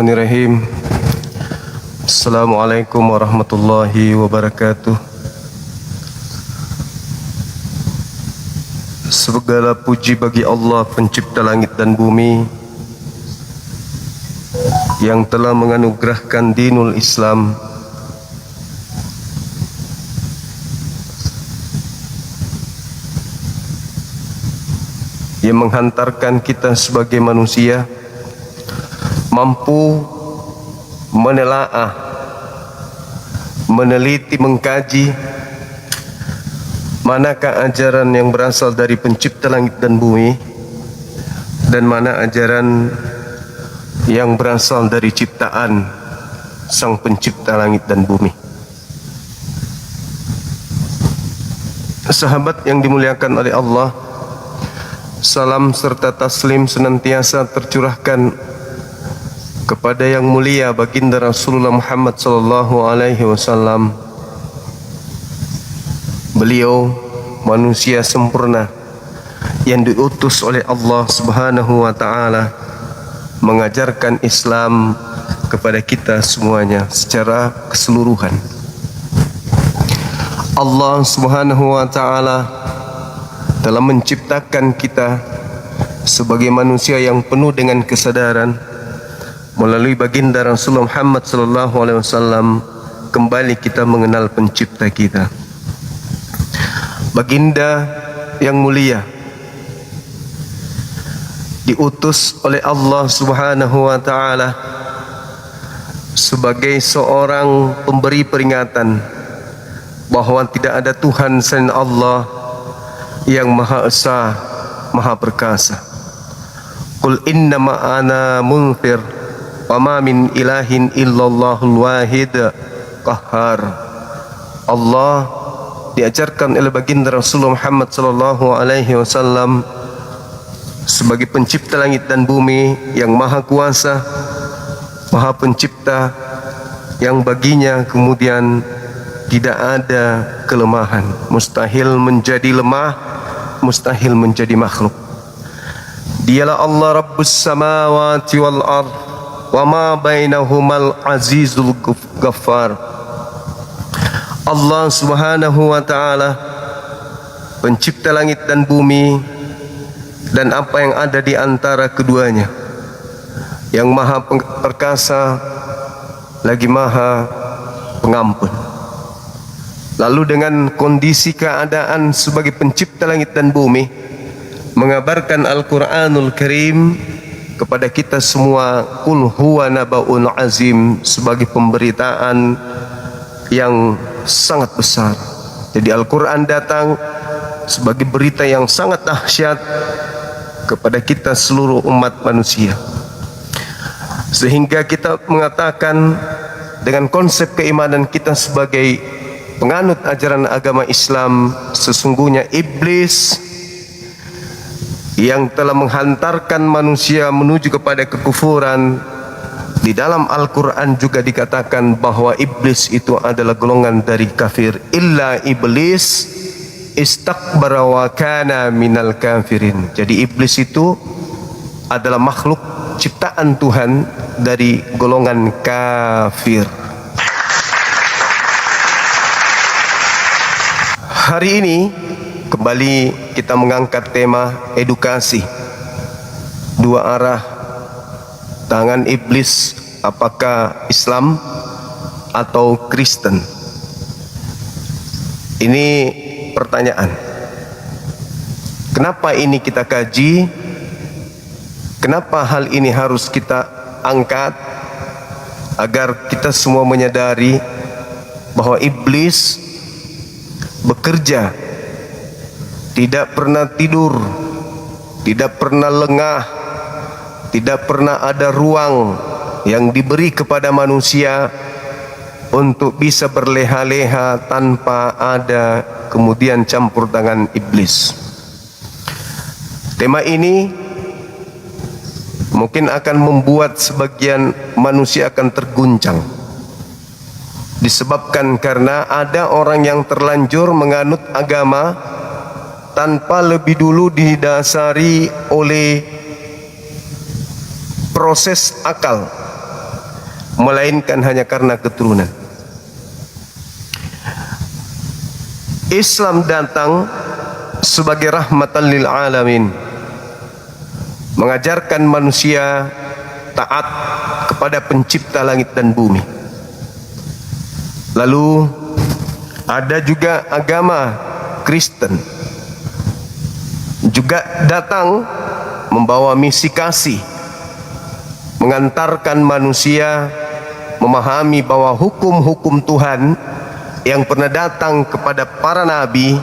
Bismillahirrahmanirrahim. Assalamualaikum warahmatullahi wabarakatuh. Segala puji bagi Allah pencipta langit dan bumi yang telah menganugerahkan dinul Islam yang menghantarkan kita sebagai manusia mampu menelaah, meneliti, mengkaji manakah ajaran yang berasal dari pencipta langit dan bumi dan mana ajaran yang berasal dari ciptaan sang pencipta langit dan bumi. Sahabat yang dimuliakan oleh Allah, salam serta taslim senantiasa tercurahkan kepada yang mulia baginda Rasulullah Muhammad sallallahu alaihi wasallam. Beliau manusia sempurna yang diutus oleh Allah Subhanahu wa taala mengajarkan Islam kepada kita semuanya secara keseluruhan. Allah Subhanahu wa taala telah menciptakan kita sebagai manusia yang penuh dengan kesadaran. Melalui baginda Rasulullah Muhammad sallallahu alaihi wasallam kembali kita mengenal pencipta kita. Baginda yang mulia diutus oleh Allah Subhanahu wa taala sebagai seorang pemberi peringatan bahwa tidak ada Tuhan selain Allah yang Maha Esa, Maha Perkasa. Qul innama ana munzir wa ma min ilahin illallahul wahid qahhar. Allah diajarkan oleh baginda Rasulullah Muhammad sallallahu alaihi wasallam sebagai pencipta langit dan bumi yang maha kuasa, maha pencipta, yang baginya kemudian tidak ada kelemahan. Mustahil menjadi lemah, mustahil menjadi makhluk. Dialah Allah Rabbus samawati wal ard wa ma bainahumal azizul ghaffar. Allah Subhanahu wa taala pencipta langit dan bumi dan apa yang ada di antara keduanya, yang maha perkasa lagi maha pengampun. Lalu dengan kondisi keadaan sebagai pencipta langit dan bumi, mengabarkan Al-Quranul Karim kepada kita semua, Qul huwa naba'un azim, sebagai pemberitaan yang sangat besar. Jadi Al-Quran datang sebagai berita yang sangat dahsyat kepada kita seluruh umat manusia, sehingga kita mengatakan dengan konsep keimanan kita sebagai penganut ajaran agama Islam, sesungguhnya iblis yang telah menghantarkan manusia menuju kepada kekufuran, di dalam Al-Quran juga dikatakan bahwa iblis itu adalah golongan dari kafir. Illa iblis istakbara wa kana minal kafirin. Jadi iblis itu adalah makhluk ciptaan Tuhan dari golongan kafir. Hari ini kembali kita mengangkat tema edukasi. Dua arah tangan iblis, apakah Islam atau Kristen? Ini pertanyaan. Kenapa ini kita kaji? Kenapa hal ini harus kita angkat? Agar kita semua menyadari bahwa iblis bekerja, tidak pernah tidur, tidak pernah lengah, tidak pernah ada ruang yang diberi kepada manusia untuk bisa berleha-leha tanpa ada kemudian campur tangan iblis. Tema ini mungkin akan membuat sebagian manusia akan terguncang, disebabkan karena ada orang yang terlanjur menganut agama tanpa lebih dulu didasari oleh proses akal, melainkan hanya karena keturunan. Islam datang sebagai rahmatan lil alamin, mengajarkan manusia taat kepada pencipta langit dan bumi. Lalu ada juga agama Kristen, juga datang membawa misi kasih, mengantarkan manusia memahami bahwa hukum-hukum Tuhan yang pernah datang kepada para nabi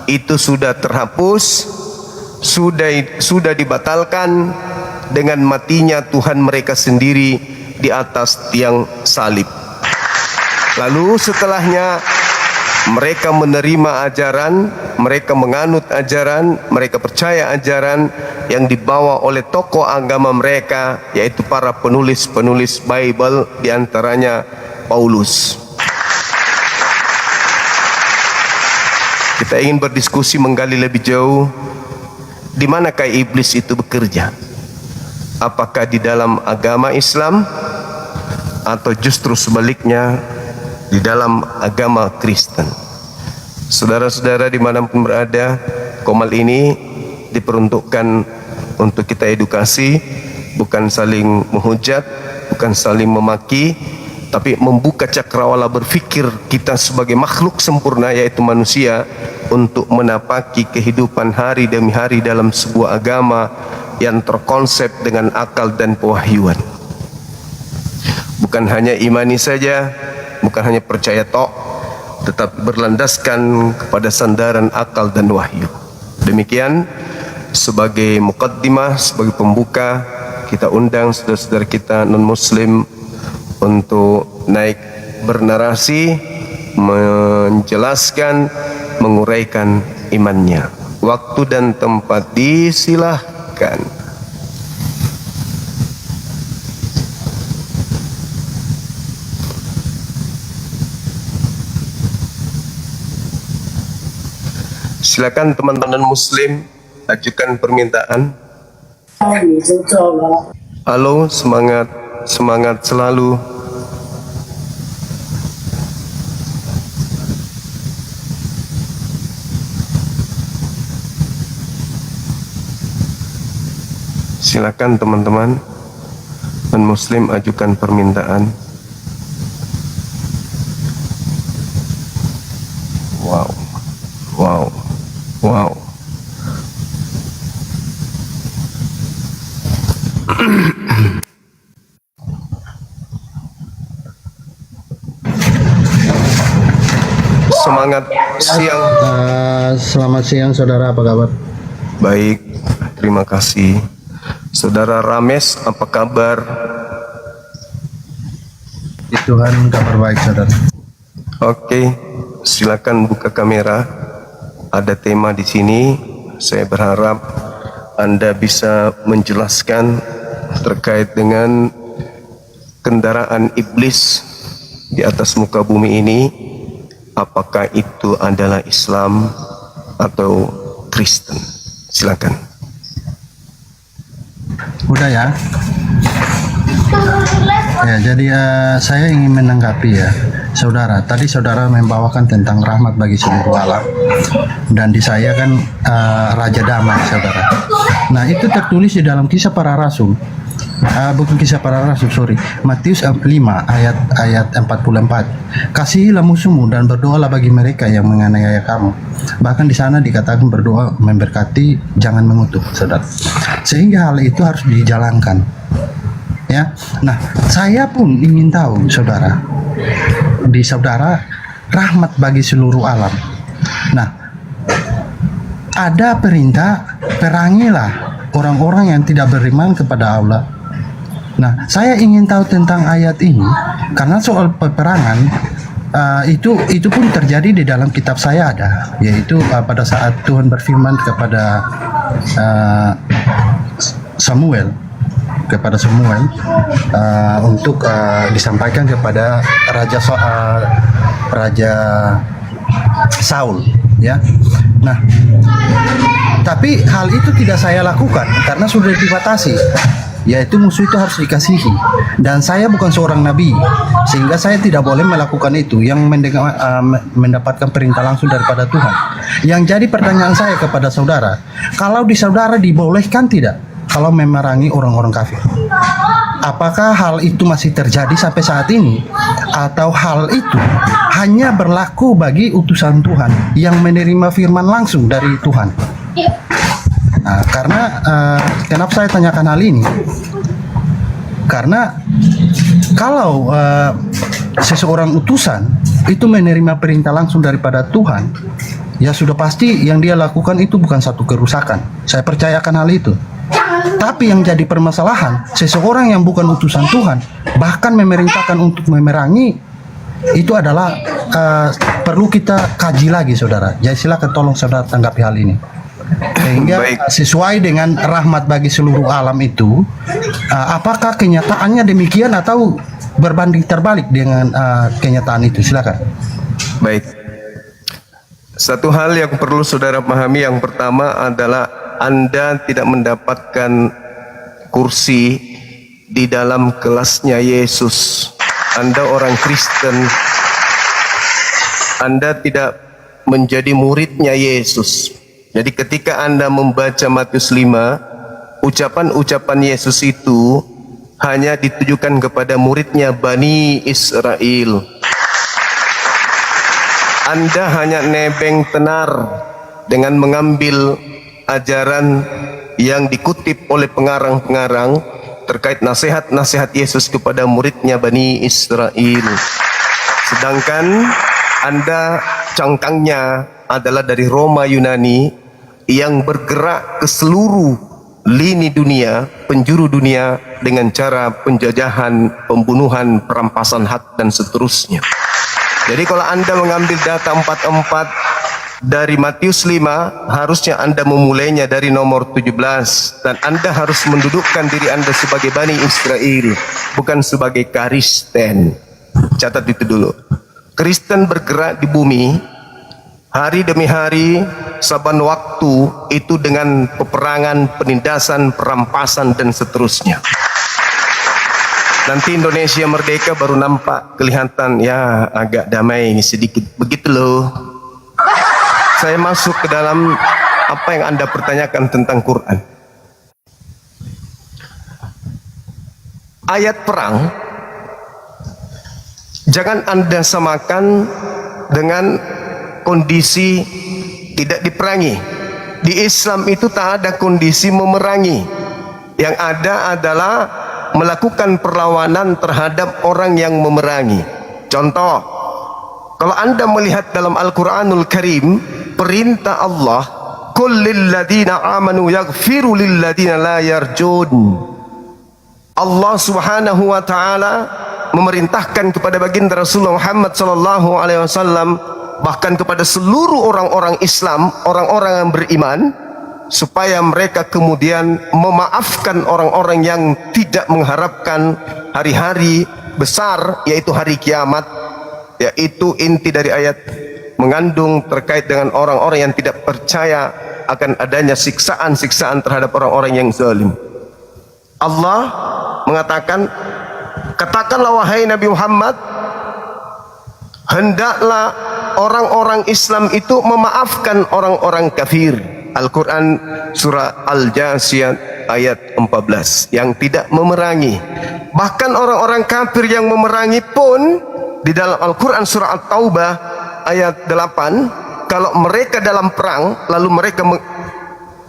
itu sudah terhapus, sudah dibatalkan dengan matinya Tuhan mereka sendiri di atas tiang salib. Lalu setelahnya mereka menerima ajaran, mereka menganut ajaran, mereka percaya ajaran yang dibawa oleh tokoh agama mereka, yaitu para penulis-penulis Bible, diantaranya Paulus. Kita ingin berdiskusi menggali lebih jauh, di manakah iblis itu bekerja? Apakah di dalam agama Islam atau justru sebaliknya di dalam agama Kristen? Saudara-saudara dimanapun berada, komal ini diperuntukkan untuk kita edukasi, bukan saling menghujat, bukan saling memaki, tapi membuka cakrawala berfikir kita sebagai makhluk sempurna, yaitu manusia, untuk menapaki kehidupan hari demi hari dalam sebuah agama yang terkonsep dengan akal dan pewahyuan. Bukan hanya imani saja, bukan hanya percaya tok, tetapi berlandaskan kepada sandaran akal dan wahyu. Demikian sebagai mukaddimah, sebagai pembuka, kita undang saudara-saudara kita non-muslim untuk naik bernarasi, menjelaskan, menguraikan imannya. Waktu dan tempat disilahkan. Silakan teman-teman muslim ajukan permintaan. Halo, semangat, semangat selalu. Silakan teman-teman non-muslim ajukan permintaan. Wow, wow, wow. Semangat siang. Selamat siang saudara, apa kabar? Baik, terima kasih. Saudara Rames, apa kabar? Tuhan kabar baik saudara. Oke, silakan buka kamera. Ada tema di sini. Saya berharap Anda bisa menjelaskan terkait dengan kendaraan iblis di atas muka bumi ini. Apakah itu adalah Islam atau Kristen? Silakan. Udah ya. Ya, jadi saya ingin menanggapi ya, saudara. Tadi saudara membawakan tentang rahmat bagi seluruh alam, dan di saya kan Raja Damai, saudara. Nah, itu tertulis di dalam Kisah Para Rasul. Bukan Kisah Para Rasul, sorry. Matius 5 ayat 44. Kasihilah musuhmu dan berdoalah bagi mereka yang menganiaya kamu. Bahkan di sana dikatakan berdoa memberkati, jangan mengutuk, saudara. Sehingga hal itu harus dijalankan. Ya. Nah, saya pun ingin tahu, saudara, di saudara rahmat bagi seluruh alam. Nah, ada perintah perangilah orang-orang yang tidak beriman kepada Allah. Nah, saya ingin tahu tentang ayat ini karena soal peperangan itu pun terjadi di dalam kitab saya ada, yaitu pada saat Tuhan berfirman kepada Samuel untuk disampaikan kepada Raja Saul, ya. Nah, tapi hal itu tidak saya lakukan karena sudah dibatasi. yaitu musuh itu harus dikasihi. Dan saya bukan seorang nabi, sehingga saya tidak boleh melakukan itu yang mendapatkan perintah langsung daripada Tuhan. Yang jadi pertanyaan saya kepada saudara, kalau di saudara dibolehkan tidak kalau memerangi orang-orang kafir? Apakah hal itu masih terjadi sampai saat ini? Atau hal itu hanya berlaku bagi utusan Tuhan yang menerima firman langsung dari Tuhan? Nah, karena kenapa saya tanyakan hal ini? Karena kalau seseorang utusan itu menerima perintah langsung daripada Tuhan, ya sudah pasti yang dia lakukan itu bukan satu kerusakan. Saya percayakan hal itu. Tapi yang jadi permasalahan, seseorang yang bukan utusan Tuhan bahkan memerintahkan untuk memerangi, itu adalah perlu kita kaji lagi, saudara. Jadi silakan tolong saudara tanggapi hal ini. Sehingga sesuai dengan rahmat bagi seluruh alam itu, apakah kenyataannya demikian atau berbanding terbalik dengan kenyataan itu? Silakan. Baik. Satu hal yang perlu saudara pahami, yang pertama adalah Anda tidak mendapatkan kursi di dalam kelasnya Yesus. Anda orang Kristen, Anda tidak menjadi muridnya Yesus. Jadi ketika Anda membaca Matius 5, ucapan-ucapan Yesus itu hanya ditujukan kepada muridnya Bani Israel. Anda hanya nebeng tenar dengan mengambil ajaran yang dikutip oleh pengarang-pengarang terkait nasihat-nasihat Yesus kepada muridnya Bani Israel. Sedangkan Anda cangkangnya adalah dari Roma Yunani yang bergerak ke seluruh lini dunia, penjuru dunia dengan cara penjajahan, pembunuhan, perampasan hak dan seterusnya. Jadi kalau Anda mengambil data 44 dari Matius 5, harusnya Anda memulainya dari nomor 17, dan Anda harus mendudukkan diri Anda sebagai Bani Israel, bukan sebagai Kristen. Catat itu dulu. Kristen bergerak di bumi hari demi hari, saban waktu itu dengan peperangan, penindasan, perampasan dan seterusnya. Nanti Indonesia merdeka baru nampak kelihatan ya agak damai sedikit, begitu loh. Saya masuk ke dalam apa yang Anda pertanyakan tentang Quran. Ayat perang jangan Anda samakan dengan kondisi tidak diperangi. Di Islam itu tak ada kondisi memerangi. Yang ada adalah melakukan perlawanan terhadap orang yang memerangi. Contoh, kalau Anda melihat dalam Al-Quranul Karim, perintah Allah, "Qul lilladzina amanu yaghfiru lilladzina la yarjun." Allah Subhanahu wa taala memerintahkan kepada baginda Rasulullah Muhammad sallallahu alaihi wasallam, bahkan kepada seluruh orang-orang Islam, orang-orang yang beriman, supaya mereka kemudian memaafkan orang-orang yang tidak mengharapkan hari-hari besar, yaitu hari kiamat. Yaitu inti dari ayat mengandung terkait dengan orang-orang yang tidak percaya akan adanya siksaan-siksaan terhadap orang-orang yang zalim. Allah mengatakan, katakanlah wahai Nabi Muhammad, hendaklah orang-orang Islam itu memaafkan orang-orang kafir. Al-Quran surah Al-Jasiyah ayat 14, yang tidak memerangi. Bahkan orang-orang kafir yang memerangi pun di dalam Al-Quran surah At-Taubah ayat 8, kalau mereka dalam perang lalu mereka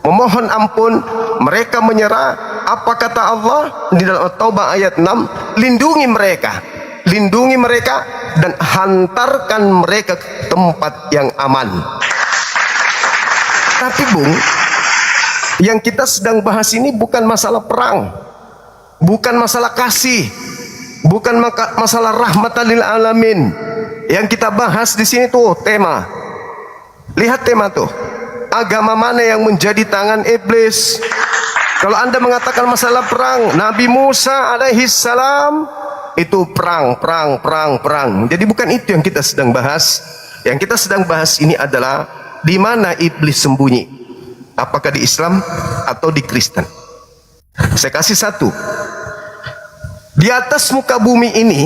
memohon ampun, mereka menyerah, apa kata Allah di dalam At-Taubah ayat 6? Lindungi mereka dan hantarkan mereka ke tempat yang aman. Tapi Bung, yang kita sedang bahas ini bukan masalah perang, bukan masalah kasih, bukan masalah rahmatan lil alamin. Yang kita bahas di sini tuh tema. Lihat tema tuh. Agama mana yang menjadi tangan iblis? Kalau Anda mengatakan masalah perang, Nabi Musa alaihi salam itu perang. Jadi bukan itu yang kita sedang bahas. Yang kita sedang bahas ini adalah di mana iblis sembunyi. Apakah di Islam atau di Kristen? Saya kasih satu. Di atas muka bumi ini,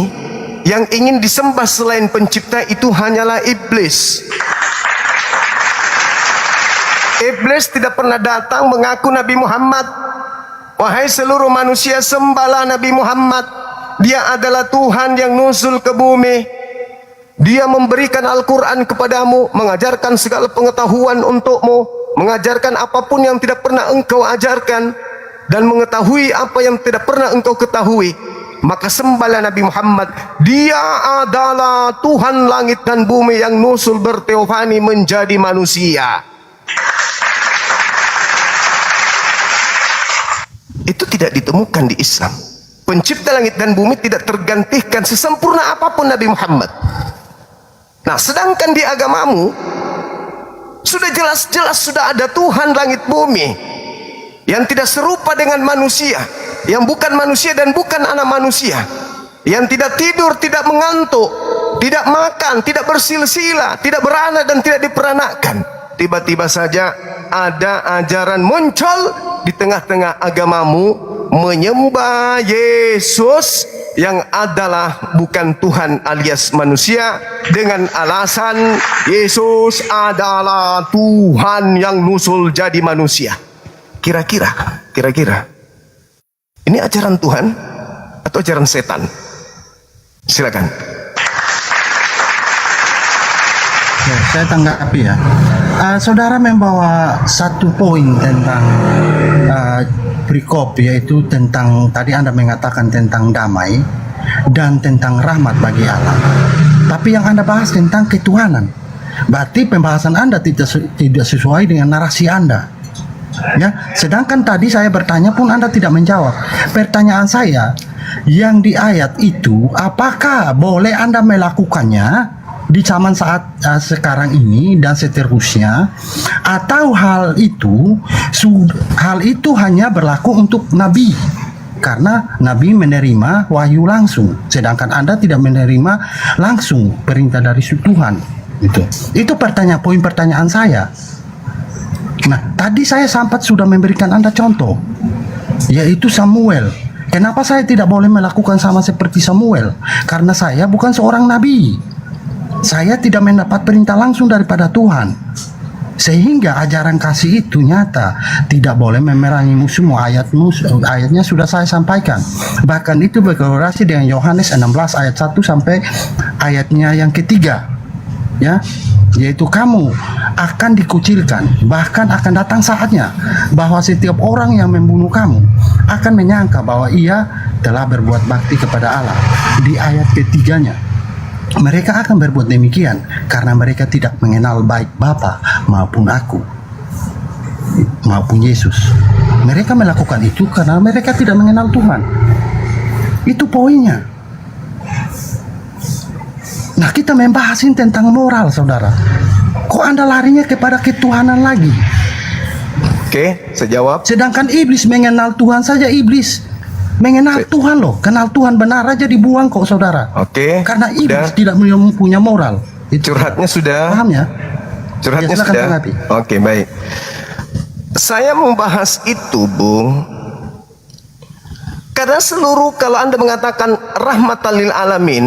yang ingin disembah selain pencipta itu hanyalah iblis. Iblis tidak pernah datang mengaku Nabi Muhammad. Wahai seluruh manusia, sembahlah Nabi Muhammad. Dia adalah Tuhan yang nuzul ke bumi. Dia memberikan Al-Quran kepadamu, mengajarkan segala pengetahuan untukmu, mengajarkan apapun yang tidak pernah engkau ajarkan, dan mengetahui apa yang tidak pernah engkau ketahui. Maka sembahlah Nabi Muhammad. Dia adalah Tuhan langit dan bumi yang nuzul berteofani menjadi manusia. Itu tidak ditemukan di Islam. Pencipta langit dan bumi tidak tergantikan sesempurna apapun Nabi Muhammad. Nah, sedangkan di agamamu sudah jelas-jelas sudah ada Tuhan langit bumi yang tidak serupa dengan manusia, yang bukan manusia dan bukan anak manusia, yang tidak tidur, tidak mengantuk, tidak makan, tidak bersilsilah, tidak beranak dan tidak diperanakan. Tiba-tiba saja ada ajaran muncul di tengah-tengah agamamu, menyembah Yesus yang adalah bukan Tuhan alias manusia, dengan alasan Yesus adalah Tuhan yang nusul jadi manusia. Kira-kira ini ajaran Tuhan atau ajaran setan? Silakan. Ya, saya tanggapi ya. Saudara membawa satu poin tentang perikop, yaitu tentang tadi Anda mengatakan tentang damai dan tentang rahmat bagi Allah. Tapi yang Anda bahas tentang ketuhanan. Berarti pembahasan Anda tidak sesuai dengan narasi Anda. Ya, sedangkan tadi saya bertanya pun Anda tidak menjawab. Pertanyaan saya, yang di ayat itu apakah boleh Anda melakukannya di zaman saat sekarang ini dan seterusnya, atau hal itu hanya berlaku untuk nabi karena nabi menerima wahyu langsung, sedangkan Anda tidak menerima langsung perintah dari Tuhan. Itu poin pertanyaan saya. Nah, tadi saya sempat sudah memberikan Anda contoh, yaitu Samuel. Kenapa saya tidak boleh melakukan sama seperti Samuel? Karena saya bukan seorang nabi. Saya tidak mendapat perintah langsung daripada Tuhan. Sehingga ajaran kasih itu nyata. Tidak boleh memerangi musuhmu. Ayatnya sudah saya sampaikan. Bahkan itu berkorelasi dengan Yohanes 16 ayat 1 sampai ayatnya yang ketiga. Ya, yaitu kamu akan dikucilkan, bahkan akan datang saatnya bahwa setiap orang yang membunuh kamu akan menyangka bahwa ia telah berbuat bakti kepada Allah. Di ayat ketiganya, mereka akan berbuat demikian karena mereka tidak mengenal baik Bapa maupun aku maupun Yesus. Mereka melakukan itu karena mereka tidak mengenal Tuhan. Itu poinnya. Nah, kita membahasin tentang moral, saudara. Kok Anda larinya kepada ketuhanan lagi? Oke, saya jawab. Sedangkan iblis mengenal Tuhan saja, iblis mengenal Tuhan loh, kenal Tuhan benar aja dibuang kok, saudara. Oke. Karena iblis Sudah. tidak punya moral. Curhatnya sudah. Paham ya? Curhatnya Ya, silakan sudah. tanggapi. Oke, baik. Saya membahas itu, Bung, karena kalau Anda mengatakan rahmatan lil alamin,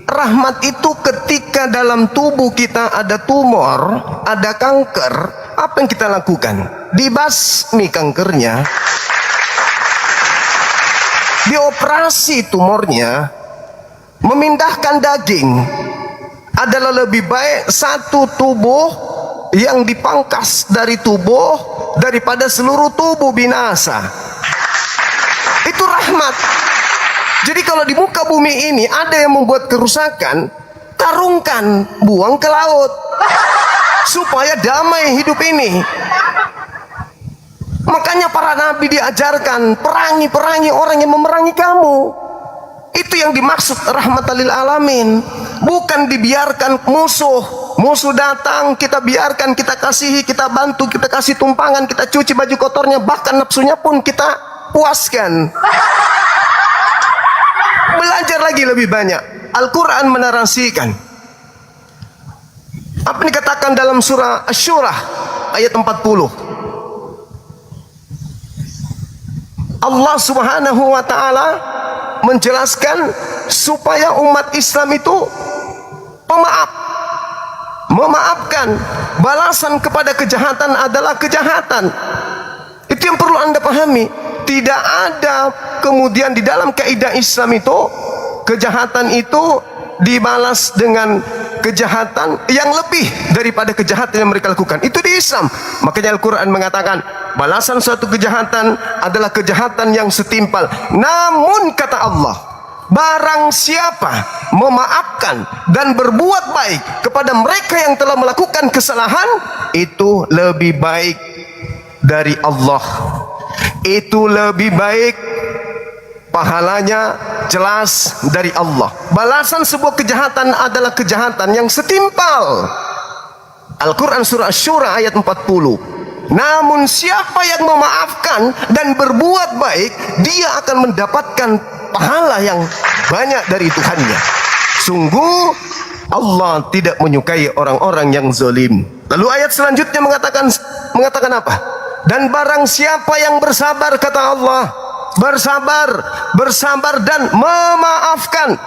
rahmat itu ketika dalam tubuh kita ada tumor, ada kanker, apa yang kita lakukan? Dibasmi kankernya, dioperasi tumornya, memindahkan daging. Adalah lebih baik satu tubuh yang dipangkas dari tubuh daripada seluruh tubuh binasa. Itu rahmat. Jadi kalau di muka bumi ini ada yang membuat kerusakan, karungkan, buang ke laut supaya damai hidup ini. Makanya para nabi diajarkan, perangi orang yang memerangi kamu. Itu yang dimaksud rahmatan lil alamin. Bukan dibiarkan musuh datang, kita biarkan, kita kasihi, kita bantu, kita kasih tumpangan, kita cuci baju kotornya, bahkan nafsunya pun kita puaskan. Belajar lagi lebih banyak. Al-Quran menarasikan apa yang dikatakan dalam surah Asy-Syura ayat 40. Allah Subhanahu wa taala menjelaskan supaya umat Islam itu pemaaf, memaafkan. Balasan kepada kejahatan adalah kejahatan. Itu yang perlu Anda pahami. Tidak ada kemudian di dalam kaidah Islam itu kejahatan itu dibalas dengan kejahatan yang lebih daripada kejahatan yang mereka lakukan. Itu di Islam. Makanya Al-Quran mengatakan balasan suatu kejahatan adalah kejahatan yang setimpal. Namun kata Allah, barang siapa memaafkan dan berbuat baik kepada mereka yang telah melakukan kesalahan, itu lebih baik dari Allah. Itu lebih baik, pahalanya jelas dari Allah. Balasan sebuah kejahatan adalah kejahatan yang setimpal. Al-Quran surah Asy-Syura ayat 40. Namun siapa yang memaafkan dan berbuat baik, dia akan mendapatkan pahala yang banyak dari Tuhannya. Sungguh Allah tidak menyukai orang-orang yang zalim. Lalu ayat selanjutnya mengatakan apa? Dan barang siapa yang bersabar, kata Allah, bersabar dan memaafkan,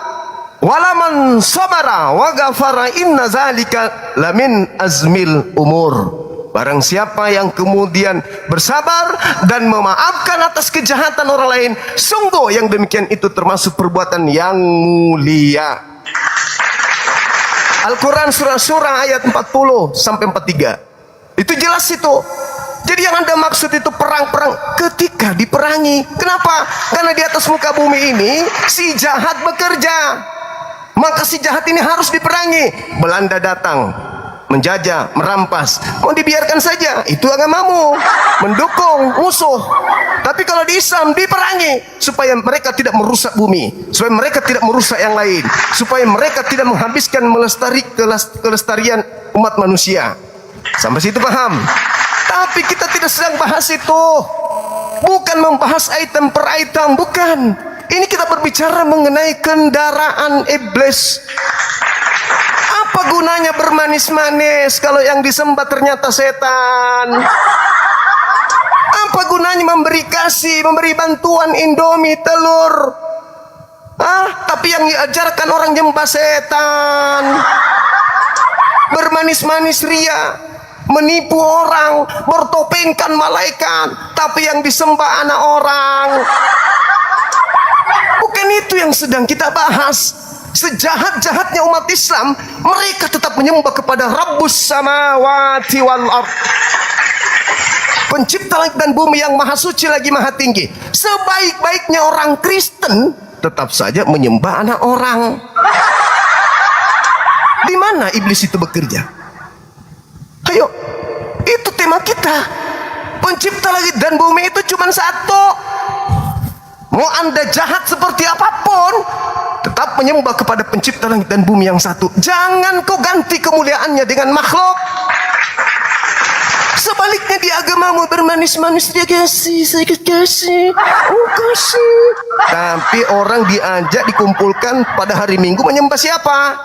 walaman sabara wa ghafara inna zalika lamin azmil umur. Barang siapa yang kemudian bersabar dan memaafkan atas kejahatan orang lain, sungguh yang demikian itu termasuk perbuatan yang mulia. Al-Quran surah ayat 40 sampai 43. Itu jelas itu. Jadi yang Anda maksud itu perang-perang ketika diperangi. Kenapa? Karena di atas muka bumi ini si jahat bekerja. Maka si jahat ini harus diperangi. Belanda datang menjajah, merampas, mau dibiarkan saja, itu agamamu, mendukung musuh. Tapi kalau di Islam diperangi supaya mereka tidak merusak bumi, supaya mereka tidak merusak yang lain, supaya mereka tidak menghabiskan kelestarian umat manusia. Sampai situ paham? Tapi kita tidak sedang bahas itu, bukan membahas item per item, bukan. Ini kita berbicara mengenai kendaraan iblis. Apa gunanya bermanis-manis kalau yang disembah ternyata setan? Apa gunanya memberi kasih, memberi bantuan Indomie, telur? Tapi yang diajarkan orang nyembah setan. Bermanis-manis ria, menipu orang, bertopengkan malaikat, tapi yang disembah anak orang. Bukan itu yang sedang kita bahas. Sejahat-jahatnya umat Islam, mereka tetap menyembah kepada Rabbus samawati wal ardh, pencipta langit dan bumi yang maha suci lagi maha tinggi. Sebaik-baiknya orang Kristen tetap saja menyembah anak orang. Di mana iblis itu bekerja? Ayo, itu tema kita. Pencipta langit dan bumi itu cuma satu. Mau Anda jahat seperti apapun, tetap menyembah kepada pencipta langit dan bumi yang satu. Jangan kau ganti kemuliaannya dengan makhluk. Sebaliknya di agamamu bermanis-manis, dia kasih, saya kasih, kasih. Tapi orang diajak dikumpulkan pada hari Minggu menyembah siapa?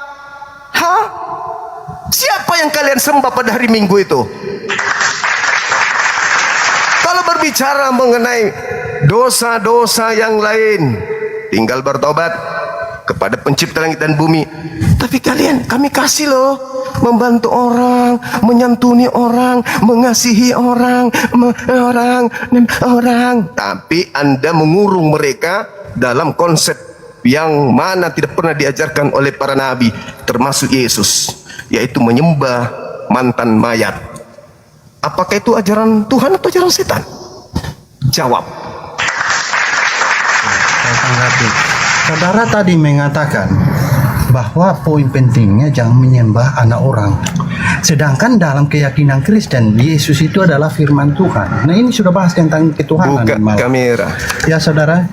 Siapa yang kalian sembah pada hari Minggu itu? Kalau berbicara mengenai dosa-dosa yang lain, tinggal bertobat kepada pencipta langit dan bumi. Tapi kami kasih loh, membantu orang, menyantuni orang, mengasihi orang. Tapi Anda mengurung mereka dalam konsep yang mana tidak pernah diajarkan oleh para nabi, termasuk Yesus, yaitu menyembah mantan mayat. Apakah itu ajaran Tuhan atau ajaran setan? Jawab. Saya tanggapi. Saudara tadi mengatakan bahwa poin pentingnya jangan menyembah anak orang. Sedangkan dalam keyakinan Kristen, Yesus itu adalah firman Tuhan. Nah, ini sudah bahas tentang ketuhanan. Buka kamera. Ya, saudara.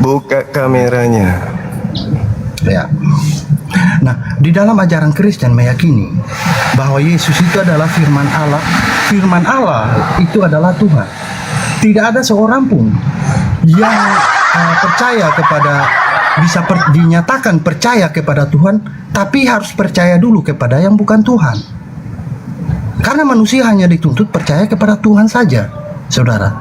Buka kameranya. Ya. Nah, di dalam ajaran Kristen meyakini bahwa Yesus itu adalah firman Allah. Firman Allah itu adalah Tuhan. Tidak ada seorang pun yang percaya kepada, dinyatakan percaya kepada Tuhan, tapi harus percaya dulu kepada yang bukan Tuhan. Karena manusia hanya dituntut percaya kepada Tuhan saja, saudara.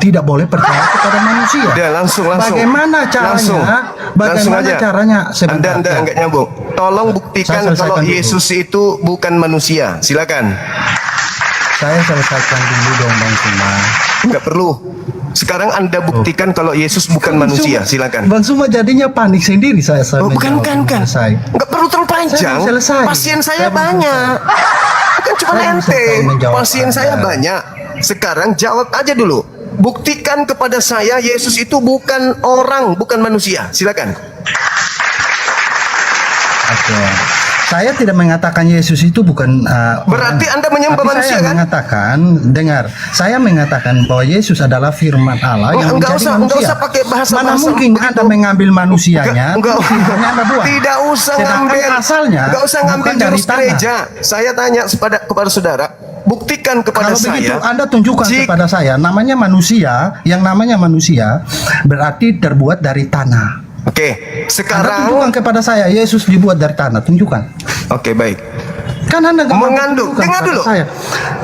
Tidak boleh percaya kepada manusia. manusia. Dia langsung. Bagaimana caranya? Bagaimana aja. caranya? Sebentar. Anda enggak nyambung. Tolong buktikan Saya kalau selesaikan dulu. Yesus itu bukan manusia. Silakan. Saya selesaikan dulu dong Bang Suma. Enggak perlu. Sekarang Anda buktikan kalau Yesus bukan manusia. Silakan. Bang Suma jadinya panik sendiri saya. Oh, bukan. Selesai. Enggak perlu terlalu panjang. Saya belum selesai. Pasien saya Saya belum banyak. Bukan cuma Saya belum ente. selesai menjawab Pasien Anda. saya banyak. Sekarang jawab aja dulu. Buktikan kepada saya Yesus itu bukan orang, bukan manusia. Silakan. Oke. Saya tidak mengatakan Yesus itu bukan Berarti orang. Anda menyembah Tapi manusia, saya kan? mengatakan, dengar, saya mengatakan bahwa Yesus adalah firman Allah yang Enggak menjadi usah, manusia. enggak usah pakai bahasa Mana bahasa mungkin begitu. Anda mengambil manusianya, Enggak. firmannya Anda buang. Tidak usah Sedangkan ngambil asalnya enggak usah ngambil bukan dari jurus tanah. gereja. Saya tanya kepada saudara, buktikan kepada Kalau saya. begitu Anda tunjukkan kepada saya, namanya manusia, yang namanya manusia berarti terbuat dari tanah. Oke, Anda sekarang tunjukkan kepada saya Yesus dibuat dari tanah, tunjukkan. Oke, baik. Kan Anda nggak mau Mengandung. tunjukkan Dengar kepada dulu. Saya,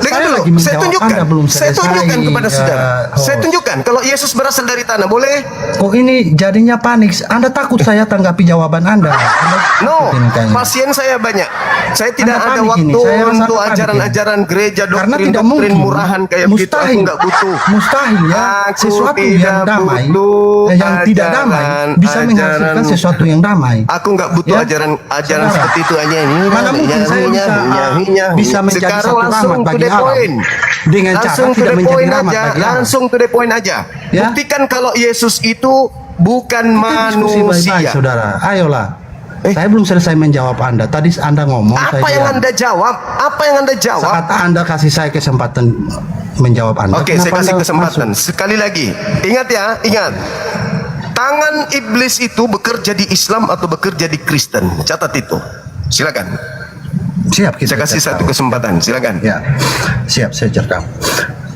Dengar saya dulu. lagi Saya menjawab, tunjukkan. Anda belum Saya tunjukkan selesai, kepada saudara. Saya host. tunjukkan kalau Yesus berasal dari tanah, boleh? Kok ini jadinya panik? Anda takut saya tanggapi jawaban Anda? No, Ini kayaknya. pasien saya banyak. Saya tidak Anda ada panik waktu ini, saya rasa untuk panik ajaran-ajaran gereja, Karena doktrin, tidak doktrin mungkin, murahan kayak begitu. Aku mustahil, nggak butuh. mustahil ya, Aku sesuatu tidak yang damai, butuh yang tidak damai bisa menghasilkan ajaran- sesuatu yang damai. Aku nggak butuh Ya, ajaran saudara. seperti itu aja. Mana mungkin saya bisa menjadi Sekarang satu langsung rahmat to bagi the alam point. dengan cara Langsung to tidak the menjadi point rahmat aja. bagi alam. Langsung to the point aja. Ya. Buktikan kalau Yesus itu bukan Kita diskusi baik-baik, manusia. saudara. Ayolah. Saya belum selesai menjawab Anda. Tadi Anda ngomong. Apa saya yang diam. Anda jawab? Apa yang Anda jawab? Saat Anda kasih saya kesempatan menjawab Anda. Oke, saya kenapa kasih Anda kesempatan. masuk? Sekali lagi. Ingat ya, ingat. Tangan iblis itu bekerja di Islam atau bekerja di Kristen. Catat itu. Silakan. Siap, kita Saya kasih cekam. satu kesempatan. Silakan. Ya, siap, saya cerkam.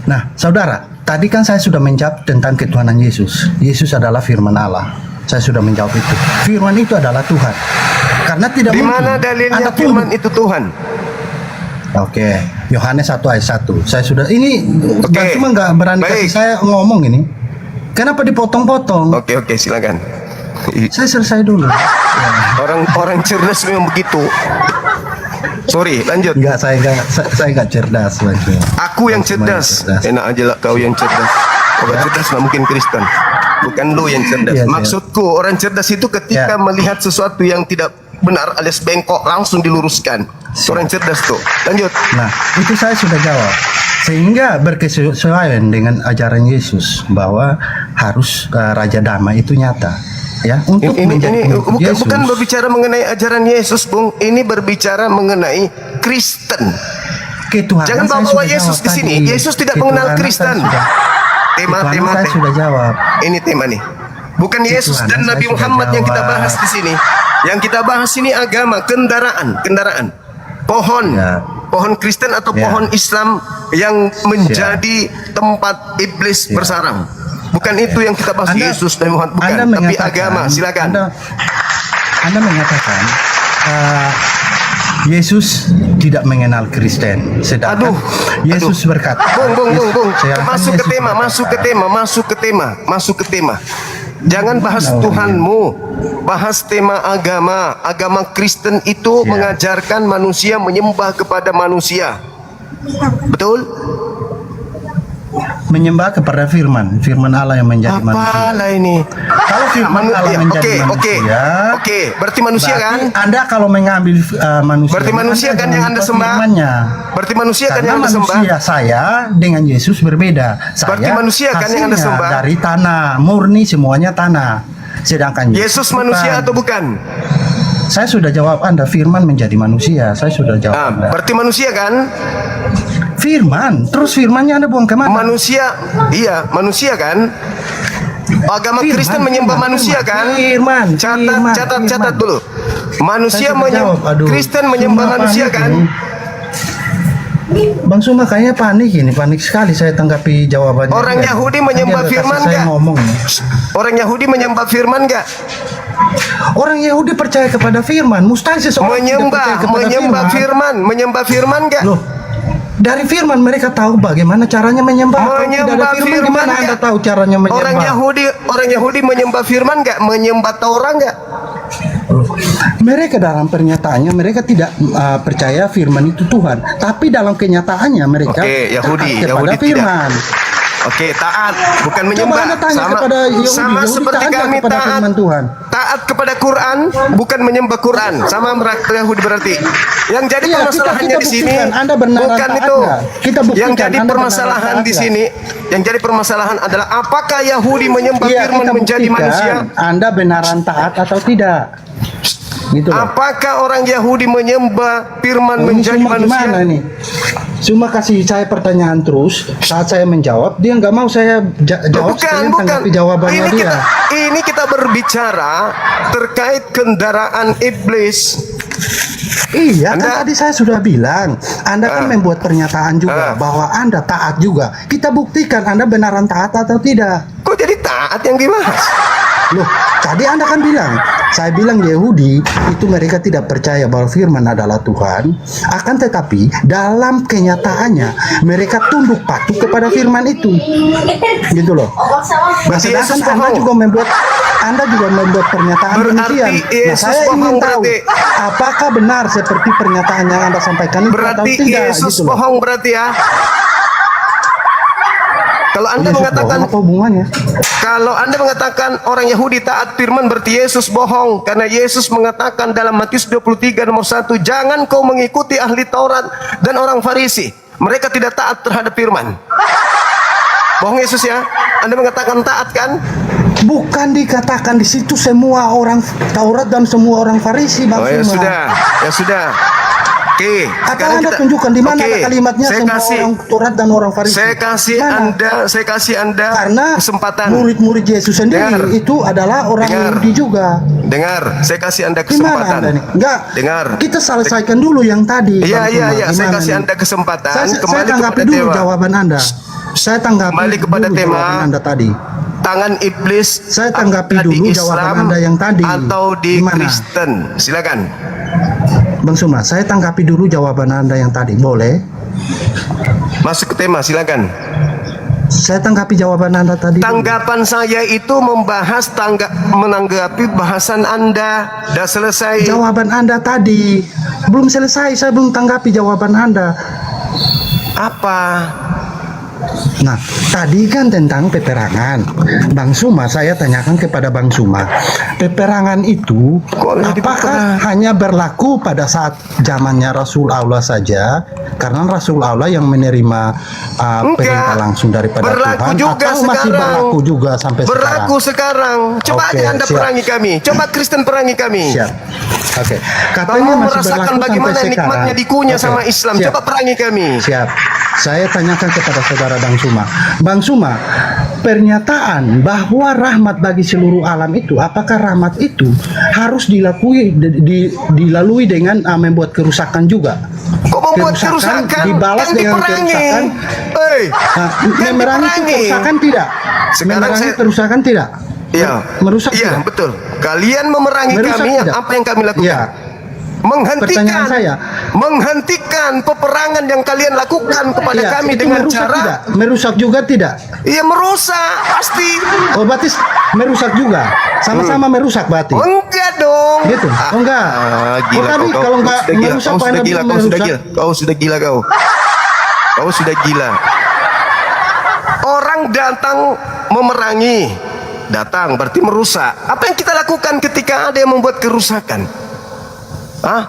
Nah, saudara, tadi kan saya sudah menjawab tentang ketuhanan Yesus. Yesus adalah firman Allah. Saya sudah menjawab itu. Firman itu adalah Tuhan. Karena tidak Di mungkin mana dalilnya Anda firman tunduk. itu Tuhan? Oke, Yohanes 1 ayat 1. Saya sudah ini Oke. cuma nggak berani Baik. kasih saya ngomong ini. Kenapa dipotong-potong? Oke, silakan. Saya selesai dulu. Ya. Orang cerdas memang begitu. Sorry, lanjut. Enggak, saya enggak cerdas lagi. Aku yang cerdas. Enak aja lah kau yang cerdas. Orang cerdas nggak mungkin Kristen. Bukan lu yang cerdas. Iya, Maksudku orang cerdas itu ketika Ya. melihat sesuatu yang tidak benar alias bengkok langsung diluruskan. Orang cerdas tuh. Lanjut. Nah, itu saya sudah jawab. Sehingga berkesesuaian dengan ajaran Yesus bahwa harus Raja Damai itu nyata. Ya, untuk menjadi pengikut Yesus. bukan berbicara mengenai ajaran Yesus, Bung. Ini berbicara mengenai Kristen. Ketuhanan Jangan saya bawa sudah Yesus jawab ke sini. tadi. Yesus tidak Ketuhanan mengenal saya Kristen. sudah- Tema Ketuhanan saya sudah jawab. Ini tema nih. Bukan Yesus Ketuhanan dan saya Nabi sudah Muhammad yang kita jawab. bahas di sini. Yang kita bahas ini agama, kendaraan. Pohon. Ya. Pohon Kristen atau Ya. pohon Islam yang menjadi tempat iblis Ya. bersarang. Bukan itu yang kita bahas Yesus dan Muhammad, bukan, Anda tapi mengatakan- agama. Silakan. Anda mengatakan Yesus tidak mengenal Kristen. Sedangkan Aduh. Yesus berkata, Bung. sedangkan Masuk ke Yesus tema, berkata, masuk ke tema. Jangan bahas Tuhanmu, bahas tema agama. Agama Kristen itu Ya. mengajarkan manusia menyembah kepada manusia. Betul? menyembah kepada firman Allah yang menjadi manusia. Apalah ini? Kalau firman Allah menjadi manusia, Oke. Berarti manusia kan? berarti Anda kalau mengambil manusia, Berarti manusia kan yang Anda sembah? firmannya. Berarti manusia kan Karena yang Anda sembah? manusia saya dengan Yesus berbeda. Saya Berarti manusia kan yang Anda hasilnya sembah? dari tanah, murni semuanya tanah. Sedangkan Yesus manusia bukan. atau bukan? Saya sudah jawab Anda, firman menjadi manusia. Saya sudah jawab Anda. Berarti manusia kan? Firman, terus firmannya Anda buang kemana? Manusia, iya manusia kan? Agama Firman, Kristen menyembah firman, manusia kan? firman, Catat dulu. Manusia Saya sudah jawab. Aduh, Kristen menyembah Suma manusia panik kan? ini. Bang Suma kayaknya panik sekali saya tanggapi jawabannya. Orang dia. Yahudi Tadi menyembah ada kasih firman saya nggak? ngomong. Orang Yahudi menyembah firman enggak? Orang Yahudi percaya kepada firman. Mustahil seseorang tidak percaya kepada Menyembah firman enggak? Loh, Dari firman mereka tahu bagaimana caranya menyembah. Kalau tidak ada Menyembah firman, firman gimana nggak? Anda tahu caranya menyembah? Orang Yahudi menyembah firman nggak? Menyembah Taurat nggak? Mereka dalam pernyataannya mereka tidak percaya firman itu Tuhan, tapi dalam kenyataannya mereka Oke, Yahudi taat kepada tidak. firman. Oke, taat bukan Coba menyembah. Anda tanya kepada Yahudi, sama Yahudi seperti taat nggak kami kepada taat. firman Tuhan? Taat kepada Quran bukan menyembah Quran. Sama Yahudi berarti. Yang jadi Iya, permasalahannya kita di sini buktikan Anda benaran bukan taat itu. nggak? Kita buktikan Yang jadi Anda permasalahan benaran taat di nggak? sini, yang jadi permasalahan adalah apakah Yahudi menyembah Iya, firman kita menjadi buktikan manusia? Anda benaran taat atau tidak. Gitu loh. Apakah orang Yahudi menyembah firman Oh, ini menjadi cuma manusia? gimana ini? Cuma kasih saya pertanyaan terus, saat saya menjawab dia nggak mau saya jawab, sekalian tanggapi jawabannya Ini dia. kita berbicara terkait kendaraan iblis. Iya, Anda- kan tadi saya sudah bilang, Anda kan membuat pernyataan juga bahwa Anda taat juga. Kita buktikan Anda benaran taat atau tidak. Kok jadi taat yang dibahas? Loh, tadi Anda kan bilang, saya bilang Yahudi itu mereka tidak percaya bahwa firman adalah Tuhan, akan tetapi dalam kenyataannya mereka tunduk patuh kepada firman itu. Gitu loh. Nah, Berarti sedangkan Yesus Anda bohong. Anda juga membuat pernyataan Berarti demikian. Nah, Yesus saya ingin bohong tahu berarti. apakah benar seperti pernyataan yang Anda sampaikan itu atau Berarti tidak Yesus gitu loh. bohong berarti ya. Kalau Anda Yesus mengatakan bohong, apa hubungannya? Kalau Anda mengatakan orang Yahudi taat firman berarti Yesus bohong, karena Yesus mengatakan dalam Matius 23 nomor 1, jangan kau mengikuti ahli Taurat dan orang Farisi, mereka tidak taat terhadap firman. Bohong Yesus ya. Anda mengatakan taat kan? Bukan dikatakan di situ semua orang Taurat dan semua orang Farisi, Bang Oh ya Suma. sudah, ya sudah. Oke, Apa sekarang Anda kita- tunjukkan di mana Oke, ada kalimatnya saya semua kasih, orang Taurat dan orang Farisi? saya kasih Anda Karena kesempatan. murid-murid Yesus sendiri Dengar. itu adalah orang Dengar. Yahudi juga. Dengar, saya kasih Anda Gimana kesempatan. Anda nih? Enggak. Dengar. Kita selesaikan dulu yang tadi. Iya, Bang iya, Suma. iya. Saya Gimana kasih nih? Anda kesempatan. Saya Kembali tanggapi kepada dulu tema. jawaban Anda. Saya tanggapi Kembali kepada dulu tema. jawaban Anda tadi. Tangan iblis. Saya tanggapi apakah dulu di jawaban Islam Anda yang tadi. atau di Gimana? Kristen. Silakan. Bang Suma, saya tanggapi dulu jawaban Anda yang tadi. Boleh? Masuk ke tema, silakan. Saya tanggapi jawaban Anda tadi. dulu. Tanggapan saya itu membahas menanggapi bahasan Anda. Sudah selesai. Jawaban Anda tadi belum selesai, saya belum tanggapi jawaban Anda. Apa? Nah, tadi kan tentang peperangan. Bang Suma, saya tanyakan kepada Bang Suma, peperangan itu Kok jadi apakah hanya berlaku pada saat zamannya Rasul Allah saja? Karena Rasul Allah yang menerima perintah langsung daripada Berlaku Tuhan, juga atau masih sekarang. berlaku juga sampai Berlaku sekarang. Coba Oke, aja Anda siap. perangi kami. Coba Kristen perangi kami. Siap. Oke. Katanya Kamu masih merasakan berlaku bagaimana sampai nikmatnya sekarang. dikunyah Oke, sama Islam. siap. Coba perangi kami. Siap. Saya tanyakan kepada saudara Bang Suma. Bang Suma, pernyataan bahwa rahmat bagi seluruh alam itu, apakah rahmat itu harus dilalui dengan membuat kerusakan juga? Kok membuat kerusakan? dibalas Kan dengan diperangi. kerusakan. Hei, Nah, kan memerangi itu diperangi. kerusakan tidak? Sekarang Memerangi saya- kerusakan tidak? Iya. Merusak Iya, tidak? betul. Kalian memerangi Merusak kami, tidak? apa yang kami lakukan? Iya. Menghentikan Pertanyaan saya. menghentikan peperangan yang kalian lakukan kepada Iya, kami itu dengan merusak cara tidak? Merusak juga tidak? iya merusak pasti. Oh, berarti merusak juga. Sama-sama merusak berarti. Enggak dong. Gitu. Oh, enggak. Gila Oh, tadi kalau enggak sudah gila. merusak, Kau Pak, sudah Anda gila, bilang kau sudah merusak. gila. Kau sudah gila kau. Kau sudah gila. Orang datang memerangi. Datang berarti merusak. Apa yang kita lakukan ketika ada yang membuat kerusakan?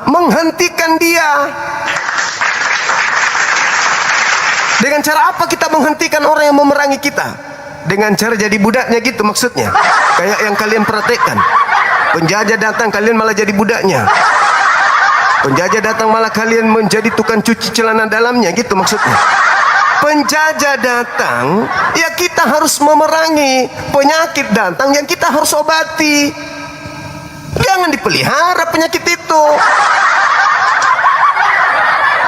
Menghentikan dia. Dengan cara apa kita menghentikan orang yang memerangi kita? Dengan cara jadi budaknya gitu maksudnya. Kayak yang kalian praktekkan. Penjajah datang, kalian malah jadi budaknya. Penjajah datang, malah kalian menjadi tukang cuci celana dalamnya, gitu maksudnya. Penjajah datang, ya kita harus memerangi. Penyakit datang, yang kita harus obati. Jangan dipelihara penyakit itu.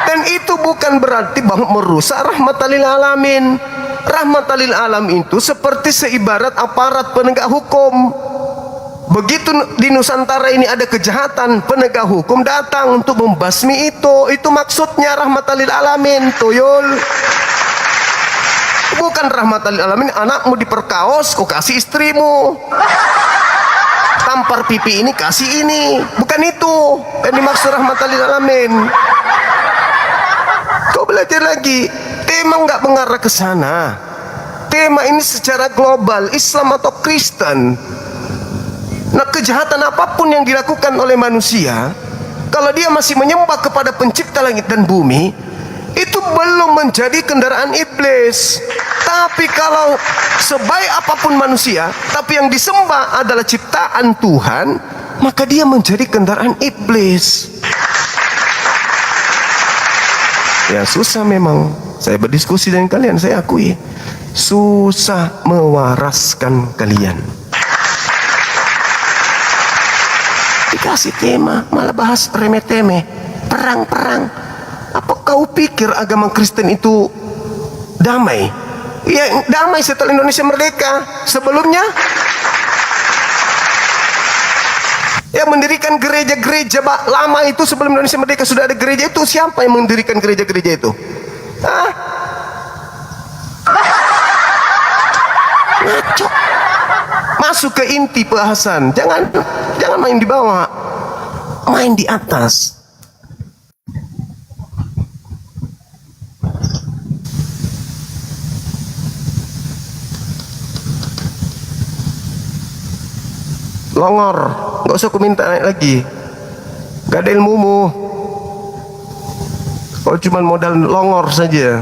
Dan itu bukan berarti bahwa merusak rahmatan lil alamin. Rahmatan lil alam itu seperti seibarat aparat penegak hukum. begitu di Nusantara ini ada kejahatan, penegak hukum datang untuk membasmi itu maksudnya rahmatan lil alamin, tuyul. Bukan rahmatan lil alamin, anakmu diperkaos, kau kasih istrimu. Tampar pipi ini, kasih ini. Bukan itu yang dimaksud rahmatan lil alamin. Kau belajar lagi. Tema nggak mengarah ke sana. Tema ini secara global, Islam atau Kristen. Nah, kejahatan apapun yang dilakukan oleh manusia, kalau dia masih menyembah kepada pencipta langit dan bumi, itu belum menjadi kendaraan iblis. Tapi kalau sebaik apapun manusia, tapi yang disembah adalah ciptaan Tuhan, maka dia menjadi kendaraan iblis. Ya susah memang. Saya berdiskusi dengan kalian, saya akui susah mewaraskan kalian. Dikasih tema malah bahas remeh-temeh, perang-perang. Apa kau pikir agama Kristen itu damai? Ya damai setelah Indonesia merdeka. Sebelumnya yang mendirikan gereja-gereja lama itu sebelum Indonesia merdeka sudah ada gereja itu. Siapa yang mendirikan gereja-gereja itu? Hah? Ngaco. Masuk ke inti bahasan. Jangan main di bawah, main di atas. Longor, nggak usah aku minta naik lagi. Gak ada ilmumu. Kalau cuma modal longor saja,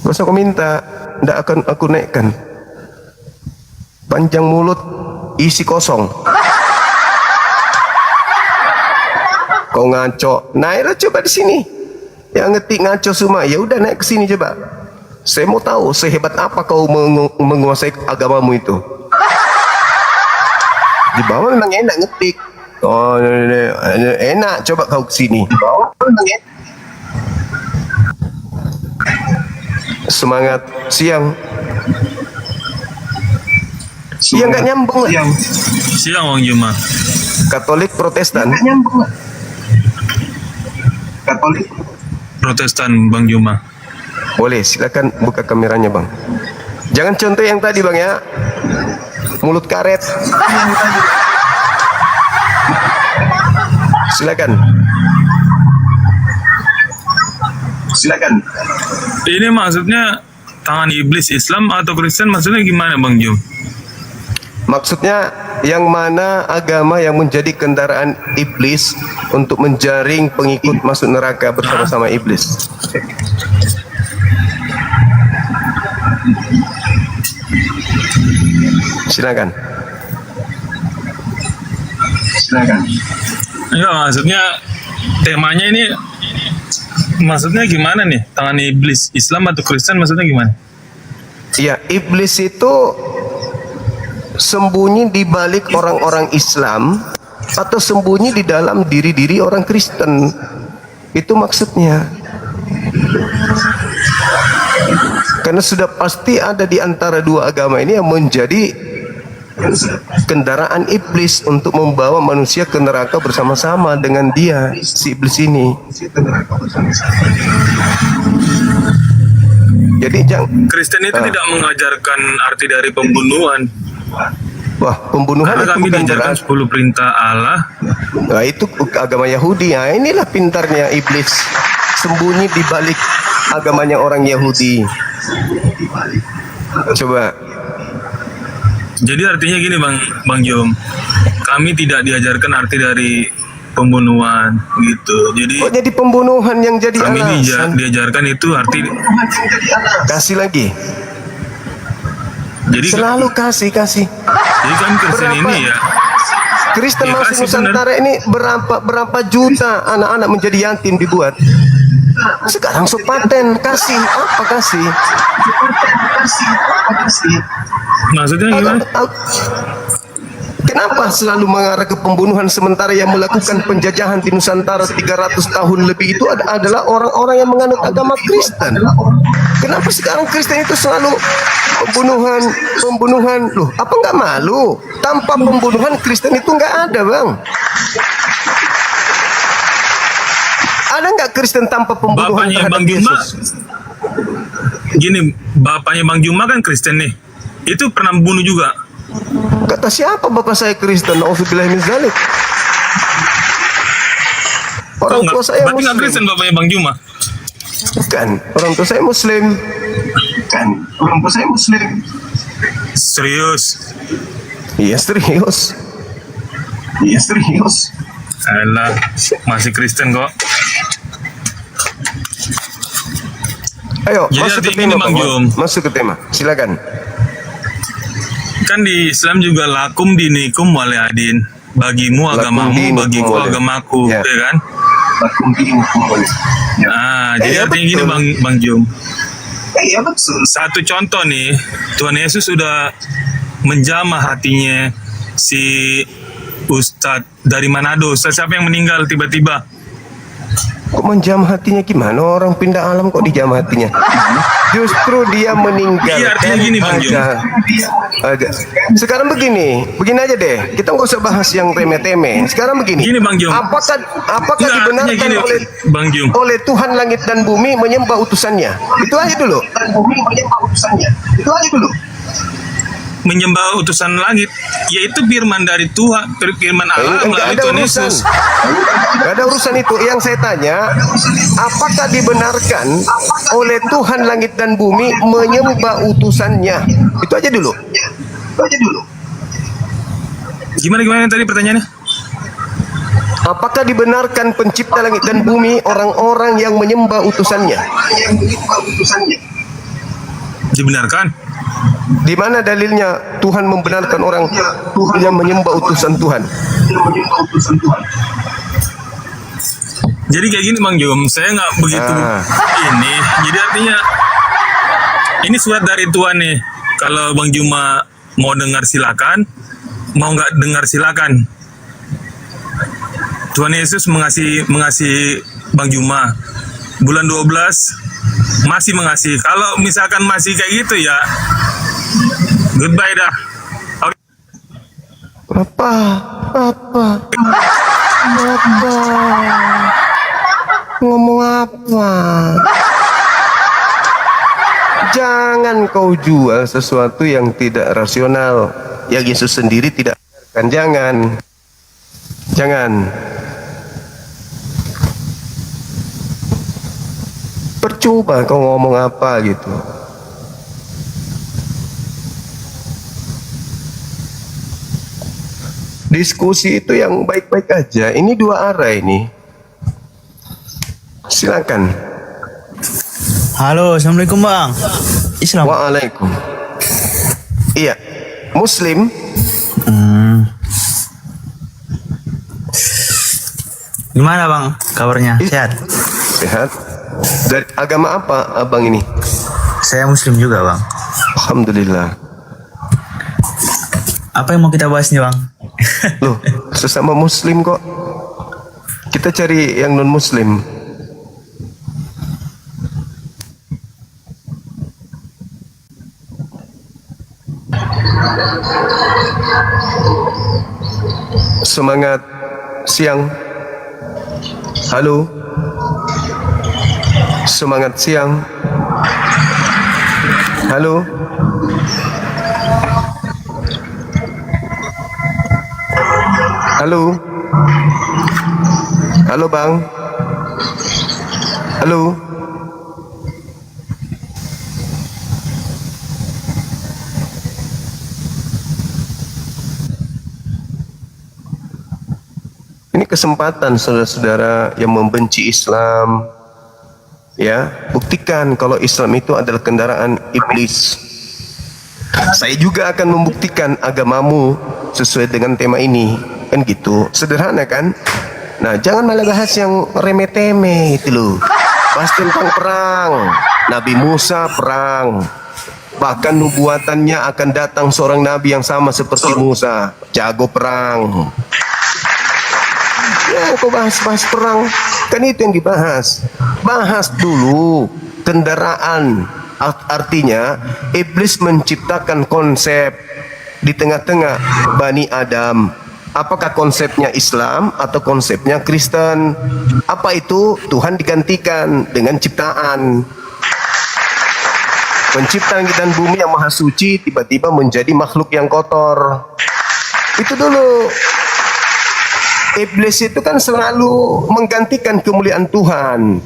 nggak usah aku minta, tidak akan aku naikkan. Panjang mulut, isi kosong. Kau ngaco, naiklah coba di sini. Yang ngetik ngaco semua, ya udah naik ke sini coba. Saya mau tahu sehebat apa kau menguasai agamamu itu. Di bawah memang enak ngetik. Oh, enak. Coba kau kesini. Di bawah memang enak. Semangat siang. Siang nggak nyambung. Siang Bang Juma. Katolik Protestan. Nggak nyambung. Katolik Protestan Bang Juma. Boleh, silakan buka kameranya Bang. Jangan contoh yang tadi Bang ya. Mulut karet. Silakan. Silakan. Ini maksudnya tangan iblis Islam atau Kristen, maksudnya gimana Bang Jum? Maksudnya yang mana agama yang menjadi kendaraan iblis untuk menjaring pengikut masuk neraka bersama-sama iblis? Silakan. Silakan. Enggak, maksudnya temanya ini maksudnya gimana nih? Tangan iblis Islam atau Kristen, maksudnya gimana? Ya, iblis itu sembunyi di balik orang-orang Islam atau sembunyi di dalam diri-diri orang Kristen. Itu maksudnya. Karena sudah pasti ada di antara dua agama ini yang menjadi kendaraan iblis untuk membawa manusia ke neraka bersama-sama dengan dia, si iblis ini. Jadi Kristen itu tidak mengajarkan arti dari pembunuhan. Wah, pembunuhan karena itu kami bukan diajarkan 10 perintah Allah. Nah, itu agama Yahudi. Nah, inilah pintarnya iblis, sembunyi di balik agamanya orang Yahudi. Coba. Jadi artinya gini Bang Jom, kami tidak diajarkan arti dari pembunuhan gitu. Jadi kok jadi pembunuhan yang jadi kami alasan? diajarkan itu arti. Kasih lagi. Jadi selalu kasih. Jadi kan Kristen ini ya. Kristen ya, masuk Nusantara ini berapa juta anak-anak menjadi yatim dibuat. Sekarang sepaten kasih apa kasih? Maksudnya gimana? Kenapa selalu mengarah ke pembunuhan sementara yang melakukan penjajahan di Nusantara 300 tahun lebih itu adalah orang-orang yang menganut agama Kristen? Kenapa sekarang Kristen itu selalu pembunuhan? Loh, apa nggak malu? Tanpa pembunuhan Kristen itu nggak ada, Bang. Ada nggak Kristen tanpa pembunuhan Bapaknya terhadap Bang Juma, Yesus? gini, bapaknya Bang Juma kan Kristen nih. Itu pernah bunuh juga. Kata siapa bapak saya Kristen? Auzubillah min zalik. Orang tua saya Berarti nggak Kristen Muslim. bapaknya Bang Juma? Bukan, orang tua saya Muslim. Serius? Iya serius. Alah, masih Kristen kok. Ayo, Jadi masuk ke artinya tema, ini, Bang Bang. Jom. Masuk ke tema. Silakan. Kan di Islam juga lakum dinikum waliadin. Bagimu Lakum agamamu, dinukum bagiku waliadin. agamaku, Ya. ya kan? Nah, jadi Iya, artinya gini betul. Bang Jum. Iya betul. Satu contoh nih, Tuhan Yesus sudah menjamah hatinya si Ustadz dari Manado. Ustadz siapa yang meninggal tiba-tiba? Kok menjam hatinya gimana? Orang pindah alam kok dijam hatinya? Justru dia meninggal. Iya, artinya gini, Bang Jum. Sekarang begini aja deh. Kita nggak usah bahas yang remeh-temeh. Sekarang begini. Gini, Bang Jum. Apakah Nggak, artinya dibenarkan gini, Bang Jum. oleh Tuhan langit dan bumi menyembah utusannya? Itu aja dulu. Menyembah utusan langit, yaitu firman dari Tuhan, firman Allah Enggak melalui ada Tuhan urusan. Yesus. Enggak ada urusan itu. Yang saya tanya, apakah dibenarkan oleh Tuhan langit dan bumi menyembah utusannya? Itu aja dulu. Gimana tadi pertanyaannya? Apakah dibenarkan pencipta langit dan bumi orang-orang yang menyembah utusannya? Dibenarkan? Di mana dalilnya Tuhan membenarkan orang yang menyembah utusan Tuhan? Jadi kayak gini Bang Jum, saya nggak begitu ini. Jadi artinya ini surat dari Tuhan nih. Kalau Bang Juma mau dengar silakan, mau nggak dengar silakan. Tuhan Yesus mengasihi Bang Juma. Bulan 12 masih mengasihi. Kalau misalkan masih kayak gitu ya, goodbye dah. Apa? Ngomong apa? Jangan kau jual sesuatu yang tidak rasional, yang Yesus sendiri tidak ajarkan. Jangan. Percuma kau ngomong apa gitu. Diskusi itu yang baik-baik aja. Ini dua arah ini. Silakan. Halo, assalamualaikum bang. Islam. Waalaikum. Iya. Muslim. Gimana bang? Kabarnya sehat? Sehat. Dari agama apa abang ini? Saya Muslim juga bang. Alhamdulillah. Apa yang mau kita bahas nih bang? Loh, sesama Muslim kok. Kita cari yang non Muslim. Semangat siang. Halo. Semangat siang. Halo. Halo. Halo bang. Halo. Ini kesempatan saudara-saudara yang membenci Islam, ya, buktikan kalau Islam itu adalah kendaraan iblis. Saya juga akan membuktikan agamamu sesuai dengan tema ini, kan gitu, sederhana kan? Nah, jangan malah bahas yang remeh-temeh itu loh. Bahas tentang perang, Nabi Musa perang, Bahkan nubuatannya akan datang seorang nabi yang sama seperti Musa, jago perang. Ya, kok bahas perang? Kan itu yang dibahas. Bahas dulu kendaraan. Artinya iblis menciptakan konsep di tengah-tengah Bani Adam. Apakah konsepnya Islam atau konsepnya Kristen? Apa itu? Tuhan digantikan dengan ciptaan. Penciptaan langit dan bumi yang maha suci tiba-tiba menjadi makhluk yang kotor. Itu dulu. Iblis itu kan selalu menggantikan kemuliaan Tuhan.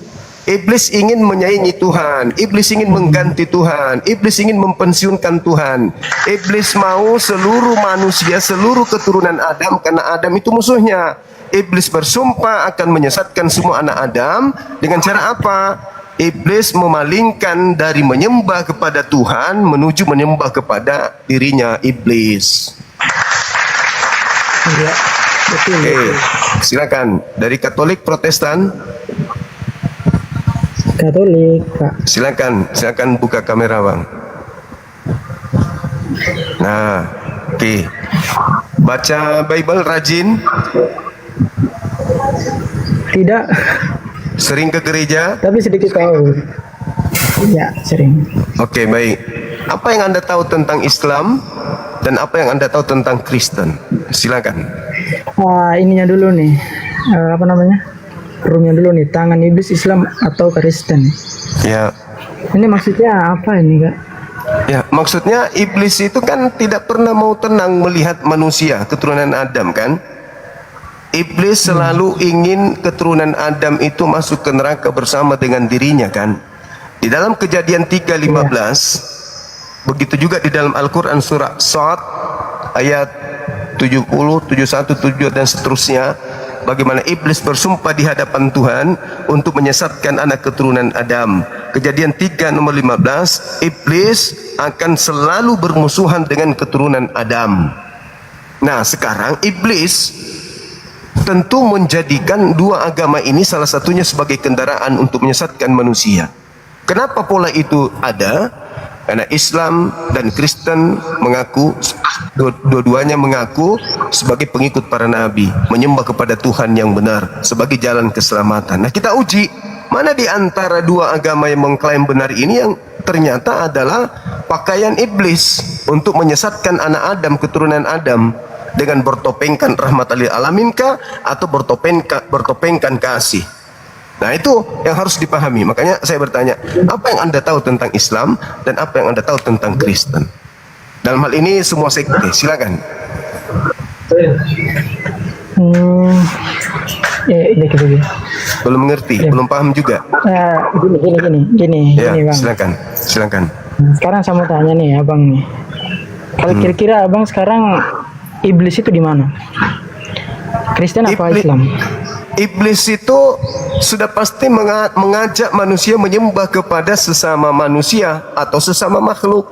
Iblis ingin menyaingi Tuhan. Iblis ingin mengganti Tuhan. Iblis ingin mempensiunkan Tuhan. Iblis mau seluruh manusia, seluruh keturunan Adam, karena Adam itu musuhnya. Iblis bersumpah akan menyesatkan semua anak Adam. Dengan cara apa? Iblis memalingkan dari menyembah kepada Tuhan menuju menyembah kepada dirinya iblis. Iya, betul. Oke, silakan dari Katolik Protestan. Katolik, Pak. Silakan buka kamera, Bang. Nah, oke. Baca Bible rajin? Tidak, Sering ke gereja? tapi sedikit tahu. Ya, sering. Oke, baik. Apa yang Anda tahu tentang Islam dan apa yang Anda tahu tentang Kristen? Silakan. Ininya dulu nih, apa namanya? Roomnya dulu nih, tangan iblis Islam atau Kristen. Ya. Ini maksudnya apa ini, Kak? Ya, maksudnya iblis itu kan tidak pernah mau tenang melihat manusia, keturunan Adam kan? Iblis selalu ingin keturunan Adam itu masuk ke neraka bersama dengan dirinya kan? Di dalam Kejadian 3:15, begitu juga di dalam Al-Quran surah Shad ayat 70, 71, 72 dan seterusnya, bagaimana iblis bersumpah di hadapan Tuhan untuk menyesatkan anak keturunan Adam. Kejadian 3 nomor 15, iblis akan selalu bermusuhan dengan keturunan Adam. Nah, sekarang iblis tentu menjadikan dua agama ini salah satunya sebagai kendaraan untuk menyesatkan manusia. Kenapa pola itu ada? Karena Islam dan Kristen mengaku, dua-duanya mengaku sebagai pengikut para nabi, menyembah kepada Tuhan yang benar sebagai jalan keselamatan. Nah, kita uji mana di antara dua agama yang mengklaim benar ini yang ternyata adalah pakaian iblis untuk menyesatkan anak Adam, keturunan Adam, dengan bertopengkan rahmat lil alamin kah atau bertopengkan kasih. Nah, itu yang harus dipahami. Makanya saya bertanya, apa yang Anda tahu tentang Islam dan apa yang Anda tahu tentang Kristen? Dalam hal ini semua sekte, silakan. Ini gitu. Belum mengerti, belum paham juga. Gini, Ya, Bang. silakan. Sekarang saya mau tanya nih, Abang nih. Kalau kira-kira Abang sekarang iblis itu di mana? Kristen apa Islam? Iblis itu sudah pasti mengajak manusia menyembah kepada sesama manusia atau sesama makhluk,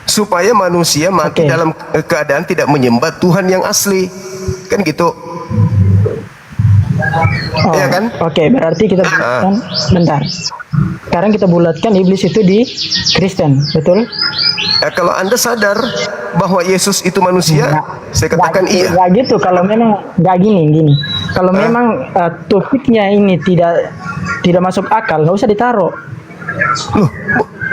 supaya manusia mati dalam keadaan tidak menyembah Tuhan yang asli, kan gitu. Iya kan? Oke, berarti kita bulatkan bentar. Sekarang kita bulatkan iblis itu di Kristen, betul? Ya, kalau Anda sadar bahwa Yesus itu manusia, saya katakan iya. Nggak gitu, kalau memang nggak gini. Kalau memang topiknya ini tidak masuk akal, nggak usah ditaruh. Loh,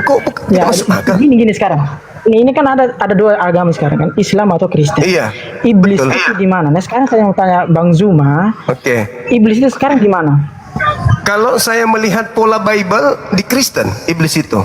kok tidak masuk akal? Gini sekarang. Ini kan ada dua agama sekarang kan, Islam atau Kristen. Iya. Iblis betul. itu di mana? Nah, sekarang saya mau tanya Bang Zuma. Oke. Iblis itu sekarang di mana? Kalau saya melihat pola Bible di Kristen, iblis itu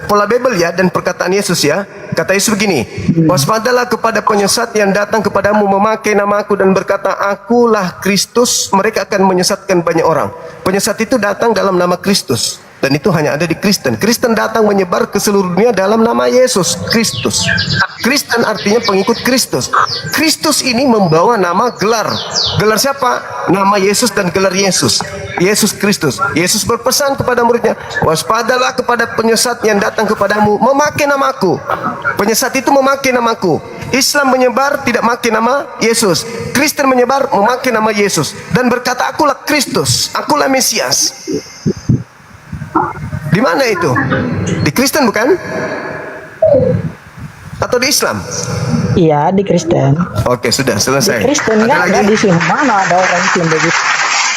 pola Bible ya, dan perkataan Yesus ya, kata Yesus begini, waspadalah kepada penyesat yang datang kepadamu memakai namaku dan berkata, akulah Kristus, mereka akan menyesatkan banyak orang. Penyesat itu datang dalam nama Kristus, dan itu hanya ada di Kristen. Kristen datang menyebar ke seluruh dunia dalam nama Yesus Kristus. Kristen artinya pengikut Kristus. Kristus ini membawa nama gelar. Gelar siapa? Nama Yesus dan gelar Yesus. Yesus Kristus. Yesus berpesan kepada muridnya, waspadalah kepada penyesat yang datang kepadamu memakai namaku. Penyesat itu memakai namaku. Islam menyebar tidak memakai nama Yesus. Kristen menyebar memakai nama Yesus dan berkata, akulah Kristus, akulah Mesias. Di mana itu? Di Kristen bukan? Atau di Islam? Iya, di Kristen. Oke, sudah Di selesai. Kristen Ada nggak lagi? di Islam. Mana ada orang Islam begitu?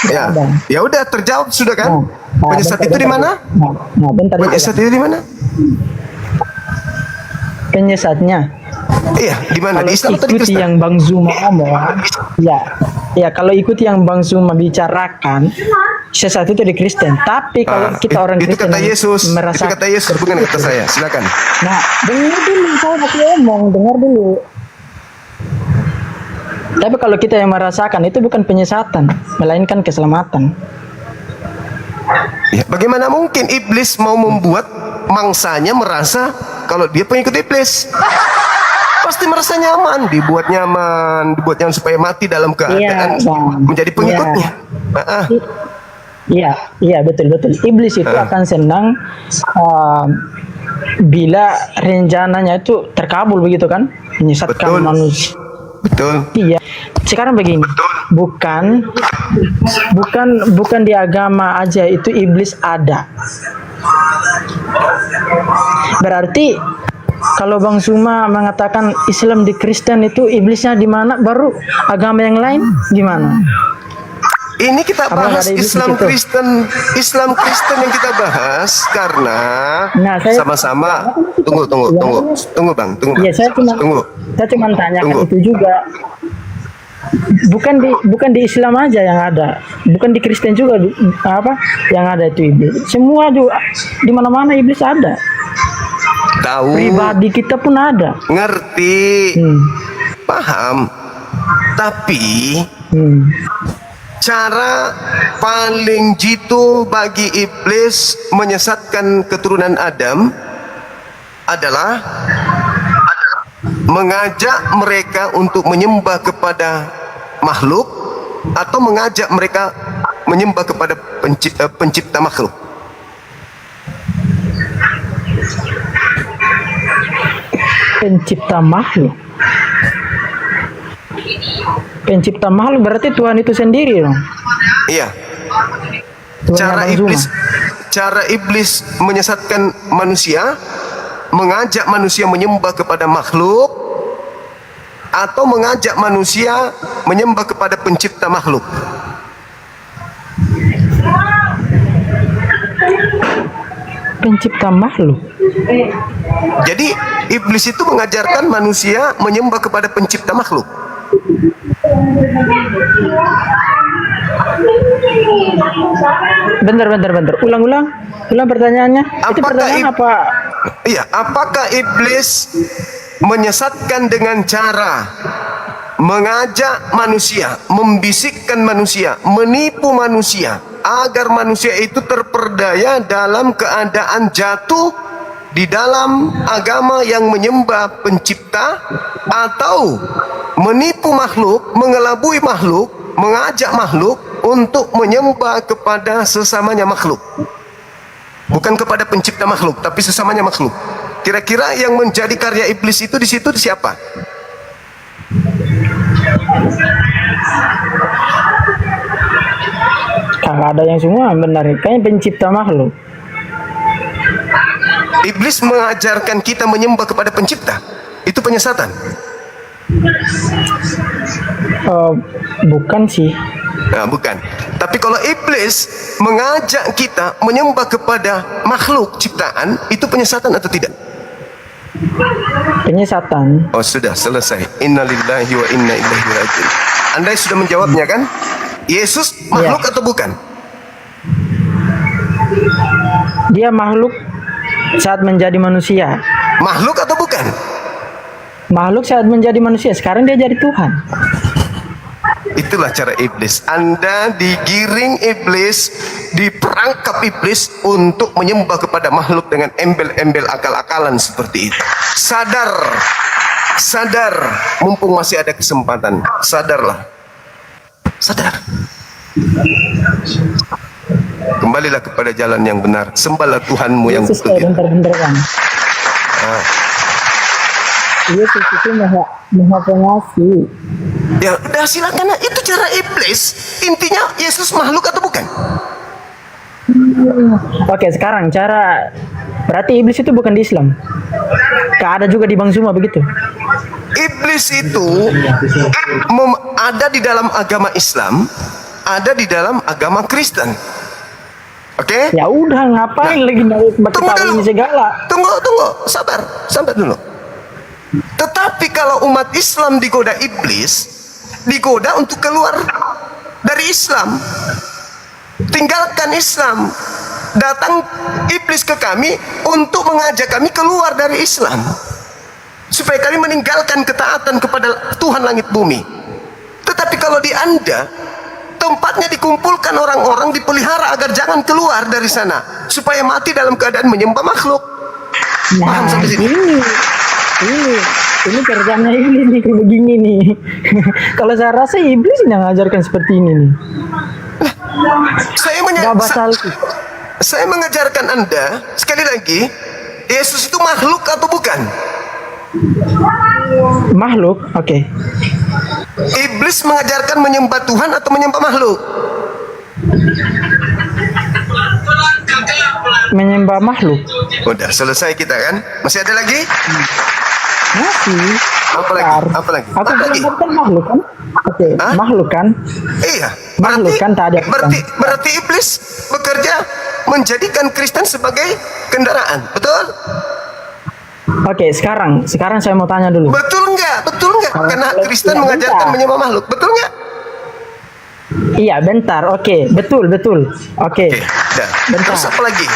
Nggak Ya. ada. Ya udah terjawab sudah kan? Penyesat bentar, itu di bentar. mana? Nah, bentar. Penyesat itu di mana? Penyesatnya. Iya, di mana? Kalau Di Islam atau di ikuti Kristen? yang Bang Zuma ngomong, ya kalau ikuti yang Bang Zuma bicarakan, sesat itu di Kristen. Tapi kalau kita orang itu Kristen kata yang Yesus, merasa, itu kata Yesus bukan kata saya. Silakan. nah dengar dulu, saya masih ngomong, dengar dulu. Tapi kalau kita yang merasakan itu bukan penyesatan, melainkan keselamatan. Ya, bagaimana mungkin iblis mau membuat mangsanya merasa kalau dia pengikut iblis? Pasti merasa nyaman, dibuat nyaman supaya mati dalam keadaan Bang. menjadi pengikutnya. Iya betul. Iblis itu akan senang bila rencananya itu terkabul begitu kan, menyesatkan Betul. manusia. Betul. Iya. Sekarang begini, bukan di agama aja itu iblis ada. Berarti kalau Bang Suma mengatakan Islam di Kristen itu iblisnya di mana, baru agama yang lain gimana? Ini kita Apakah bahas ada iblis di Islam situ? Islam Kristen yang kita bahas karena Nah, saya- sama-sama tunggu Bang, tunggu. Iya, saya cuma tanyakan Tunggu. itu juga. Bukan di Islam aja yang ada, bukan di Kristen juga yang ada itu iblis. Semua juga di mana-mana iblis ada. Tahu, Pribadi kita pun ada. ngerti, paham. Tapi Hmm. cara paling jitu bagi iblis menyesatkan keturunan Adam adalah mengajak mereka untuk menyembah kepada makhluk atau mengajak mereka menyembah kepada pencipta makhluk. Pencipta makhluk. Pencipta makhluk berarti Tuhan itu sendiri dong. Iya. Tuhan Cara yang Bang Zuma. cara iblis menyesatkan manusia, mengajak manusia menyembah kepada makhluk atau mengajak manusia menyembah kepada pencipta makhluk. Pencipta makhluk. Jadi iblis itu mengajarkan manusia menyembah kepada pencipta makhluk. Bentar. Ulang pertanyaannya. Itu Apakah pertanyaan apa? Iya, apakah iblis menyesatkan dengan cara mengajak manusia, membisikkan manusia, menipu manusia agar manusia itu terperdaya dalam keadaan jatuh di dalam agama yang menyembah pencipta, atau menipu makhluk, mengelabui makhluk, mengajak makhluk untuk menyembah kepada sesamanya makhluk, bukan kepada pencipta makhluk tapi sesamanya makhluk. Kira-kira yang menjadi karya iblis itu di situ siapa? Kagak ada yang semua benar. Kayaknya pencipta makhluk. Iblis mengajarkan kita menyembah kepada pencipta. Itu penyesatan. Bukan sih. Nah, bukan. Tapi kalau iblis mengajak kita menyembah kepada makhluk ciptaan, itu penyesatan atau tidak? Penyesatan. Oh, sudah selesai. Innalillahi wa inna ilaihi rajiun. Anda sudah menjawabnya kan? Yesus makhluk atau bukan? Dia makhluk saat menjadi manusia. Makhluk atau bukan? Makhluk saat menjadi manusia. Sekarang dia jadi Tuhan. Itulah cara iblis. Anda digiring iblis, diperangkap iblis untuk menyembah kepada makhluk dengan embel-embel akal-akalan seperti itu. Sadar, mumpung masih ada kesempatan. Sadarlah. Sadar. Kembalilah kepada jalan yang benar. Sembahlah Tuhanmu yang Yesus betul. bentar kan. Yesus itu maha pengasih. Ya udah silakan. Itu cara iblis. Intinya Yesus makhluk atau bukan? Oke, sekarang cara Berarti iblis itu bukan di Islam. Ada juga di Bang Zuma begitu. Iblis itu ada di dalam agama Islam, ada di dalam agama Kristen. Oke? Ya udah, ngapain lagi Tunggu dulu. ini segala? Tunggu, sabar dulu. Tetapi kalau umat Islam digoda iblis, digoda untuk keluar dari Islam, tinggalkan Islam. Datang iblis ke kami untuk mengajak kami keluar dari Islam, supaya kami meninggalkan ketaatan kepada Tuhan langit bumi. Tetapi kalau di Anda, tempatnya dikumpulkan orang-orang, dipelihara agar jangan keluar dari sana, supaya mati dalam keadaan menyembah makhluk. Paham sampai sini? Ini kerjanya ini nih, kayak begini nih. Kalau saya rasa iblis yang ngajarkan seperti ini nih. Saya mengajarkan Anda sekali lagi, Yesus itu makhluk atau bukan? Makhluk, oke. Iblis mengajarkan menyembah Tuhan atau menyembah makhluk? Menyembah makhluk. Udah selesai kita kan? Masih ada lagi? Masih. Apa lagi? Aku Apa lagi? kan makhluk kan? Oke, Hah? makhluk kan? Iya. Makhluk kan tadi. Berarti iblis bekerja menjadikan Kristen sebagai kendaraan, betul? Oke, sekarang saya mau tanya dulu. Betul nggak? Karena Kristen ya, mengajarkan bentar. menyembah makhluk, betul nggak? Iya, bentar. Oke, betul. Oke. Oke, dah. Bentar. Terus apa lagi?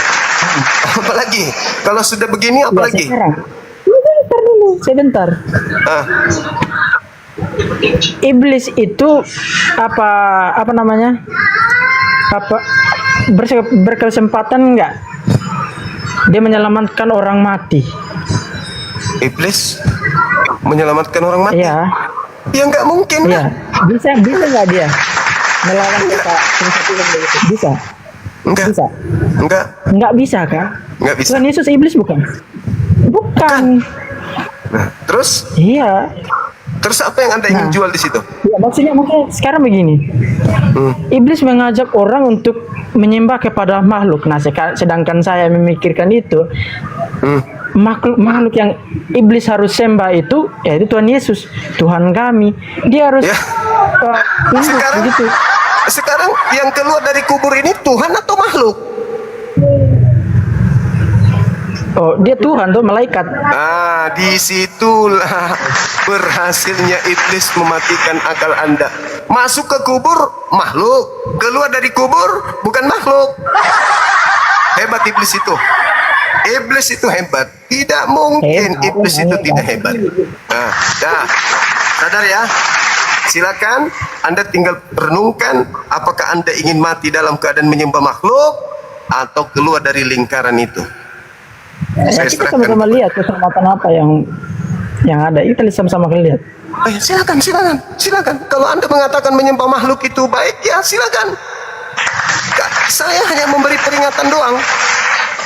Apa lagi? Kalau sudah begini apa Ya, lagi? sekarang. Bentar dulu, sebentar. Ah, Iblis itu apa namanya? Berkesempatan nggak dia menyelamatkan orang mati? iblis menyelamatkan orang mati? Iya. Ya nggak mungkin. Iya. Bisa nggak dia melawan kita? Bisa. Enggak. Bisa. Nggak bisa kan? Nggak bisa. Tuhan Yesus iblis bukan? Bukan. Nah, terus Iya. apa yang Anda ingin jual di situ? Ya, maksudnya sekarang begini. Iblis mengajak orang untuk menyembah kepada makhluk. Nah, sedangkan saya memikirkan itu makhluk yang iblis harus sembah itu, yaitu Tuhan Yesus, Tuhan kami. Dia harus Ya. tunduk begitu. Sekarang yang keluar dari kubur ini Tuhan atau makhluk? Oh, dia Tuhan tuh, malaikat. Ah, disitulah berhasilnya iblis mematikan akal Anda. Masuk ke kubur makhluk, keluar dari kubur bukan makhluk. Hebat iblis itu. Iblis itu hebat. Tidak mungkin iblis itu tidak hebat. Nah, dah. Sadar ya. Silakan Anda tinggal renungkan, apakah Anda ingin mati dalam keadaan menyembah makhluk atau keluar dari lingkaran itu. Ya, kita sama-sama lihat keselamatan apa yang ada. Kita sama-sama lihat. Silakan. Kalau Anda mengatakan menyembah makhluk itu baik, ya silakan. Saya hanya memberi peringatan doang.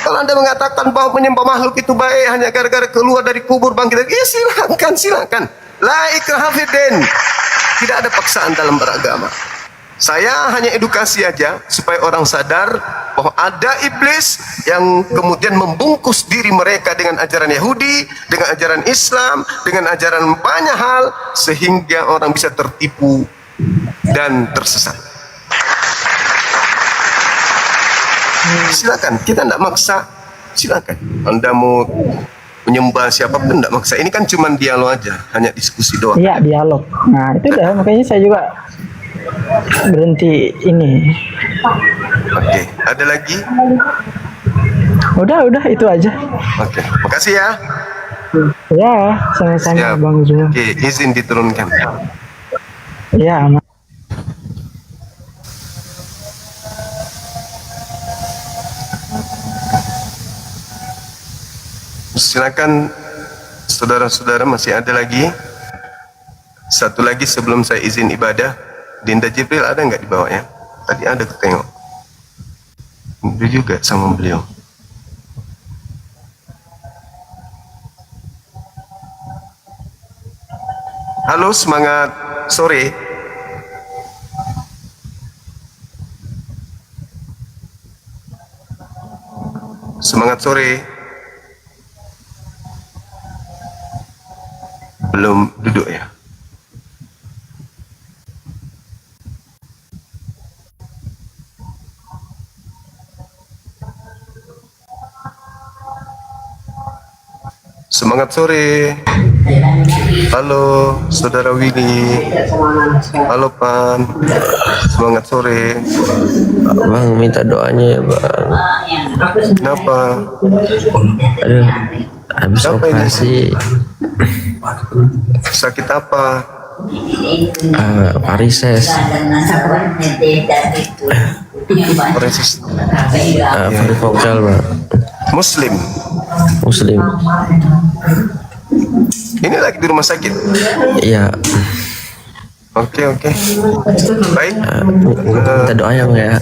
Kalau Anda mengatakan bahwa menyembah makhluk itu baik hanya gara-gara keluar dari kubur bangkit, ya silakan. La ikraha fiddin. Tidak ada paksaan dalam beragama. Saya hanya edukasi aja supaya orang sadar bahwa ada iblis yang kemudian membungkus diri mereka dengan ajaran Yahudi, dengan ajaran Islam, dengan ajaran banyak hal, sehingga orang bisa tertipu dan tersesat. Silakan, kita tidak maksa. Silakan, Anda mau menyembah siapapun tidak maksa. Ini kan cuma dialog aja, hanya diskusi doang. Iya, dialog. Nah, itu dah makanya saya juga berhenti ini. Oke, ada lagi? Udah itu aja. Oke, makasih ya. Ya, sama-sama Siap. Bang Zuma. Oke, izin diturunkan. Ya. Silakan saudara-saudara, masih ada lagi. Satu lagi sebelum saya izin ibadah. Dinda Jibril ada nggak di bawahnya? Tadi ada ketengok. Dia juga sama beliau. Halo, semangat sore. Semangat sore. Belum duduk ya? Semangat sore. Halo, Saudara Willy. Halo, Pan. Semangat sore. Bang minta doanya ya bang. Kenapa? Aduh, habis Siapa ini? operasi Sakit apa? varises, Presis. varikokal bang. Muslim. Muslim. Ini lagi di rumah sakit. Iya. Oke. Baik. Minta doanya bang ya.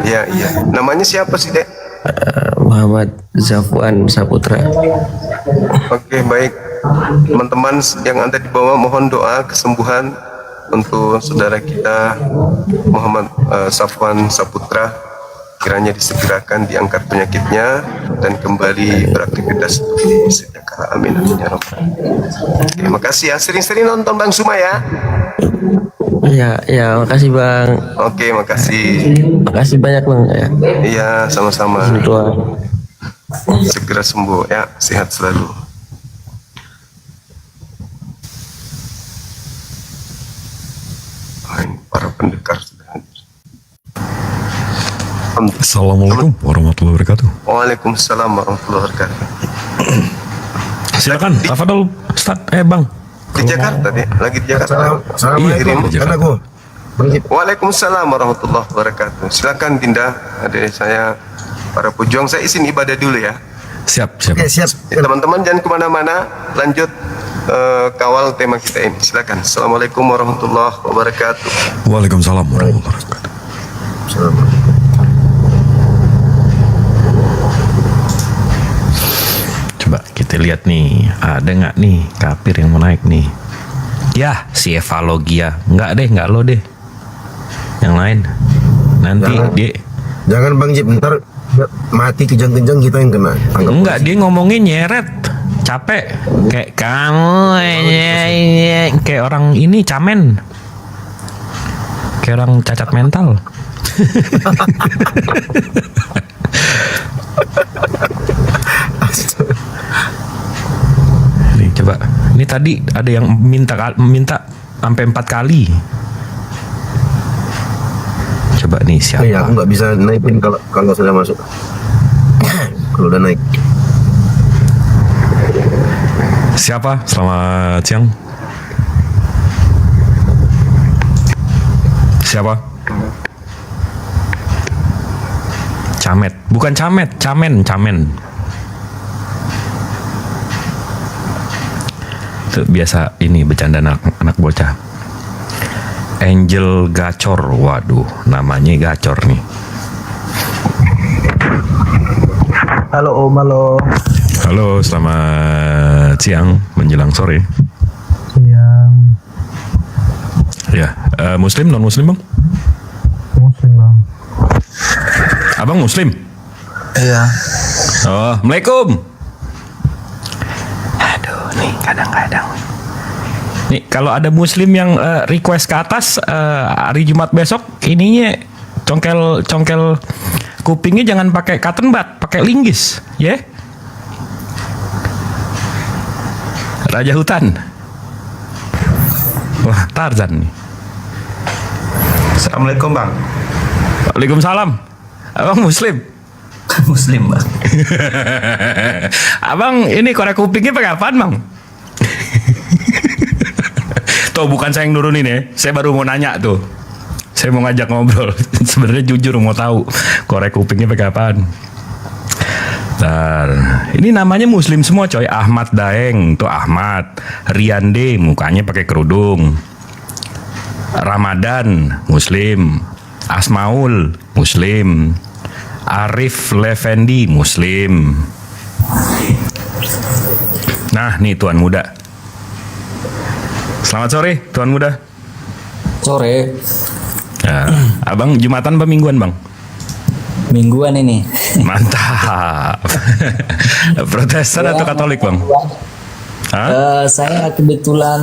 Iya. Namanya siapa sih, Dek? Muhammad Zafwan Saputra. Oke, baik. Teman-teman yang ada di bawah mohon doa kesembuhan untuk saudara kita Muhammad Safwan Saputra, kiranya disegerakan diangkat penyakitnya dan kembali beraktivitas sedia kala. Amin ya rabbal alamin. Terima kasih ya, sering-sering nonton Bang Suma ya. Ya, makasih bang. Oke, makasih. Makasih banyak bang ya. Iya, sama-sama. Doa. Segera sembuh ya, sehat selalu. Ini para pendekar sudah hadir. Assalamualaikum warahmatullahi wabarakatuh. Waalaikumsalam warahmatullahi wabarakatuh. Silakan, tafadhol Ustaz. Bang. Di Jakarta deh, lagi di Jakarta. Iya, Kirim. di Jakarta. Waalaikumsalam warahmatullahi wabarakatuh. Silakan Dinda, adik saya, para pejuang. Saya izin ibadah dulu ya. Siap. Teman-teman jangan kemana-mana, lanjut kawal tema kita ini. Silakan. Assalamualaikum warahmatullahi wabarakatuh. Waalaikumsalam warahmatullahi wabarakatuh. Coba kita lihat nih, ada nggak nih kafir yang mau naik nih? Ya, si Evalogia. Nggak lo deh. Yang lain. Nanti dia Jangan Bang Jip, ntar mati kejang-kejang kita yang kena. enggak, dia ngomongin nyeret. Capek. Kayak kamu kayak orang ini camen. Kayak orang cacat mental. Nih coba. Ini tadi ada yang minta sampai 4 kali. Coba nih siapa? Iya, aku nggak bisa naikin kalau sudah masuk. Kalau udah naik. Siapa? Selamat siang. Siapa? Camet. Bukan camet, camen. Itu biasa ini bercanda anak bocah. Angel Gacor. Waduh, namanya Gacor nih. Halo Om, halo. Halo, selamat siang menjelang sore. Siang. Ya, Muslim non Muslim bang? Muslim bang. Abang Muslim? Iya. Oh, Assalamualaikum. Aduh, nih kadang-kadang. Nih kalau ada Muslim yang request ke atas hari Jumat besok, ininya congkel kupingnya jangan pakai cotton bud, pakai linggis, ya? Yeah? Raja hutan. Wah, Tarzan nih. Assalamualaikum bang. Waalaikumsalam. Abang Muslim? Muslim bang. Abang ini korek kupingnya pakai apaan bang? Tuh bukan saya yang nurunin ya. Saya baru mau nanya tuh. Saya mau ngajak ngobrol. Sebenarnya jujur mau tahu korek kupingnya pakai apaan. Bentar. Ini namanya Muslim semua coy. Ahmad Daeng tuh Ahmad. Riande mukanya pakai kerudung. Ramadan Muslim. Asmaul Muslim. Arif Levendi Muslim. Nah nih Tuan Muda. Selamat sore Tuan Muda. Sore. Nah, abang Jumatan apa mingguan bang? Mingguan ini. Mantap. Protestan atau Katolik bang? Saya kebetulan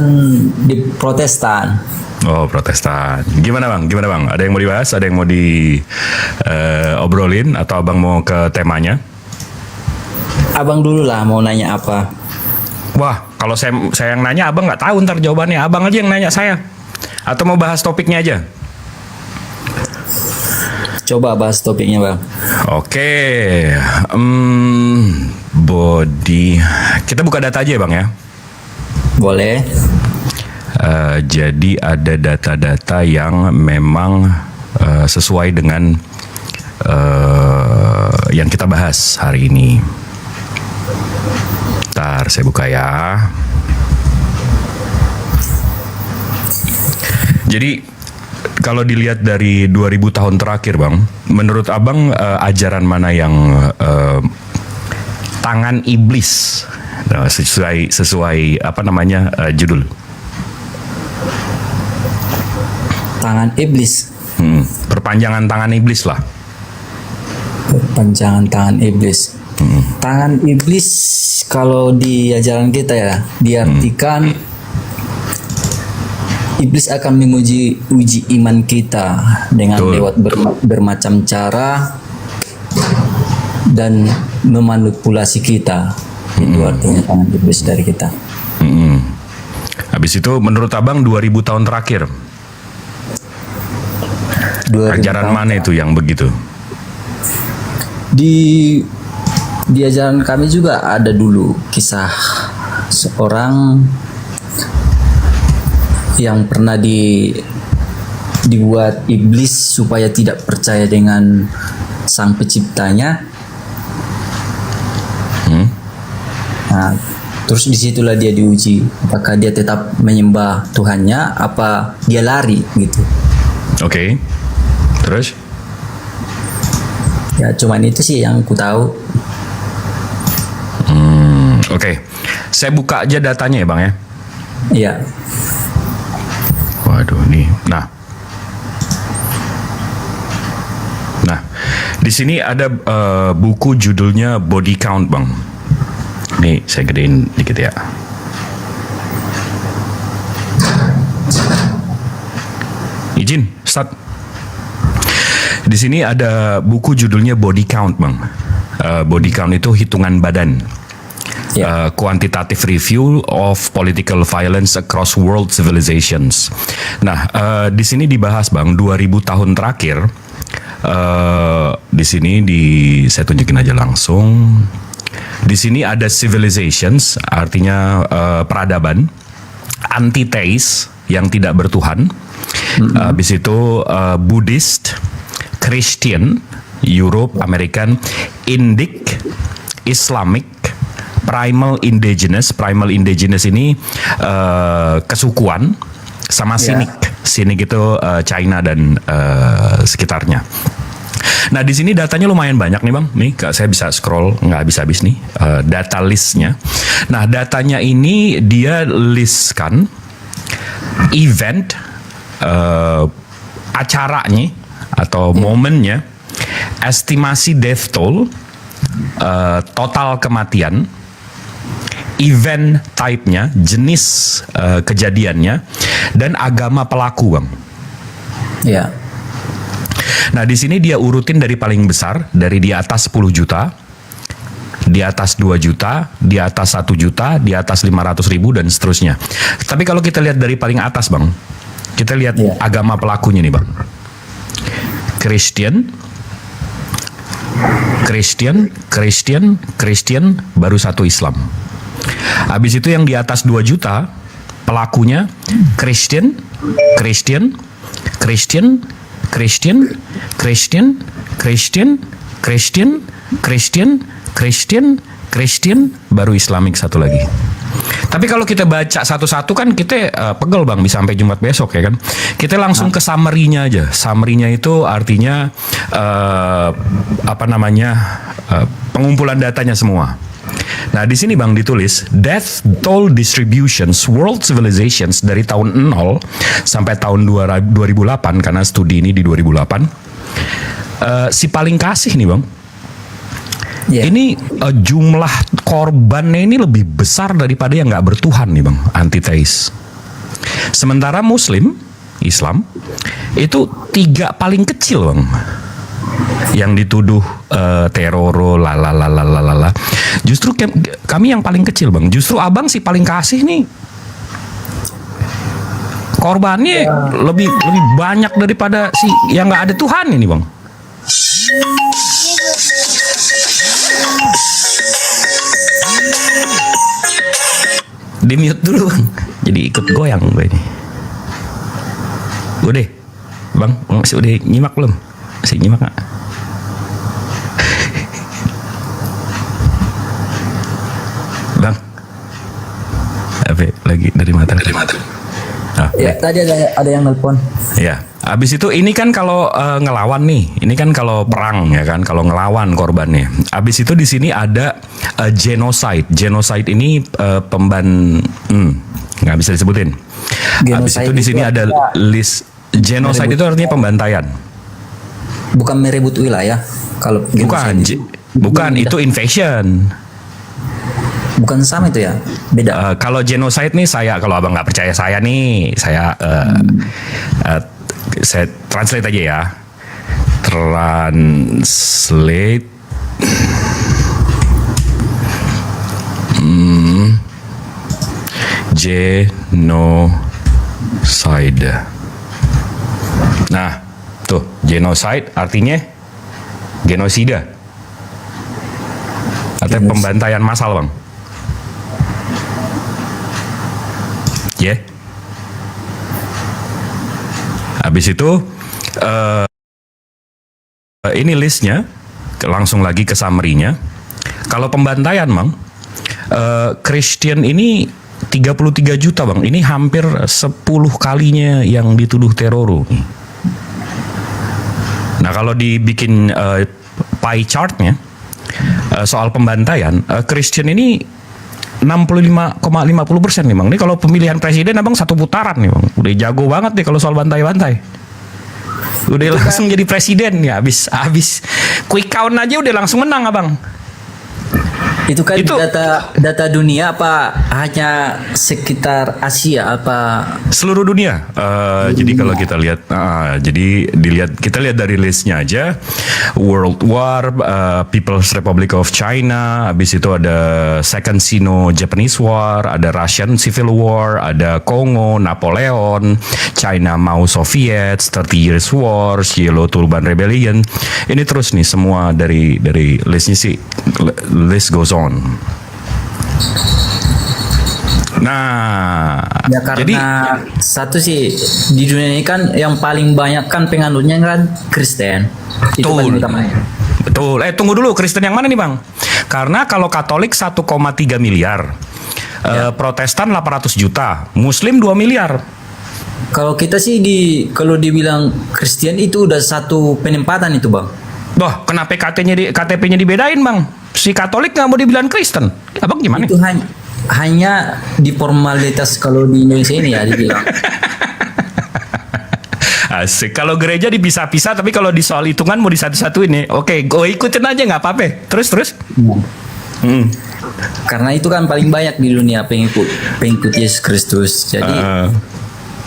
di Protestan. Oh, Protestan. Gimana bang? Ada yang mau dibahas? Ada yang mau diobrolin? Atau abang mau ke temanya? Abang dulu lah mau nanya apa? Wah, kalau saya yang nanya, abang nggak tahu ntar jawabannya. Abang aja yang nanya saya. Atau mau bahas topiknya aja? Coba bahas topiknya bang. Oke, body. Kita buka data aja ya bang ya. Boleh. Jadi ada data-data yang memang sesuai dengan yang kita bahas hari ini. Ntar saya buka ya. Jadi kalau dilihat dari 2000 tahun terakhir bang, menurut abang ajaran mana yang tangan iblis, nah, sesuai apa namanya judul? Tangan iblis. Perpanjangan tangan iblis lah. Perpanjangan tangan iblis. Tangan iblis kalau di ajaran kita ya diartikan iblis akan uji iman kita dengan Betul. lewat bermacam cara dan memanipulasi kita. Itu artinya tangan iblis dari kita. Habis itu menurut abang 2000 tahun terakhir 2000 ajaran tahun. mana itu yang begitu? Di ajaran kami juga ada dulu kisah seorang yang pernah dibuat iblis supaya tidak percaya dengan sang penciptanya. Nah, terus disitulah dia diuji, apakah dia tetap menyembah Tuhannya, apa dia lari gitu. Oke. Terus? Ya cuman itu sih yang ku tahu. Oke. Saya buka aja datanya ya bang ya. Iya. Waduh nih. Nah, di sini ada buku judulnya Body Count bang. Nih saya gedein dikit ya. Izin, start. Di sini ada buku judulnya Body Count bang. Body Count itu hitungan badan. Quantitative Review of Political Violence Across World Civilizations. Nah, di sini dibahas bang 2000 tahun terakhir. Di sini saya tunjukin aja langsung. Di sini ada civilizations, artinya peradaban, anti-theist yang tidak bertuhan. Habis itu Buddhist, Christian, Europe, American, Indic, Islamic, Primal Indigenous. Primal Indigenous ini kesukuan, sama Cynic. Cynic itu China dan sekitarnya. Nah di sini datanya lumayan banyak nih bang. Nih saya bisa scroll nggak habis-habis nih data listnya. Nah datanya ini dia listkan event acaranya atau momennya, estimasi death toll, total kematian, event type-nya, jenis kejadiannya, dan agama pelaku bang. Iya. Nah di sini dia urutin dari paling besar, dari di atas 10 juta, di atas 2 juta, di atas 1 juta, di atas 500 ribu dan seterusnya. Tapi kalau kita lihat dari paling atas bang, kita lihat agama pelakunya nih bang. Kristen, baru satu Islam. Habis itu yang di atas 2 juta pelakunya Kristen, baru Islamik satu lagi. Tapi kalau kita baca satu-satu kan kita pegel bang, bisa sampai Jumat besok ya kan. Kita langsung ke summary-nya aja. Summary-nya itu artinya pengumpulan datanya semua. Nah di sini bang ditulis death toll distributions world civilizations dari tahun 0 sampai tahun 2008, karena studi ini di 2008. Si paling kasih nih bang, Iya. Ini jumlah korbannya ini lebih besar daripada yang nggak bertuhan nih bang, antiteis. Sementara Muslim, Islam itu 3 paling kecil bang, yang dituduh teroro, lalalalalalala. Justru kami yang paling kecil bang. Justru abang sih paling kasih nih. Korbannya lebih banyak daripada si yang nggak ada Tuhan ini bang. Di mute dulu bang. Jadi ikut goyang gue ini. Udah bang, masih udah nyimak belum? Masih nyimak nggak? Bang, apa lagi dari mata? Ah, Ya, tadi ada yang nelpon. ya. Habis itu ini kan kalau ngelawan nih, ini kan kalau perang ya kan, kalau ngelawan korbannya. Habis itu di sini ada genocide. Genocide ini nggak bisa disebutin. Habis itu di sini ada list genocide itu artinya pembantaian. Bukan merebut wilayah. Kalau Bukan, bukan itu invasion. Bukan sama itu ya, beda. Kalau genocide nih kalau abang nggak percaya saya nih, saya translate aja ya. Translate. Genocide. Nah, tuh genocide artinya genosida. Artinya pembantaian massal bang. Ya. Yeah. Habis itu ini listnya, langsung lagi ke summary-nya. Kalau pembantaian, Bang, Christian ini 33 juta, Bang. Ini hampir 10 kalinya yang dituduh teror. Nah, kalau dibikin pie chart-nya soal pembantaian, Christian ini 65,50% nih bang. Ini kalau pemilihan presiden abang 1 putaran nih bang. Udah jago banget nih kalau soal bantai-bantai. Udah langsung jadi presiden ya. Habis quick count aja udah langsung menang abang. Itu kan data dunia apa hanya sekitar Asia apa seluruh dunia? Jadi kalau kita lihat, kita lihat dari listnya aja. World War, People's Republic of China, habis itu ada Second Sino-Japanese War, ada Russian Civil War, ada Kongo, Napoleon, China mau Soviet, 30 Years War, Yellow Turban Rebellion. Ini terus nih semua dari listnya sih, list goes on. Nah, ya karena jadi satu sih di dunia ini kan yang paling banyak kan penganutnya kan Kristen. Itu paling utamanya. Betul. Tunggu dulu, Kristen yang mana nih bang? Karena kalau Katolik 1,3 miliar, Protestan 800 juta, Muslim 2 miliar. Kalau kita sih kalau dibilang Kristen itu udah satu penempatan itu bang. Wah, kenapa KTP-nya dibedain bang? Si Katolik nggak mau dibilang Kristen, abang gimana? Itu hanya di formalitas kalau di Indonesia ini ya dibilang. Asik. Kalau gereja dipisah-pisah, tapi kalau di soal hitungan mau disatu-satuin nih. Oke, gue ikutin aja nggak apa-apa. Terus. Karena itu kan paling banyak di dunia pengikut Yesus Kristus. Jadi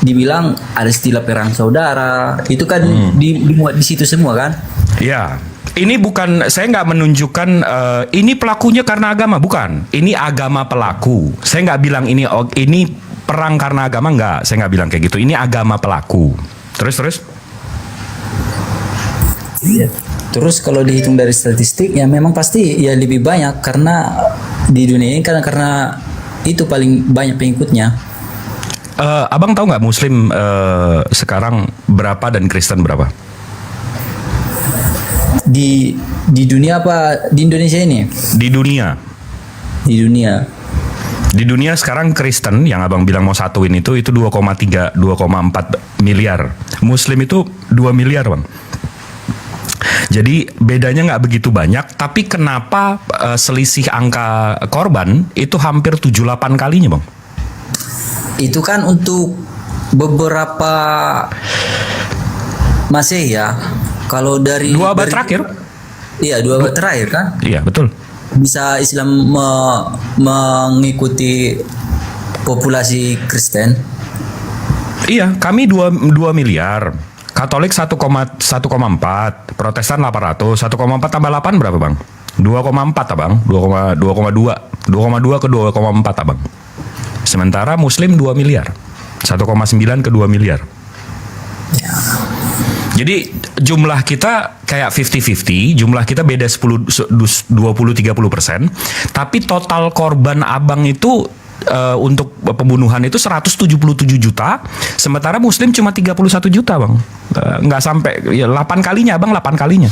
dibilang ada istilah perang saudara. Itu kan dimuat di situ semua kan? Ya. Ini bukan, saya nggak menunjukkan ini pelakunya karena agama, bukan. Ini agama pelaku. Saya nggak bilang ini perang karena agama, nggak. Saya nggak bilang kayak gitu. Ini agama pelaku. Terus. Terus kalau dihitung dari statistik, ya memang pasti ya lebih banyak karena di dunia ini karena itu paling banyak pengikutnya. Abang tahu nggak Muslim sekarang berapa dan Kristen berapa? Di dunia apa di Indonesia ini? Di dunia. Di dunia sekarang Kristen yang abang bilang mau satuin itu 2,3, 2,4 miliar. Muslim itu 2 miliar bang. Jadi bedanya nggak begitu banyak. Tapi kenapa selisih angka korban itu hampir 7-8 kalinya bang? Itu kan untuk beberapa Masih ya. Kalau dari 2 abad terakhir. Iya, 2 abad terakhir kan. Iya, betul. Bisa Islam mengikuti populasi Kristen. Iya, kami 2 miliar. Katolik 1,4, Protestan 800, 1,4 tambah 8 berapa bang? 2,4 abang, 2,2 ke 2,4 abang. Sementara Muslim 2 miliar, 1,9 ke 2 miliar. Ya. Jadi jumlah kita kayak 50-50, jumlah kita beda 20-30%, tapi total korban abang itu untuk pembunuhan itu 177 juta, sementara Muslim cuma 31 juta bang. Nggak sampai ya, 8 kalinya abang, 8 kalinya.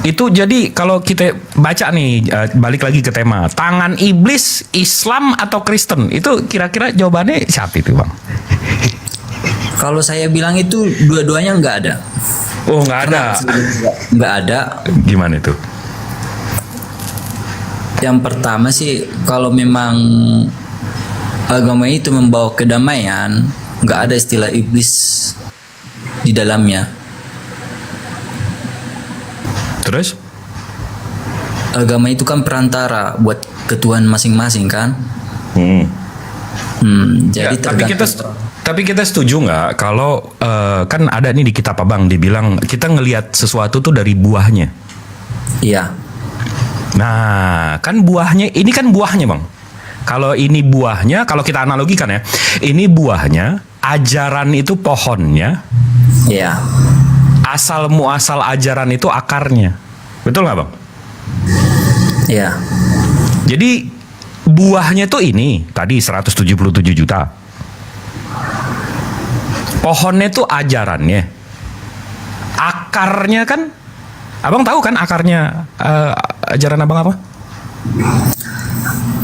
Itu jadi kalau kita baca nih, balik lagi ke tema tangan iblis, Islam atau Kristen, itu kira-kira jawabannya siapa itu bang? Kalau saya bilang itu dua-duanya nggak ada. Oh nggak ada. Nggak ada. Gimana itu? Yang pertama sih, kalau memang agama itu membawa kedamaian, nggak ada istilah iblis di dalamnya. Terus? Agama itu kan perantara buat ketuhan masing-masing kan. Jadi Ya, tapi kita setuju nggak kalau kan ada nih di kitab abang dibilang kita ngelihat sesuatu tuh dari buahnya. Iya. Nah, kan buahnya, ini kan buahnya bang. Kalau ini buahnya, kalau kita analogikan ya, ini buahnya, ajaran itu pohonnya, Iya. asal muasal ajaran itu akarnya. Betul nggak bang? Iya. Jadi buahnya tuh ini, tadi 177 juta. Pohonnya tuh ajarannya. Akarnya kan, abang tahu kan akarnya ajaran abang apa?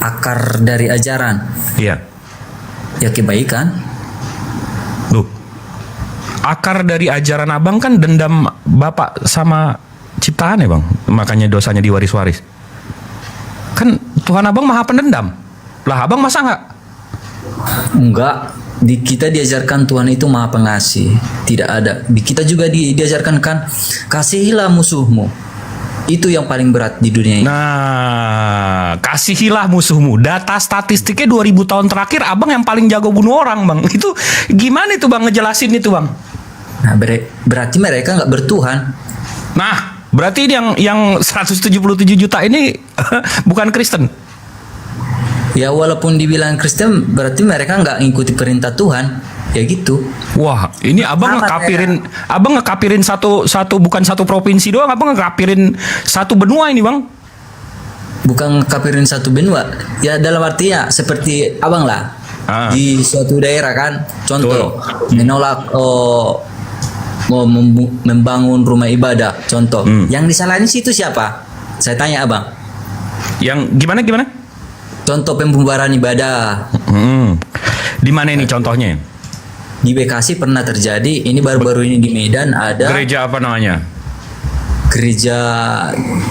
Akar dari ajaran, Iya. ya kebaikan. Loh, akar dari ajaran abang kan dendam bapak sama ciptaan ya bang, makanya dosanya diwaris-waris. Kan Tuhan abang maha pendendam. Lah abang masa nggak? Enggak. Di kita diajarkan Tuhan itu maha pengasih. Tidak ada. Di kita juga diajarkan kan, kasihilah musuhmu. Itu yang paling berat di dunia ini. Nah, kasihilah musuhmu. Data statistiknya 2000 tahun terakhir abang yang paling jago bunuh orang bang. Itu gimana itu bang, ngejelasin itu bang? Nah, berarti mereka nggak bertuhan. Nah, berarti yang 177 juta ini bukan Kristen. Ya walaupun dibilang Kristen, berarti mereka nggak ngikuti perintah Tuhan. Ya gitu. Wah, ini abang ngekapirin satu bukan satu provinsi doang, abang ngekapirin satu benua ini bang. Bukan ngekapirin satu benua. Ya dalam artinya seperti abang lah. Di suatu daerah kan, contoh menolak mau membangun rumah ibadah, contoh. Yang disalahin situ siapa? Saya tanya abang. Yang gimana? Contoh pembubaran ibadah. Di mana ini contohnya? Di Bekasi pernah terjadi. Ini baru-baru ini di Medan ada. Gereja apa namanya? Gereja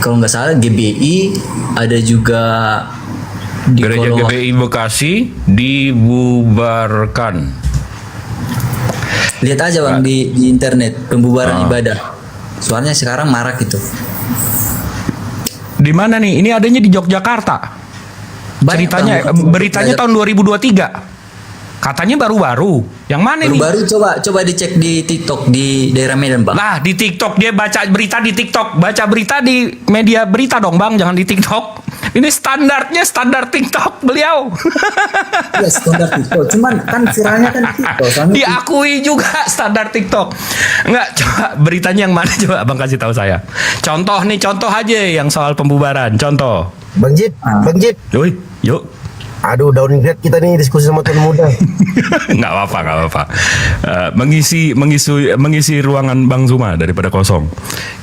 kalau nggak salah GBI, ada juga di Gereja GBI Bekasi dibubarkan. Lihat aja bang di internet pembubaran ibadah. Soalnya sekarang marak itu. Di mana nih? Ini adanya di Yogyakarta. Ceritanya, beritanya tahun 2023. Katanya baru-baru. Yang mana nih? Baru-baru coba dicek di TikTok di daerah Medan bang. Lah di TikTok, dia baca berita di TikTok, baca berita di media berita dong bang, jangan di TikTok. Ini standarnya standar TikTok beliau. Ya standar TikTok, cuman kan viralnya kan TikTok. Diakui juga standar TikTok. Enggak, coba beritanya yang mana, coba abang kasih tahu saya. Contoh aja yang soal pembubaran. Contoh. Bang Jip. Yuk. Aduh, daun grade kita nih diskusi sama tuan muda. Nggak apa-apa. Mengisi ruangan Bang Zuma daripada kosong.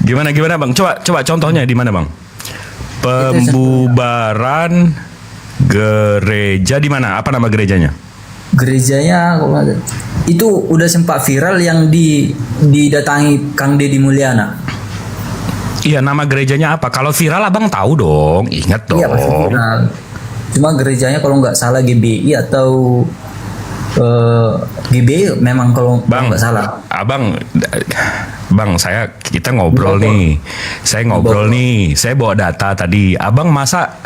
Gimana Bang? Coba contohnya di mana Bang? Pembubaran gereja di mana? Apa nama gerejanya? Gerejanya itu udah sempat viral yang didatangi Kang Deddy Mulyana. Iya, nama gerejanya apa? Kalau viral abang tahu dong, ingat dong. Iya pasti viral. Cuma gerejanya kalau nggak salah GBI atau GB memang kalau Bang, nggak salah. Bang, kita ngobrol nih. Saya ngobrol nih. Saya bawa data tadi. Abang masa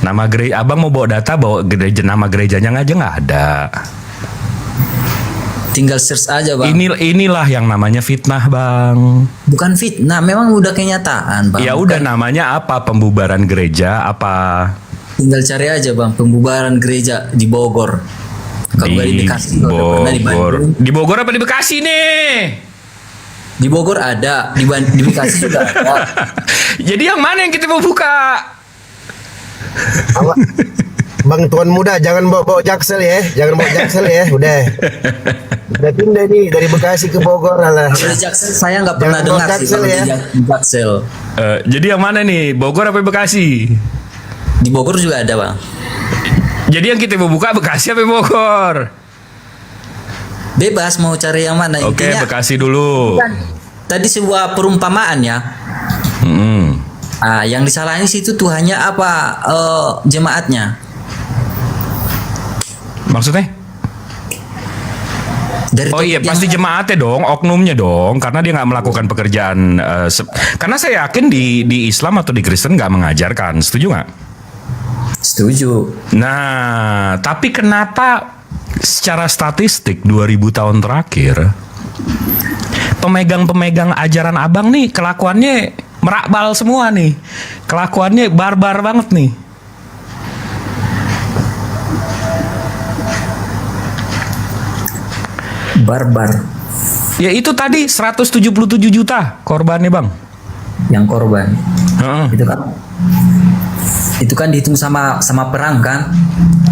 nama gereja, abang mau bawa data, bawa nama gerejanya aja nggak ada. Tinggal search aja bang. Inilah yang namanya fitnah, Bang. Bukan fitnah, memang udah kenyataan bang. Ya udah, namanya apa? Pembubaran gereja apa? Tinggal cari aja bang, pembubaran gereja di Bogor. Kalau nggak di Bekasi, kalau udah pernah di Bandung. Di Bogor apa di Bekasi nih? Di Bogor ada, di Bekasi juga ada. Jadi yang mana yang kita mau buka? Bang Tuan Muda, jangan bawa Jaksel ya. Jangan bawa Jaksel ya. Udah pindah nih dari Bekasi ke Bogor lah. Kalau Jaksel saya nggak pernah Jangan bawa dengar sih Jaksel bang, ya. di Jaksel. Jadi yang mana nih? Bogor apa Bekasi? Di Bogor juga ada bang. Jadi yang kita mau buka Bekasi apa Bogor? Bebas mau cari yang mana. Oke, Intinya, Bekasi dulu. tadi sebuah perumpamaan ya. Yang disalahin situ Tuhannya apa jemaatnya? Maksudnya? Oh iya, pasti jemaatnya dong, oknumnya dong, karena dia nggak melakukan pekerjaan. Karena saya yakin di Islam atau di Kristen nggak mengajarkan, setuju nggak? Setuju. Nah, tapi kenapa secara statistik 2000 tahun terakhir pemegang-pemegang ajaran abang nih kelakuannya merakbal semua nih, kelakuannya barbar banget nih. Barbar. Ya itu tadi 177 juta korbannya bang. Yang korban. Itu kan dihitung sama perang kan?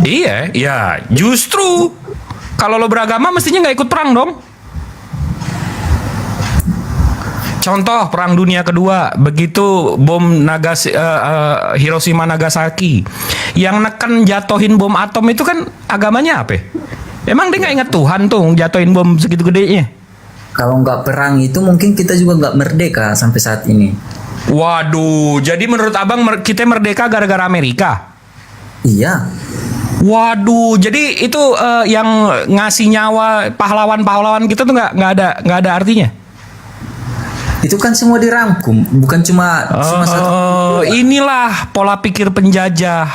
Iya, ya justru kalau lo beragama mestinya nggak ikut perang dong. Contoh perang dunia kedua, begitu bom Hiroshima Nagasaki, yang neken jatuhin bom atom itu kan agamanya apa? Emang dia nggak ingat Tuhan tuh jatuhin bom segitu gedenya? Kalau nggak perang itu mungkin kita juga nggak merdeka sampai saat ini. Waduh, jadi menurut abang kita merdeka gara-gara Amerika? Iya. Waduh, jadi itu yang ngasih nyawa pahlawan-pahlawan kita tuh nggak ada artinya? Itu kan semua dirangkum, bukan cuma satu. Inilah pola pikir penjajah.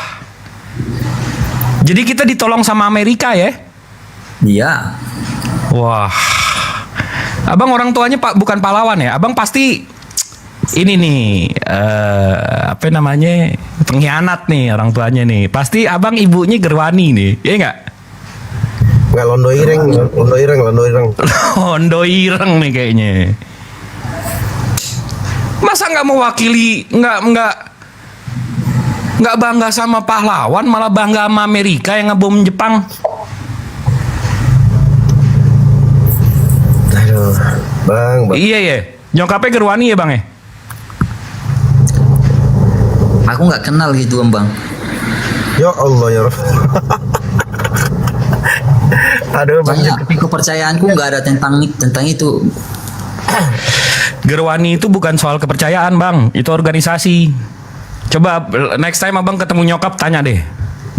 Jadi kita ditolong sama Amerika ya? Iya. Wah, abang orang tuanya bukan pahlawan ya? Abang pasti ini nih apa namanya pengkhianat nih orang tuanya nih. Pasti abang ibunya Gerwani nih, ya nggak? Nggak Londo Ireng. Londo Ireng nih kayaknya. Masa nggak mewakili, nggak bangga sama pahlawan, malah bangga sama Amerika yang ngebom Jepang? Aduh, bang. Iya ya, nyokapnya Gerwani ya bang ya? Aku nggak kenal gitu bang. Ya Allah ya Rabb. Aduh bang. Tapi kepercayaanku nggak ada tentang itu. Gerwani itu bukan soal kepercayaan bang, itu organisasi. Coba next time abang ketemu nyokap tanya deh,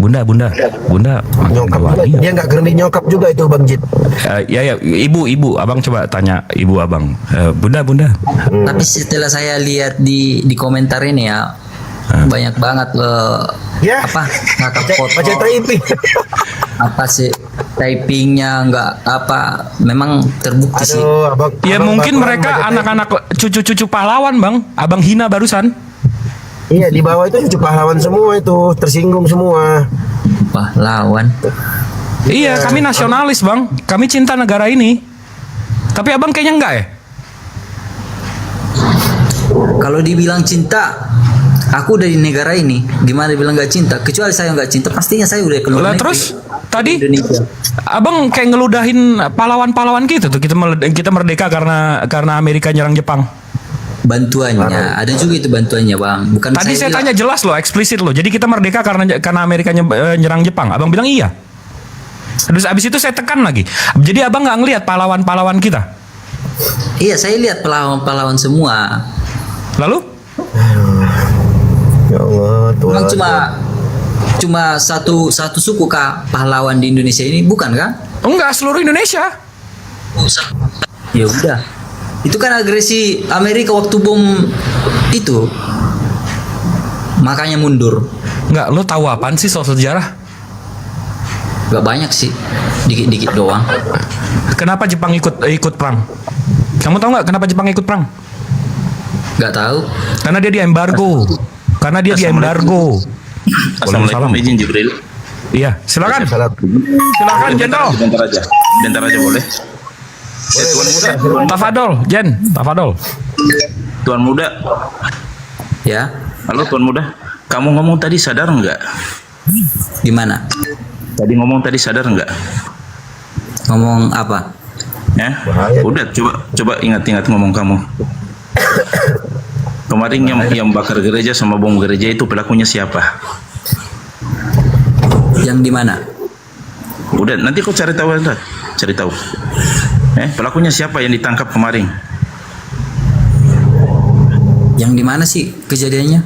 Bunda, Nyokap dia nggak gerndi nyokap juga itu bang Jit. Ya ibu, abang coba tanya ibu abang, Bunda. Tapi setelah saya lihat di komentar ini ya, banyak banget Ya. apa ngangkat foto, Baca typing. apa sih typingnya nggak apa, memang terbukti sih. Aduh, abang. Ya abang mungkin bakalan mereka baca anak-anak cucu-cucu pahlawan bang, abang hina barusan. Iya, di bawah itu cucu pahlawan semua itu, tersinggung semua. Pahlawan. Iya, kami nasionalis bang, kami cinta negara ini. Tapi abang kayaknya enggak ya? Kalau dibilang cinta, aku dari negara ini, gimana dibilang nggak cinta? Kecuali saya nggak cinta, pastinya saya udah keluar Lah negeri. terus tadi Indonesia. abang kayak ngeludahin pahlawan-pahlawan gitu tuh, kita merdeka karena Amerika nyerang Jepang. Bantuannya ada juga itu bantuannya bang, bukan Tadi saya bilang, tanya jelas loh, eksplisit loh. Jadi kita merdeka karena Amerika nyerang Jepang. Abang bilang iya. Terus abis itu saya tekan lagi. Jadi abang nggak ngelihat pahlawan-pahlawan kita? iya saya lihat pahlawan semua. Lalu? Ya Allah, Tuhan. Memang cuma satu suku kah pahlawan di Indonesia ini, bukan kan? Enggak, seluruh Indonesia. Ya udah. Itu kan agresi Amerika waktu bom itu. Makanya mundur. Enggak, lo tahu apaan sih soal sejarah? Gak banyak sih. Dikit-dikit doang. Kenapa Jepang ikut perang? Kamu tahu nggak kenapa Jepang ikut perang? Gak tahu. Karena dia di embargo. Assalamualaikum, izin Jibril. Iya, silakan. Silakan, Jenderal. Bentar aja boleh. Tuan muda. Tafadol, Tafadol. Tuan muda. Ya. Halo Tuan muda. Kamu ngomong tadi sadar nggak? Gimana? Tadi ngomong tadi sadar nggak? Ngomong apa? Ya. Udah coba ingat-ingat ngomong kamu. Kemarin yang bakar gereja sama bom gereja itu pelakunya siapa? Yang di mana? Udah, nanti kau cari tahu aja. Cari tahu. Pelakunya siapa yang ditangkap kemarin? Yang di mana sih kejadiannya?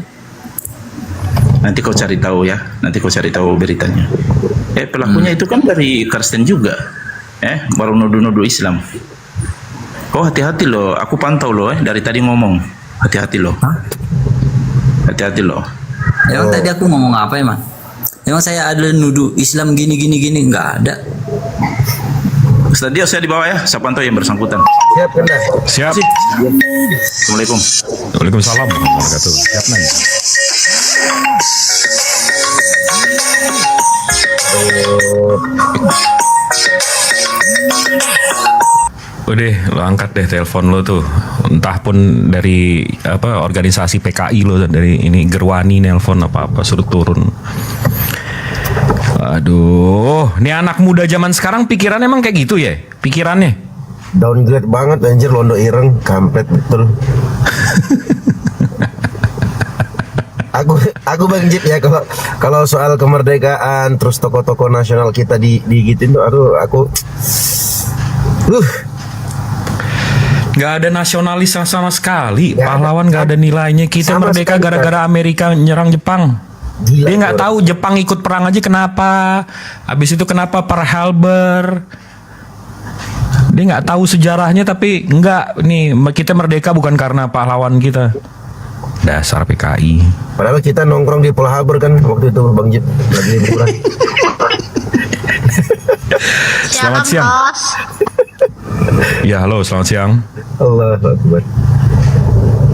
Nanti kau cari tahu ya. Nanti kau cari tahu beritanya. Pelakunya itu kan dari Kristen juga. Baru nuduh-nuduh Islam. Kau hati-hati loh. Aku pantau loh. Dari tadi ngomong. Hati-hati loh. Hati-hati loh. Emang tadi aku ngomong apa emang? Emang saya ada nuduh Islam gini nggak ada. Ustaz Dio, saya di bawah ya. Saya pantau yang bersangkutan. Siap, Kanda. Siap. Assalamualaikum. Waalaikumsalam warahmatullahi wabarakatuh. Siap, Nan. Udah, lo angkat deh telepon lo tuh. Entah pun dari organisasi PKI lo, dari ini Gerwani nelpon apa suruh turun. Aduh, ini anak muda zaman sekarang pikirannya emang kayak gitu ya? Pikirannya? Downgrade banget anjir, londo ireng, kampret betul. aku Bang Jip ya, kalau soal kemerdekaan terus tokoh-tokoh nasional kita digituin tuh, aduh aku Gak ada nasionalis sama sekali. Gak pahlawan ada. gak ada nilainya. Kita Sama merdeka sekali, gara-gara Amerika nyerang Jepang. Gila, Dia nggak bro. tahu Jepang ikut perang aja kenapa. Habis itu kenapa Pearl Harbor. Dia nggak tahu sejarahnya, tapi nggak, nih kita merdeka bukan karena pahlawan kita. Dasar PKI. Padahal kita nongkrong di Pearl Harbor kan waktu itu Bang Jip lagi liburan. Selamat siang. Ya, halo, selamat siang. Allahu Akbar.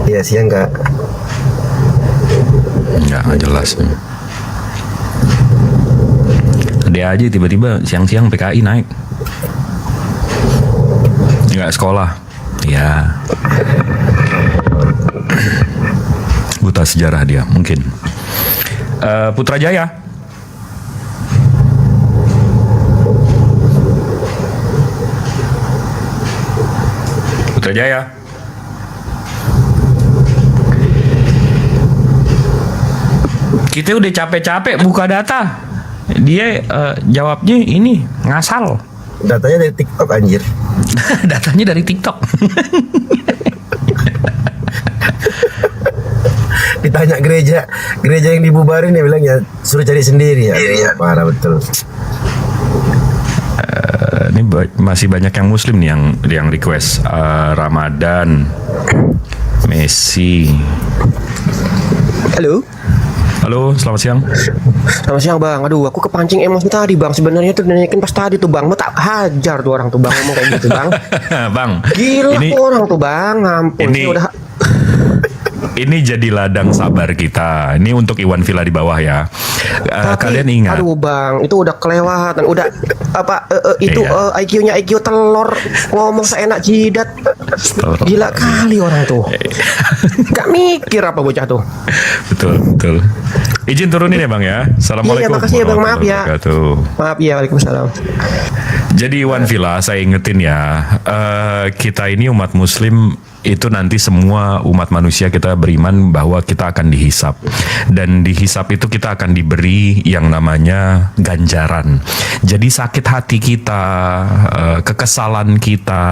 Iya, siang Kak. Nggak jelas. Dia aja tiba-tiba siang-siang PKI naik. Nggak sekolah. Ya. Buta sejarah dia mungkin. Putrajaya. Putrajaya. Kita udah capek-capek buka data. Dia jawabnya ini ngasal. Datanya dari TikTok anjir. Datanya dari TikTok. Ditanya gereja yang dibubarin, dia bilang ya suruh cari sendiri ya. Iya, parah betul. Ini masih banyak yang Muslim nih yang request. Ramadan, Messi. Halo, selamat siang. Selamat siang Bang. Aduh, aku kepancing emosi tadi Bang. Sebenarnya tuh nanyakin pas tadi tuh Bang, mau tak hajar tuh orang tuh Bang ngomong kayak gitu Bang. Bang, Gila ini, tuh orang tuh Bang. Ngampun ini, sih udah. Ini jadi ladang sabar kita. Ini untuk Iwan Villa di bawah ya. Tapi, Kalian ingat? Aduh Bang, itu udah kelewatan. Udah apa itu Iya. IQ-nya IQ telur, ngomong seenak jidat. Gila kali orang tuh. Gak mikir apa bocah tuh. Betul. Izin turunin ya Bang ya. Assalamualaikum. Iya, makasih ya Bang. Maaf ya. warahmatullahi wabarakatuh. Maaf ya, waalaikumsalam. Jadi Iwan Villa, saya ingetin ya, kita ini umat Muslim itu nanti semua umat manusia kita beriman bahwa kita akan dihisap, dan dihisap itu kita akan diberi yang namanya ganjaran. Jadi sakit hati kita, kekesalan kita,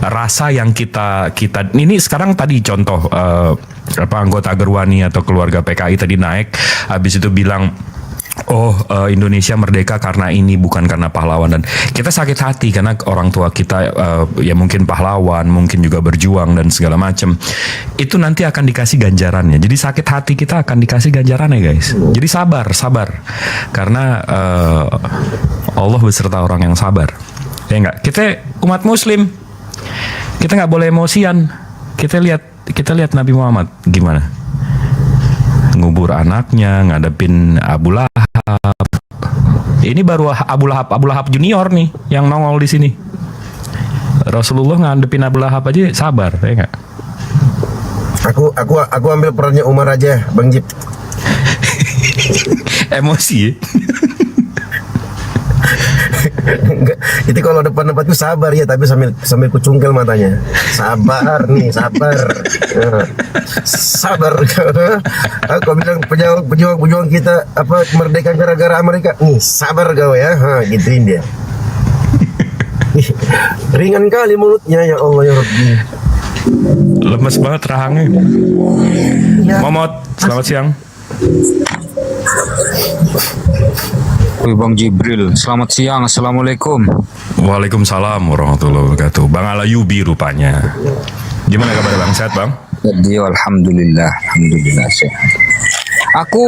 rasa yang kita ini sekarang tadi contoh anggota Gerwani atau keluarga PKI tadi naik, habis itu bilang Indonesia merdeka karena ini, bukan karena pahlawan. Dan kita sakit hati karena orang tua kita ya mungkin pahlawan, mungkin juga berjuang dan segala macam. Itu nanti akan dikasih ganjarannya. Jadi sakit hati kita akan dikasih ganjarannya, guys. Jadi sabar karena Allah beserta orang yang sabar. Ya enggak, kita umat Muslim, kita nggak boleh emosian. Kita lihat Nabi Muhammad gimana, ngubur anaknya, ngadepin Abu Lahab. Ini baru Abu Lahab junior nih yang nongol di sini. Rasulullah ngadepin Abu Lahab aja sabar, ya enggak? Aku ambil perannya Umar aja, Bang Jip. Emosi ya? Enggak, itu kalau depan-depanku sabar ya, tapi sambil kucungkel matanya. Sabar nih, sabar. Sabar. Kau bilang pejuang kita merdeka gara-gara Amerika. Nih, sabar kau ya. Gituin dia. Ringan kali mulutnya, ya Allah ya Rabbi. Lemes banget rahangnya. Ya. Momot, selamat siang. Bang Jibril, selamat siang. Assalamualaikum. Waalaikumsalam warahmatullahi wabarakatuh. Bang Alayubi rupanya. Gimana kabar Bang? Sehat Bang? Jadi alhamdulillah sehat. Aku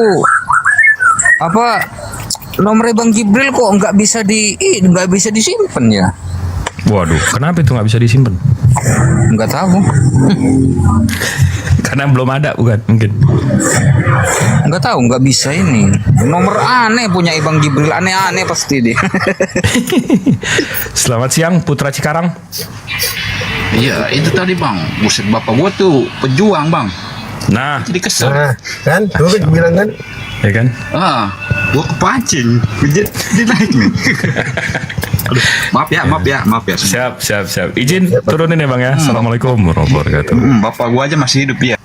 nomor Bang Jibril kok nggak bisa disimpan ya? Waduh, kenapa itu nggak bisa disimpan? Nggak tahu. Karena belum ada, bukan? Mungkin. Nggak tahu, nggak bisa ini. Nomor aneh punya Bang Jibril, aneh-aneh pasti dia. Selamat siang, Putra Cikarang. Iya, itu tadi Bang. Buset, bapak gua tuh pejuang Bang. Nah, jadi kesel. Nah, kan? Gue bilang kan? Ya kan? Gua kepancing. Jadi naik nih. Aduh, maaf ya. Siap. Izin turunin ya Bang ya. Assalamualaikum warahmatullahi wabarakatuh. Bapak gua aja masih hidup ya.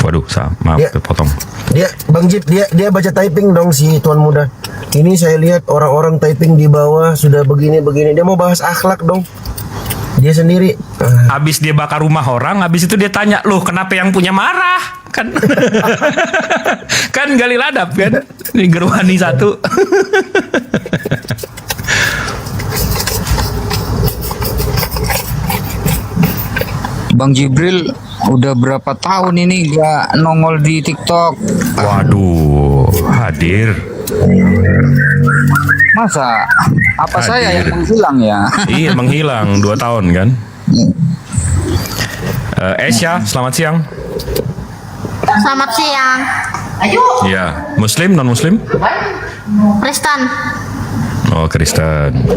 Waduh, maaf, potong. Dia Bang Jip, dia baca typing dong si tuan muda. Ini saya lihat orang-orang typing di bawah sudah begini. Dia mau bahas akhlak dong. Dia sendiri. Habis dia bakar rumah orang, habis itu dia tanya, "Loh, kenapa yang punya marah?" Kan kan gali ladap kan. Ini gerwani satu. Bang Jibril udah berapa tahun ini gak nongol di TikTok? Waduh, hadir. Masa saya yang menghilang ya? Iya, menghilang 2 tahun kan. Esya, selamat siang. Selamat siang. Ya, Muslim, non Muslim? Kristen. Oh, Kristen.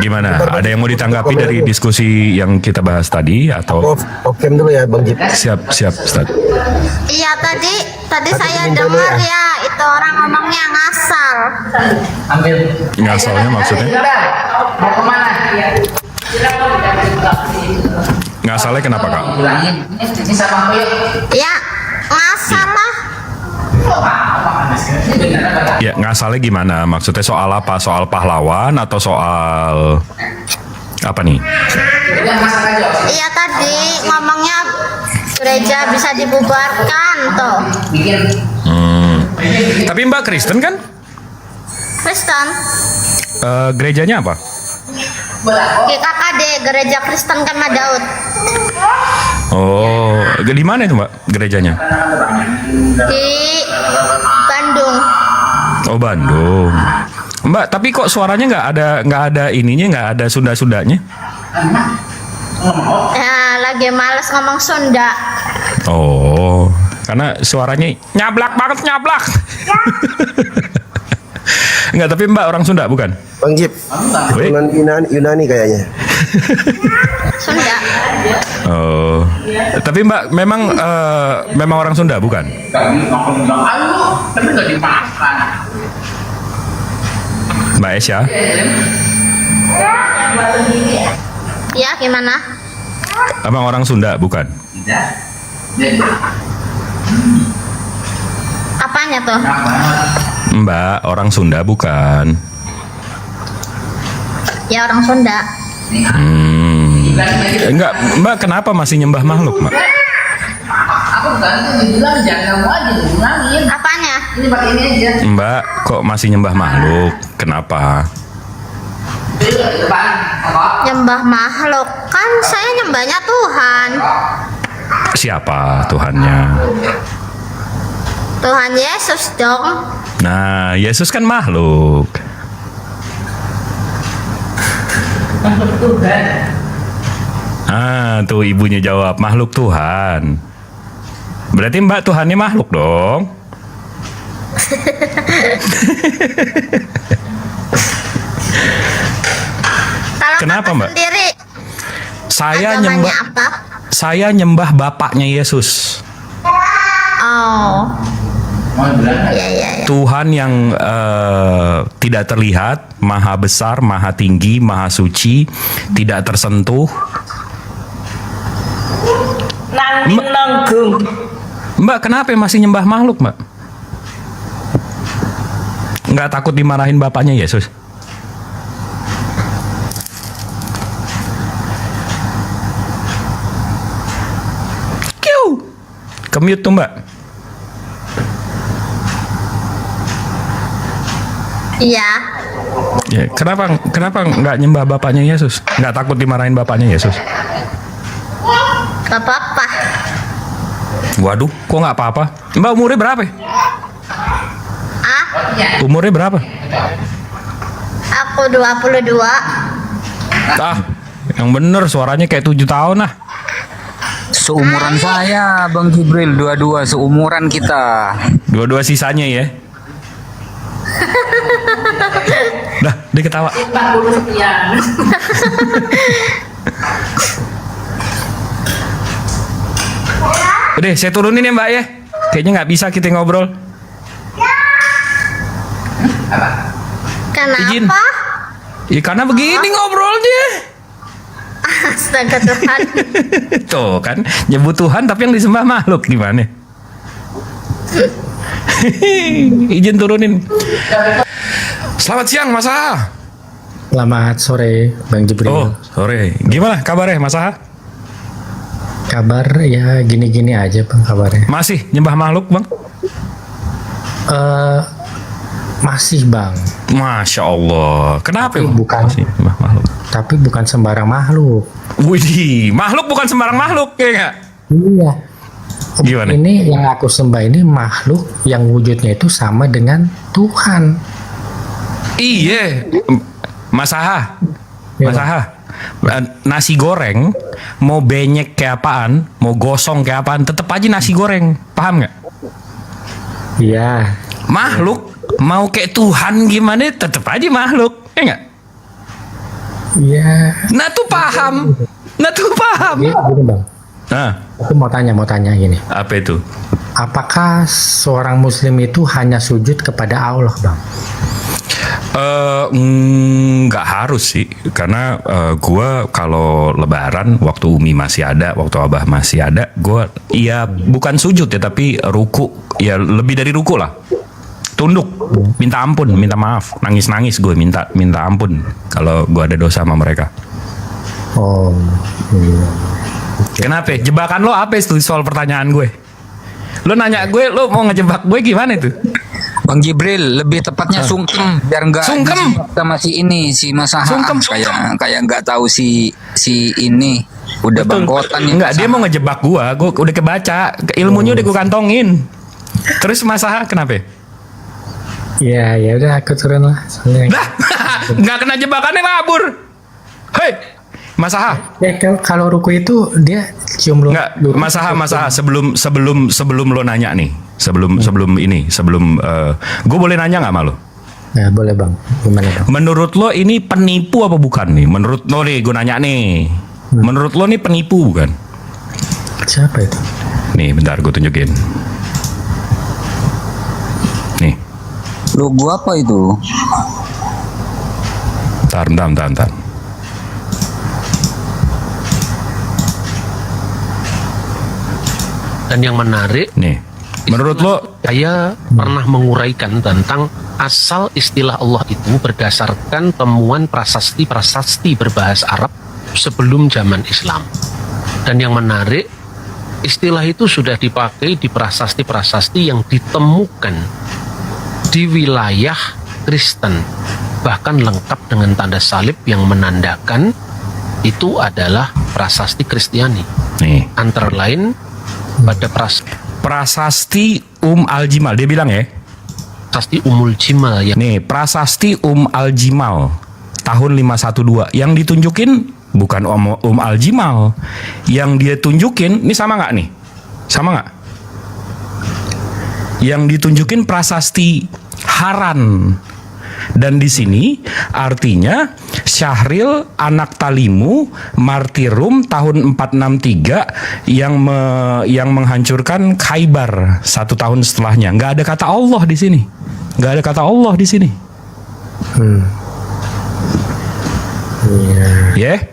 Gimana? Ada yang mau ditanggapi dari diskusi yang kita bahas tadi atau? Oke dulu ya Bang Jip. Siap, Ustaz. Iya, tadi saya dengar ya itu orang ngomongnya ngasal. Ngasalnya maksudnya? Mau kemana? Ngasalnya kenapa Kak? Ya, ngasal lah. Ya, ngasalnya gimana? Maksudnya soal apa? Soal pahlawan atau soal apa nih? Iya, tadi ngomongnya gereja bisa dibubarkan tuh. Tapi Mbak Kristen kan? Kristen. Gerejanya apa? GKKD, Gereja Kristen Kemah Daud. Oh, di mana itu Mbak gerejanya? Di Bandung. Oh, Bandung. Mbak, tapi kok suaranya nggak ada ininya, nggak ada Sunda-Sundanya? Ya, lagi males ngomong Sunda. Oh, karena suaranya nyablak banget, nyablak. Enggak, tapi Mbak orang Sunda bukan? Bang Jip, Yunani kayaknya. Sunda. Oh, tapi Mbak memang orang Sunda bukan? Mbak Esya? Ya, gimana? Emang orang Sunda bukan? Apanya tuh? Mbak orang Sunda bukan? Ya, orang Sunda. Enggak, Mbak kenapa masih nyembah makhluk, Mbak? Apanya? Mbak, kok masih nyembah makhluk? Kenapa? Nyembah makhluk. Kan saya nyembahnya Tuhan. Siapa Tuhannya? Tuhan Yesus dong. Nah, Yesus kan makhluk. Ah, tuh ibunya jawab, makhluk Tuhan. Berarti Mbak Tuhannya makhluk dong. Kalau Kenapa, Kakak Mbak? sendiri Saya agamanya nyembah apa? saya nyembah bapaknya Yesus. Oh. Iya, iya, iya. Tuhan yang tidak terlihat, maha besar, maha tinggi, maha suci, tidak tersentuh. Mbak, kenapa masih nyembah makhluk, Mbak? Nggak takut dimarahin bapaknya Yesus? Kemute tuh, Mbak. Iya. Ya, kenapa nggak nyembah bapaknya Yesus? Nggak takut dimarahin bapaknya Yesus? Gak apa-apa. Waduh, kok nggak apa-apa? Mbak umurnya berapa? Ah? Umurnya berapa? Aku 22. Ah, yang bener suaranya kayak 7 tahun lah. Seumuran saya, Bang Jibril, dua-dua seumuran kita. Dua-dua sisanya ya. Dah, dia ketawa. 40 sekian. Udah, saya turunin ya Mbak ya. Kayaknya nggak bisa kita ngobrol. Kenapa? Izin. Ya karena begini ngobrolnya. Astaga Tuhan. Tuh kan, nyebut Tuhan tapi yang disembah makhluk gimana? Izin turunin. Selamat siang Mas Aha. Selamat sore Bang Jibril. Oh, sore. Gimana kabarnya Mas Aha? Kabar ya gini-gini aja Bang kabarnya. Masih nyembah makhluk Bang? Masih Bang. Masya Allah. Kenapa Bang? Bukan masih nyembah makhluk. Tapi bukan sembarang makhluk. Widih, makhluk bukan sembarang makhluk ya nggak? Iya. Gimana? Ini yang aku sembah ini makhluk yang wujudnya itu sama dengan Tuhan. Iya, Mas Aha. Mas Aha. Nasi goreng mau benyek kayak apaan, mau gosong kayak apaan, tetap aja nasi goreng, paham nggak? Iya. Makhluk mau kayak Tuhan gimana, tetap aja makhluk, ya nggak? Iya. Nah tuh paham, Iya, gini Bang. Nah, aku mau tanya gini. apa itu? Apakah seorang Muslim itu hanya sujud kepada Allah Bang? Nggak harus sih, karena gua kalau Lebaran waktu Umi masih ada, waktu Abah masih ada, gua ya bukan sujud ya, tapi ruku, ya lebih dari ruku lah, tunduk, minta ampun, minta maaf, nangis gue minta ampun kalau gua ada dosa sama mereka. Oh, iya. Kenapa? Jebakan lo apa itu soal pertanyaan gue? Lo nanya gue, lo mau ngejebak gue gimana itu? Bang Jibril, lebih tepatnya sungkem biar enggak Sungkem sama si ini, si Mas Aha. Kayak enggak tahu si ini udah bangkotan nih. Enggak, dia mau ngejebak gue udah kebaca, ilmunya udah gue kantongin. Terus Mas Aha kenapa? Ya udah aku turun lah. Lah, nggak kena jebakannya kabur. Hei, Mas Aha. Kalau ruku itu dia cium lu. Enggak, Mas Aha, sebelum lo nanya nih, sebelum gue boleh nanya nggak sama lo? Ya boleh Bang. Gimana Bang? Menurut lo ini penipu apa bukan nih? Menurut lo nih, gue nanya nih. Menurut lo nih penipu bukan? Siapa itu? Nih, bentar gue tunjukin. Nih. Logo apa itu? Bentar. Dan yang menarik, nih, menurut lo, saya pernah menguraikan tentang asal istilah Allah itu berdasarkan temuan prasasti berbahasa Arab sebelum zaman Islam. Dan yang menarik, istilah itu sudah dipakai di prasasti-prasasti yang ditemukan di wilayah Kristen, bahkan lengkap dengan tanda salib yang menandakan itu adalah prasasti Kristiani. Nih. Antara lain pada prasasti Al-Jimal, dia bilang ya. Prasasti Jimal ya. Nih, prasasti Al-Jimal tahun 512 yang ditunjukin bukan Al-Jimal. Yang dia tunjukin, ini sama nggak nih? Sama nggak? Yang ditunjukin prasasti Haran. Dan di sini artinya Syahril anak Talimu martirum tahun 463 yang menghancurkan Khaybar 1 tahun setelahnya. Nggak ada kata Allah di sini. Nggak ada kata Allah di sini. Ya.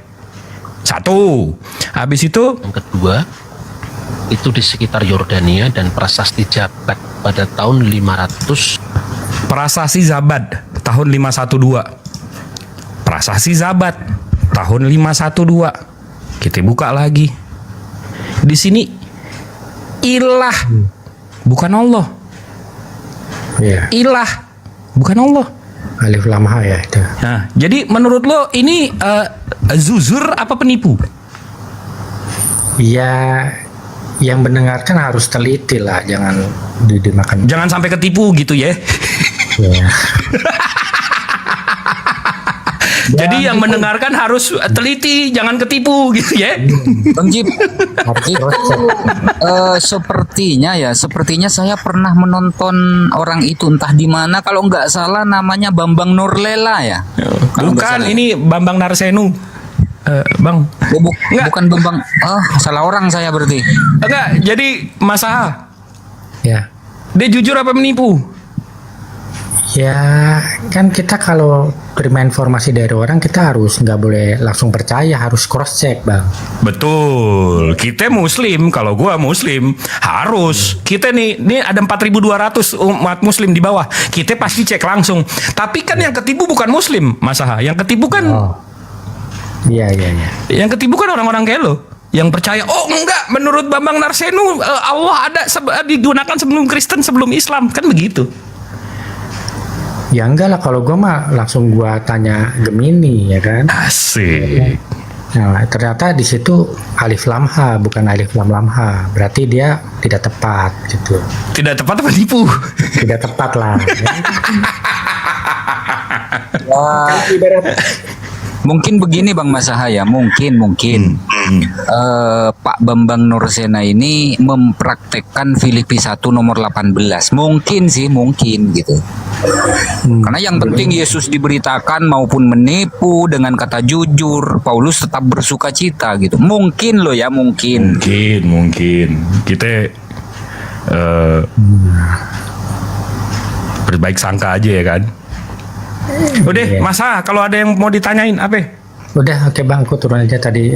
Satu. Habis itu yang kedua itu di sekitar Yordania dan prasasti Jabat pada tahun 500. Prasasti Zabad tahun 512. Prasasti Zabat tahun 512. Kita buka lagi. Di sini ilah bukan Allah. Ilah bukan Allah. Alif lam ha ya itu. Nah, jadi menurut lo ini zuzur apa penipu? Ya, yang mendengarkan harus teliti lah, jangan dimakan. Jangan sampai ketipu gitu ya. Ya. Jadi yang mendengarkan harus teliti, jangan ketipu gitu ya. Bang Jip, sepertinya saya pernah menonton orang itu entah di mana, kalau nggak salah namanya Bambang Nurlela ya. Bukan, ini Bambang Narsenu. Bang. Bukan Bambang. Salah orang saya berarti. Enggak, jadi Mas Aha. Ya. Dia jujur apa menipu? Ya, kan kita kalau terima informasi dari orang, kita harus nggak boleh langsung percaya, harus cross check, Bang. Betul. Kita Muslim, kalau gua Muslim harus. Kita nih ada 4.200 umat Muslim di bawah. Kita pasti cek langsung. Tapi kan yang ketipu bukan Muslim, Mas Aha. Yang ketipu kan Iya. Yang ketipu kan orang-orang kayak lo yang percaya, oh enggak, menurut Bambang Narsenu Allah ada digunakan sebelum Kristen, sebelum Islam, kan begitu. Ya enggak lah, kalau gue mah langsung gue tanya Gemini ya kan. Asik. Nah, ternyata di situ alif lam ha, bukan alif lam ha. Berarti dia tidak tepat gitu. Tidak tepat apa tipu? Tidak tepat lah. Mungkin begini Bang Masahaya, mungkin Pak Bambang Nursena ini mempraktekkan Filipi 1 nomor 18. Mungkin gitu. Karena yang penting Yesus diberitakan maupun menipu dengan kata jujur, Paulus tetap bersuka cita gitu. Mungkin loh ya, mungkin. Kita berbaik sangka aja ya kan. Udah, Masa kalau ada yang mau ditanyain apa? Udah, oke Bang, aku turun aja tadi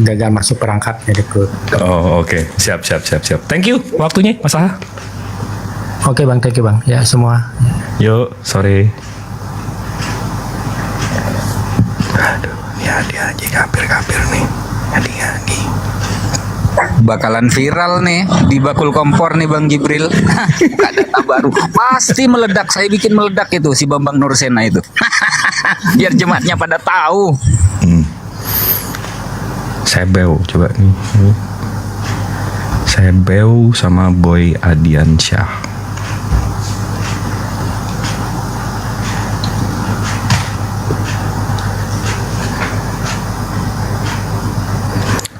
gagal masuk perangkap jadi ikut. Oh, oke. Siap. Thank you waktunya, Mas Aha. Oke Bang, thank you Bang. Ya semua. Yuk, sore. Aduh, ya dia aja kapir nih. Hati-hati. Bakalan viral nih di bakul kompor nih Bang Jibril. Buka data baru pasti meledak. Saya bikin meledak itu si Bambang Nursena itu. Biar jemaatnya pada tahu. Sebeu coba nih. Sebeu sama Boy Adiansyah.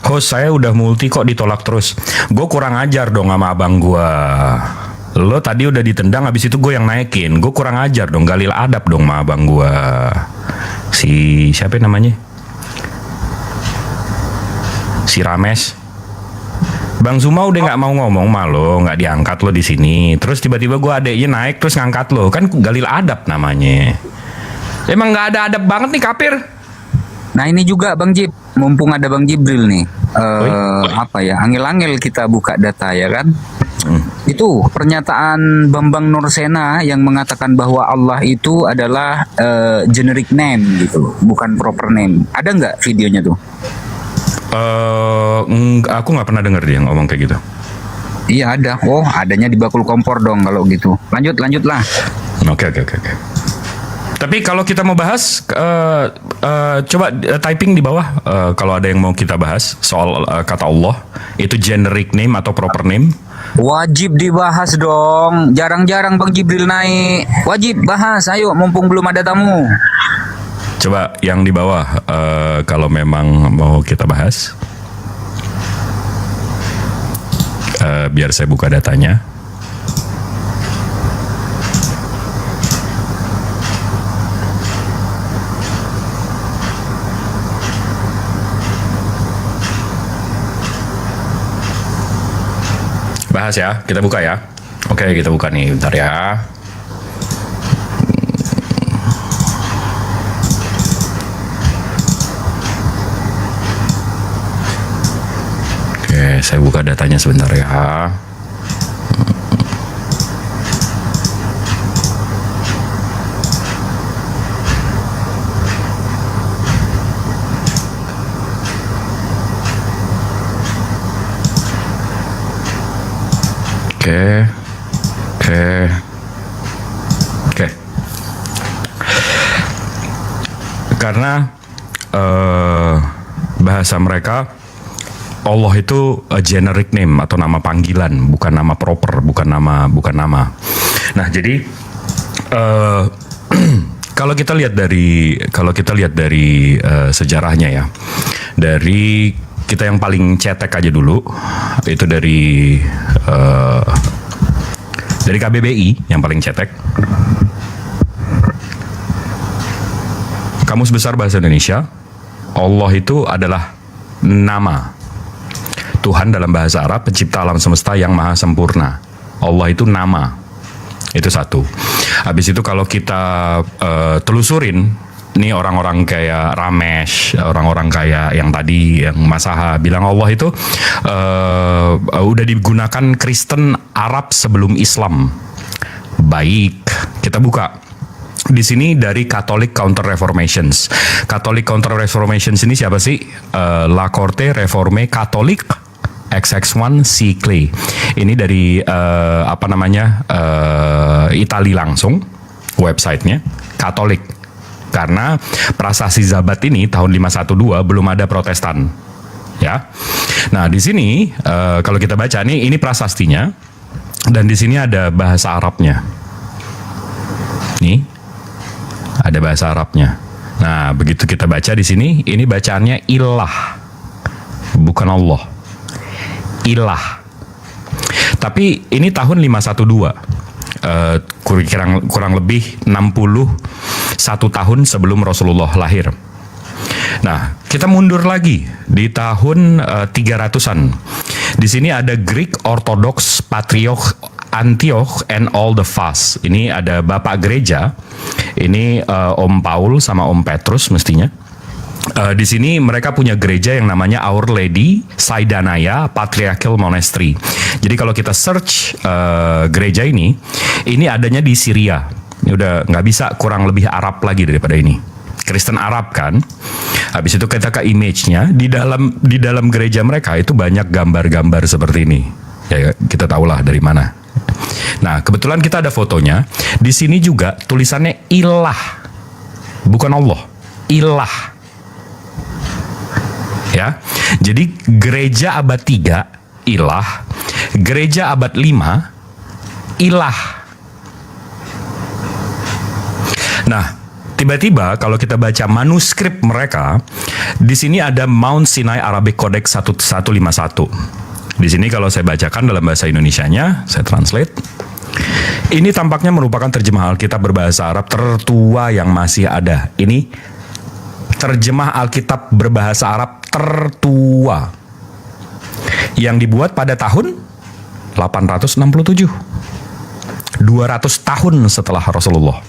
Host saya udah multi kok ditolak terus. Gue kurang ajar dong sama abang gue. Lo tadi udah ditendang, habis itu gue yang naikin. Gue kurang ajar dong, galil adab dong sama abang gue. Si siapa namanya? Si Rames. Bang Zuma udah nggak mau ngomong sama lo, nggak diangkat lo di sini. Terus tiba-tiba gue adeknya naik terus ngangkat lo, kan galil adab namanya. Emang nggak ada adab banget nih kapir. Nah ini juga Bang Jib, mumpung ada Bang Jibril nih, angel-angel kita buka data ya kan. Itu pernyataan Bambang Nursena yang mengatakan bahwa Allah itu adalah generic name gitu, bukan proper name. Ada nggak videonya tuh? Aku nggak pernah dengar dia ngomong kayak gitu. Iya ada. Oh, adanya di bakul kompor dong kalau gitu. Lanjutlah. Oke. Tapi kalau kita mau bahas, coba typing di bawah kalau ada yang mau kita bahas soal kata Allah, itu generic name atau proper name. Wajib dibahas dong. Jarang-jarang Bang Jibril naik. Wajib bahas. Ayo, mumpung belum ada tamu. Coba yang di bawah kalau memang mau kita bahas. Biar saya buka datanya. Bahas ya, kita buka ya. Oke, kita buka nih, bentar ya. Oke, saya buka datanya sebentar ya. Oke. Karena bahasa mereka Allah itu a generic name atau nama panggilan, bukan nama proper, bukan nama. Nah, jadi kalau kita lihat dari sejarahnya ya, dari kita yang paling cetek aja dulu, itu dari KBBI yang paling cetek. Kamus Besar Bahasa Indonesia, Allah itu adalah nama. Tuhan dalam bahasa Arab, pencipta alam semesta yang maha sempurna. Allah itu nama. Itu satu. Habis itu kalau kita telusurin, nih orang-orang kayak Ramesh, orang-orang kayak yang tadi yang Mas Aha bilang Allah itu udah digunakan Kristen Arab sebelum Islam. Baik, kita buka. Di sini dari Catholic Counter Reformations. Catholic Counter Reformations ini siapa sih? La Corte Reforme Catholique XX1 C. Clay. Ini dari Itali langsung websitenya Katolik. Karena prasasti Zabat ini tahun 512 belum ada Protestan. Ya. Nah, di sini kalau kita baca nih ini prasastinya dan di sini ada bahasa Arabnya. Nih. Ada bahasa Arabnya. Nah, begitu kita baca di sini, ini bacaannya ilah. Bukan Allah. Ilah. Tapi ini tahun 512. Kurang lebih 61 tahun sebelum Rasulullah lahir. Nah, kita mundur lagi di tahun 300-an. Di sini ada Greek Orthodox Patriarch Antioch and all the fast. Ini ada Bapak Gereja. Ini Om Paul sama Om Petrus mestinya. Di sini mereka punya gereja yang namanya Our Lady Saidanaya Patriarchal Monastery. Jadi kalau kita search gereja ini adanya di Syria. Ini udah nggak bisa kurang lebih Arab lagi daripada ini. Kristen Arab kan. Habis itu kita ke image-nya di dalam gereja mereka itu banyak gambar-gambar seperti ini. Ya kita tahulah dari mana. Nah, kebetulan kita ada fotonya. Di sini juga tulisannya ilah. Bukan Allah. Ilah. Ya. Jadi gereja abad 3 ilah, gereja abad 5 ilah. Nah, tiba-tiba kalau kita baca manuskrip mereka, di sini ada Mount Sinai Arabic Codex 1151. Di sini kalau saya bacakan dalam bahasa Indonesianya, saya translate. Ini tampaknya merupakan terjemah Alkitab berbahasa Arab tertua yang masih ada. Ini terjemah Alkitab berbahasa Arab tertua yang dibuat pada tahun 867. 200 tahun setelah Rasulullah.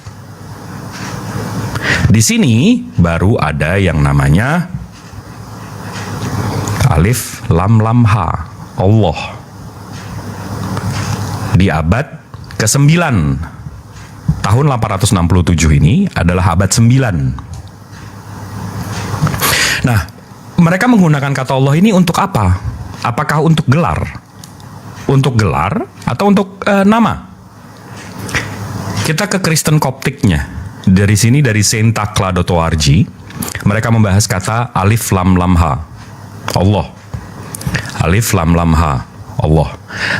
Di sini baru ada yang namanya Alif Lam Lam Ha. Allah di abad ke-9 tahun 867 ini adalah abad 9. Nah, mereka menggunakan kata Allah ini untuk apa? Apakah untuk gelar? Untuk gelar atau untuk nama? Kita ke Kristen Koptiknya. Dari sini, dari saintakla.org, mereka membahas kata alif lam lam ha, Allah. Alif lam lam ha, Allah.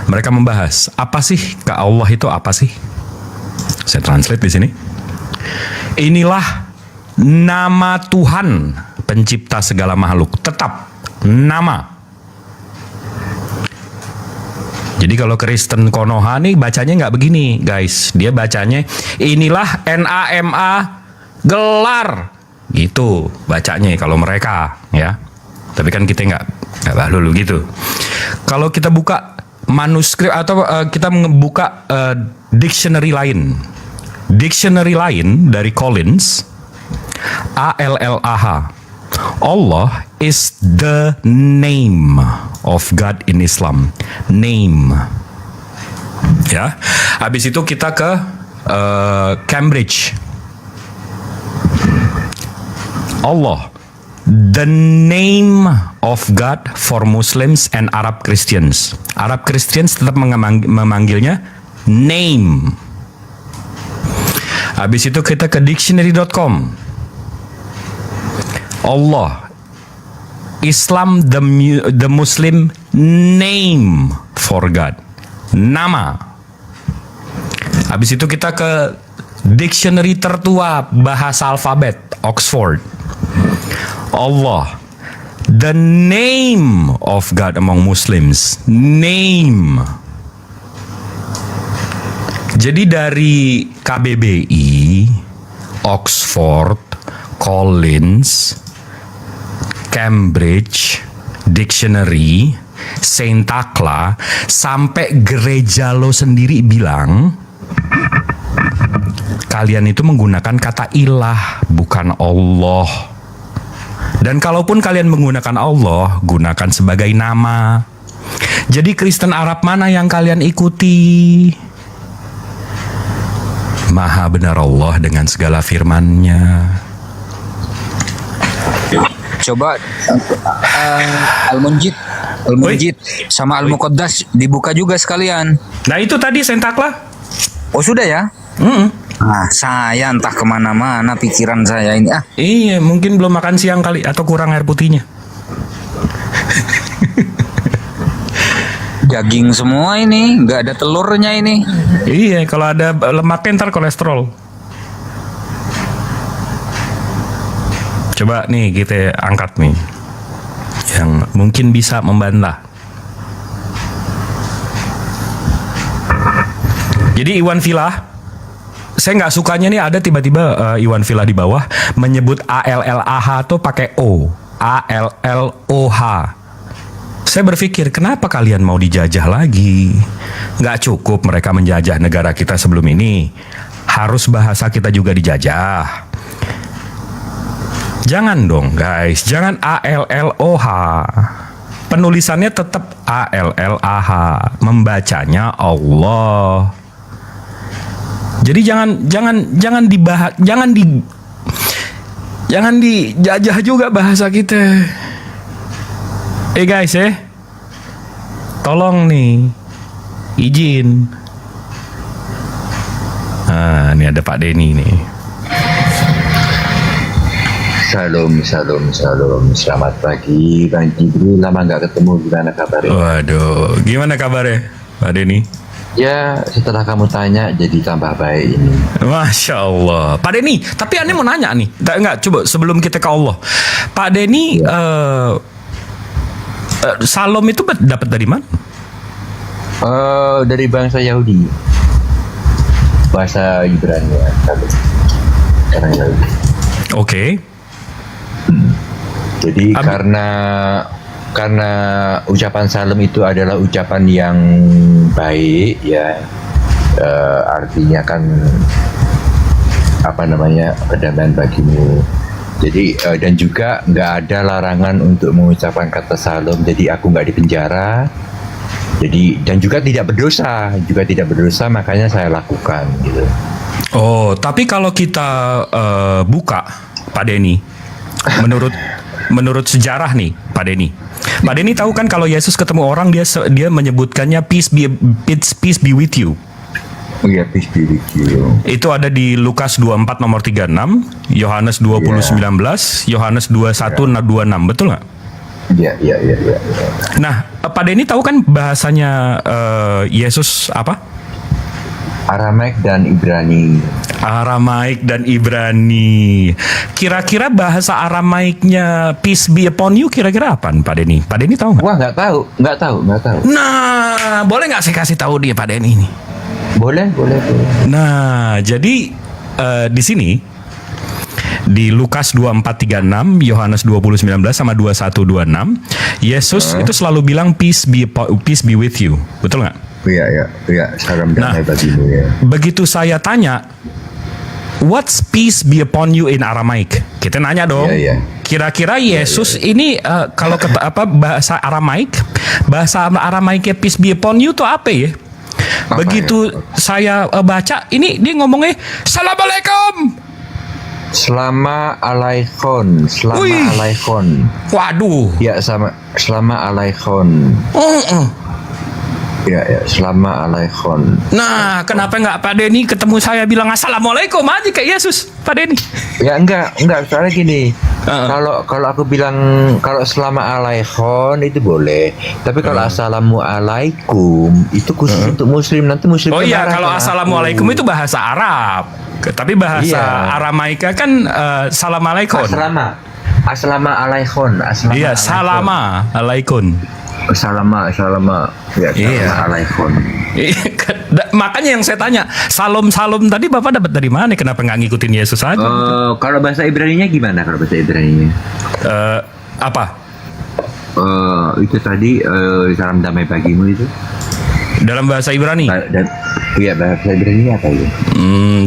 Mereka membahas apa sih ke Allah itu apa sih? Saya translate di sini. Inilah nama Tuhan pencipta segala makhluk. Tetap nama. Jadi kalau Kristen Konoha nih bacanya nggak begini, guys. Dia bacanya inilah NAMA gelar. Gitu bacanya kalau mereka, ya. Tapi kan kita nggak dulu gitu. Kalau kita buka manuskrip atau kita membuka dictionary lain. Dictionary lain dari Collins, ALLAH. Allah is the name of God in Islam. Name. Ya. Habis itu kita ke Cambridge. Allah, the name of God for Muslims and Arab Christians. Arab Christians tetap memanggilnya name. Habis itu kita ke dictionary.com. Allah, Islam, the Muslim name for God. Nama. Habis itu kita ke dictionary tertua bahasa alfabet, Oxford. Allah, the name of God among Muslims. Name. Jadi dari KBBI, Oxford, Collins, Cambridge, Dictionary, Saintakla, sampai gereja lo sendiri bilang kalian itu menggunakan kata ilah, bukan Allah. Dan kalaupun kalian menggunakan Allah, gunakan sebagai nama. Jadi Kristen Arab mana yang kalian ikuti? Maha benar Allah dengan segala firman-Nya. Coba Al-Munjid sama Al-Muqaddas dibuka juga sekalian. Nah itu tadi Saintakla. Oh sudah ya? Nah, saya entah kemana-mana pikiran saya ini. Iya, mungkin belum makan siang kali atau kurang air putihnya. Daging semua ini, nggak ada telurnya ini. Iya, kalau ada lemaknya ntar kolesterol. Coba nih kita angkat nih yang mungkin bisa membantah. Jadi Iwan Villa, saya nggak sukanya nih ada tiba-tiba Iwan Villa di bawah menyebut ALLAH tuh pakai O, ALLOH. Saya berpikir kenapa kalian mau dijajah lagi? Nggak cukup mereka menjajah negara kita sebelum ini, harus bahasa kita juga dijajah. Jangan dong guys, jangan ALLOH. Penulisannya tetap ALLAH, membacanya Allah. Jadi jangan dijajah juga bahasa kita. Guys tolong nih izin. Nah, ini ada Pak Denny nih. Shalom. Selamat pagi Bang Jibril, lama nggak ketemu, gimana kabarnya? Waduh, gimana kabarnya Pak Denny? Ya, setelah kamu tanya jadi tambah baik ini. Masya Allah. Pak Denny, tapi aneh mau nanya nih. Enggak, coba sebelum kita ke Allah. Pak Denny, Salom itu dapat dari mana? Dari bangsa Yahudi. Bahasa Ibrani ya. Orang Yahudi. Oke. Jadi karena ucapan salam itu adalah ucapan yang baik ya, artinya kan kedamaian bagimu. Jadi dan juga nggak ada larangan untuk mengucapkan kata salam. Jadi aku nggak dipenjara. Jadi dan juga tidak berdosa, makanya saya lakukan gitu. Oh, tapi kalau kita buka Pak Denny, menurut sejarah nih, Pak Denny. Pak Denny tahu kan kalau Yesus ketemu orang dia menyebutkannya peace be with you. Iya, peace be with you. Itu ada di Lukas 24 nomor 36, Yohanes 20:19, Yohanes 21:26, betul nggak? Iya. Nah, Pak Denny tahu kan bahasanya Yesus apa? Aramaik dan Ibrani. Aramaik dan Ibrani. Kira-kira bahasa Aramaiknya peace be upon you kira-kira apa, Pak Denny? Pak Denny tahu nggak? Wah, nggak tahu. Nah, boleh nggak saya kasih tahu dia, Pak Denny ini? Boleh. Nah, jadi di sini di Lukas 24:36, Yohanes 20:19 sama 21:26, Yesus itu selalu bilang peace be with you. Betul nggak? Iya, salam damai bagimu ya. Begitu saya tanya, what's peace be upon you in Aramaik? Kita nanya dong. Kira-kira Yesus ini kalau bahasa Aramaiknya peace be upon you tuh apa ya? Begitu saya baca, ini dia ngomongnya Assalamualaikum. Selama alaikon. Waduh. Ya, selama alaikon. Ya, selama alaikon. Nah, kenapa nggak Pak Denny ketemu saya bilang Assalamualaikum aja kayak Yesus, Pak Denny? Ya enggak, soalnya gini. Kalau aku bilang kalau selama alaikon itu boleh, tapi kalau assalamualaikum itu khusus untuk muslim, nanti muslim. Oh iya, kalau assalamualaikum itu bahasa Arab, tapi bahasa Aramaika kan salam alaikum. Assalamualaikum. Iya, salama alaikum. Salama. Ya, alaikum. Makanya yang saya tanya, salam tadi Bapak dapat dari mana? Kenapa nggak ngikutin Yesus aja? Kalau bahasa Ibraninya gimana? Apa? Itu tadi salam damai bagimu itu. Dalam bahasa Ibrani? Iya, bahasa Ibraninya apa ya?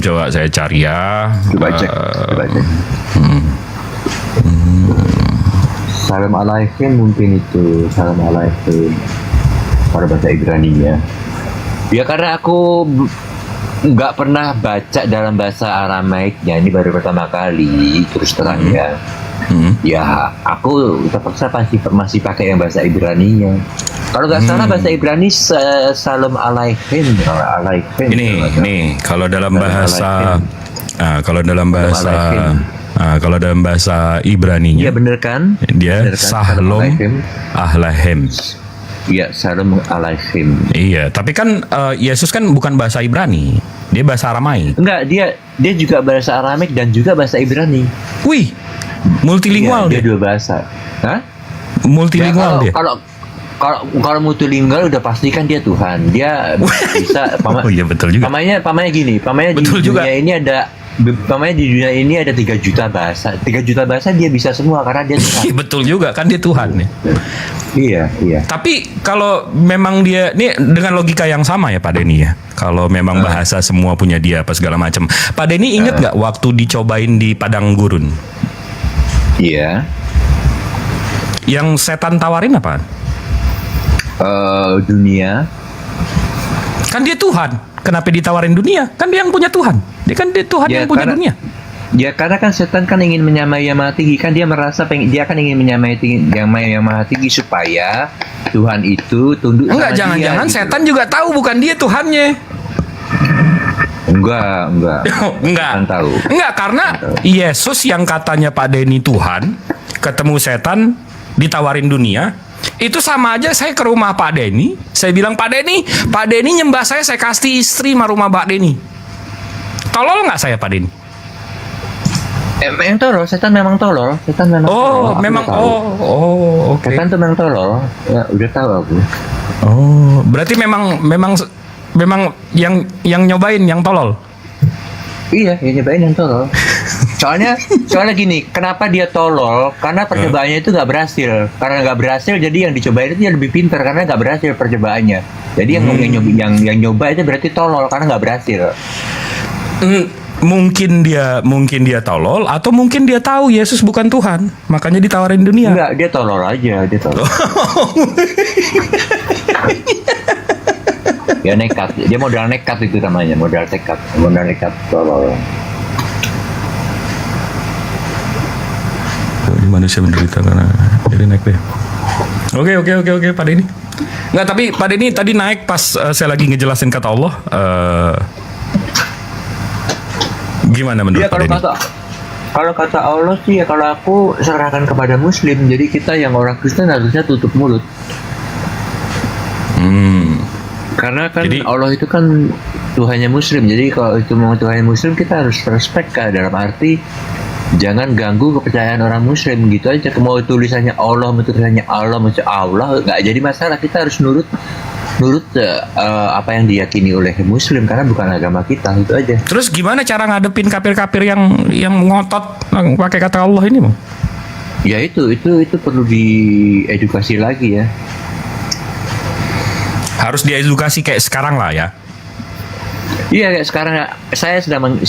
Coba saya cari ya. Coba cek. Salam alaikum mungkin itu. Salam alaikum pada bahasa Ibraninya. Ya karena aku nggak pernah baca dalam bahasa Aramaiknya, ini baru pertama kali terus terang ya. Ya aku terpaksa masih pakai yang bahasa Ibraninya. Kalau nggak salah bahasa Ibrani salam alaikum. Ini kalau dalam bahasa kalau dalam bahasa Ibraninya, iya bener kan? Dia sahlom ahlahem. Iya, salam alaihim. Iya, tapi kan Yesus kan bukan bahasa Ibrani, dia bahasa Aramaik. Enggak, dia juga bahasa Aramaik dan juga bahasa Ibrani. Wih, multilingual dia dua bahasa. Hah? Multilingual dia. Kalau multilingual udah pasti kan dia Tuhan. Dia bisa. Oh iya betul juga. Pamanya gini, betul di dunia ini ada. Pamanya di dunia ini ada 3 juta bahasa. 3 juta bahasa dia bisa semua karena dia Tuhan. Betul juga kan dia Tuhan ya. Iya. Tapi kalau memang dia ini dengan logika yang sama ya Pak Denny ya. Kalau memang bahasa semua punya dia apa segala macam. Pak Denny ingat nggak waktu dicobain di padang gurun? Iya. Yang setan tawarin apa? Dunia. Kan dia Tuhan. Kenapa ditawarin dunia? Kan dia yang punya Tuhan. Dia Tuhan yang punya dunia. Ya karena kan setan kan ingin menyamai yang maha tinggi, kan dia merasa dia kan ingin menyamai yang maha tinggi supaya Tuhan itu tunduk sama dia. Enggak, jangan-jangan gitu. Setan juga tahu bukan dia Tuhannya. Enggak tahu. Enggak, karena Yesus yang katanya Pak Denny Tuhan ketemu setan ditawarin dunia. Itu sama aja saya ke rumah Pak Denny, saya bilang Pak Denny nyembah saya kasih istri sama rumah Pak Denny. Tolol nggak saya Pak Denny? Memang tolol, setan memang tolol. Oke. Setan tuh memang tolol. Ya, udah tahu aku. Oh, berarti memang yang nyobain yang tolol. Iya, yang nyobain yang tolol. Soalnya gini, kenapa dia tolol? Karena percobaannya itu nggak berhasil. Karena nggak berhasil, jadi yang dicobain itu dia lebih pintar karena nggak berhasil percobaannya. Jadi yang nyoba itu berarti tolol karena nggak berhasil. Mungkin dia tolol atau mungkin dia tahu Yesus bukan Tuhan, makanya ditawarin dunia. Enggak, dia tolol aja, dia tolol. Ya nekat, dia modal nekat itu namanya, modal nekat tolol. manusia menderita karena jadi naik deh. Oke, Pak Denny. Nggak, tapi Pak Denny tadi naik pas saya lagi ngejelasin kata Allah. Gimana menurut Pak Denny? Kalau kata Allah sih ya, kalau aku serahkan kepada Muslim. Jadi kita yang orang Kristen harusnya tutup mulut. Karena kan Allah itu kan Tuhannya Muslim. Jadi kalau itu mau Tuhannya Muslim, kita harus respect kan, dalam arti jangan ganggu kepercayaan orang Muslim gitu aja. Mau tulisannya Allah, mau tulisannya Allah, nggak jadi masalah. Kita harus nurut apa yang diyakini oleh Muslim, karena bukan agama kita, itu aja. Terus gimana cara ngadepin kafir-kafir yang ngotot pakai kata Allah ini, Bang? Ya itu perlu diedukasi lagi ya. Harus diedukasi kayak sekarang lah ya. Iya, kayak sekarang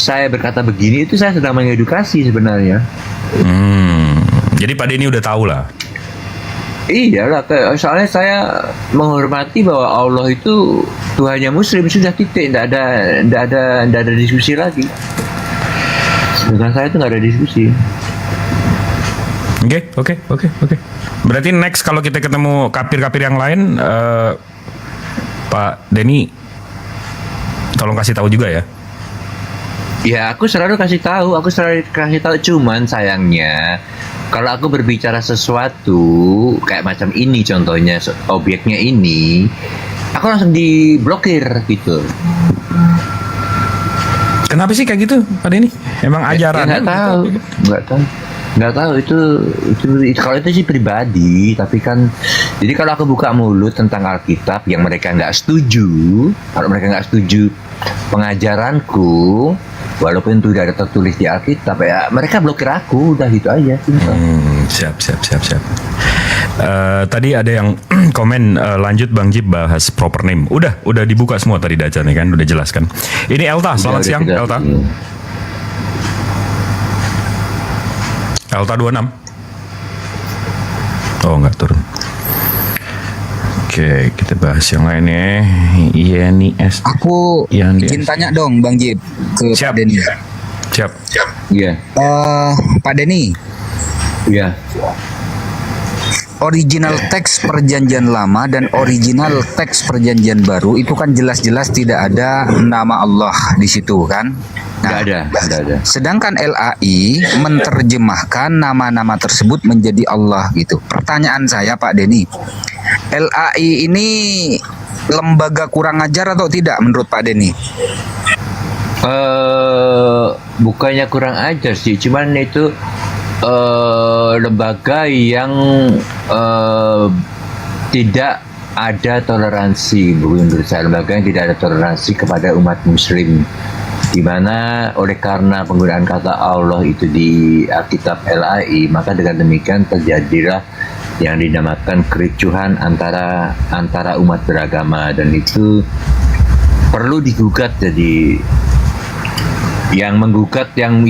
saya berkata begini itu saya sedang mengedukasi sebenarnya. Jadi Pak Denny udah tahu lah. Iyalah, soalnya saya menghormati bahwa Allah itu Tuhannya Muslim, sudah titik, tidak ada diskusi lagi. Dengan saya itu nggak ada diskusi. Oke. Berarti next kalau kita ketemu kafir-kafir yang lain, Pak Denny tolong kasih tahu juga ya. Ya, aku selalu kasih tahu, cuman sayangnya kalau aku berbicara sesuatu kayak macam ini, contohnya objeknya ini, aku langsung diblokir gitu. Kenapa sih kayak gitu, Pak Denny? Emang ajaran? Nggak tahu itu kalau itu sih pribadi, tapi kan jadi kalau aku buka mulut tentang Alkitab yang mereka nggak setuju, kalau mereka nggak setuju pengajaranku, walaupun itu tidak ada tertulis di Alkitab, ya mereka blokir aku, udah gitu aja. Siap. Tadi ada yang komen lanjut Bang Jib bahas proper name. Udah dibuka semua tadi dacanya kan, udah jelaskan. Ini Elta, selamat siang Elta. Elta 26. Oh, enggak turun. Oke, kita bahas yang lain ya. INIS. Aku ingin tanya dong Bang Jib ke Pak Denny. Siap. Iya. Pak Denny. Iya. Original teks perjanjian lama dan original teks perjanjian baru itu kan jelas-jelas tidak ada nama Allah di situ kan? Nah, nggak ada. Sedangkan LAI menerjemahkan nama-nama tersebut menjadi Allah gitu. Pertanyaan saya Pak Denny, LAI ini lembaga kurang ajar atau tidak menurut Pak Denny? Bukannya kurang ajar sih, cuman itu lembaga yang tidak ada toleransi. Menurut saya lembaga yang tidak ada toleransi kepada umat Muslim, di mana oleh karena penggunaan kata Allah itu di Alkitab LAI, maka dengan demikian terjadilah yang dinamakan kericuhan antara umat beragama, dan itu perlu digugat. Jadi yang menggugat, yang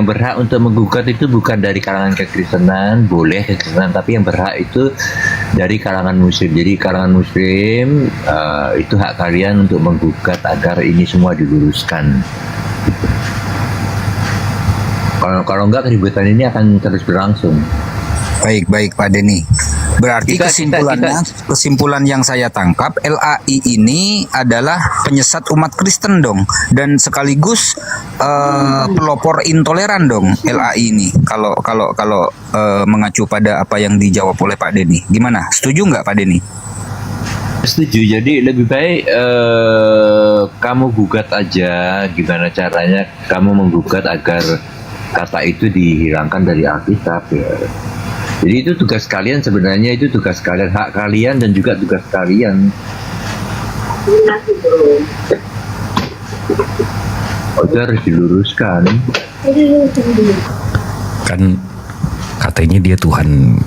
berhak untuk menggugat itu bukan dari kalangan kekristenan, boleh kekristenan, tapi yang berhak itu dari kalangan Muslim. Jadi kalangan Muslim itu hak kalian untuk menggugat agar ini semua diluruskan. Kalau enggak, keributan ini akan terus berlangsung. Baik Pak Denny. Berarti kesimpulan yang saya tangkap, LAI ini adalah penyesat umat Kristen dong, dan sekaligus pelopor intoleran dong LAI ini. Kalau mengacu pada apa yang dijawab oleh Pak Denny, gimana? Setuju nggak Pak Denny? Setuju. Jadi lebih baik kamu gugat aja. Gimana caranya kamu menggugat agar kata itu dihilangkan dari Alkitab ya. Jadi itu tugas kalian sebenarnya, itu tugas kalian, hak kalian dan juga tugas kalian. Itu harus diluruskan. Kan katanya dia Tuhan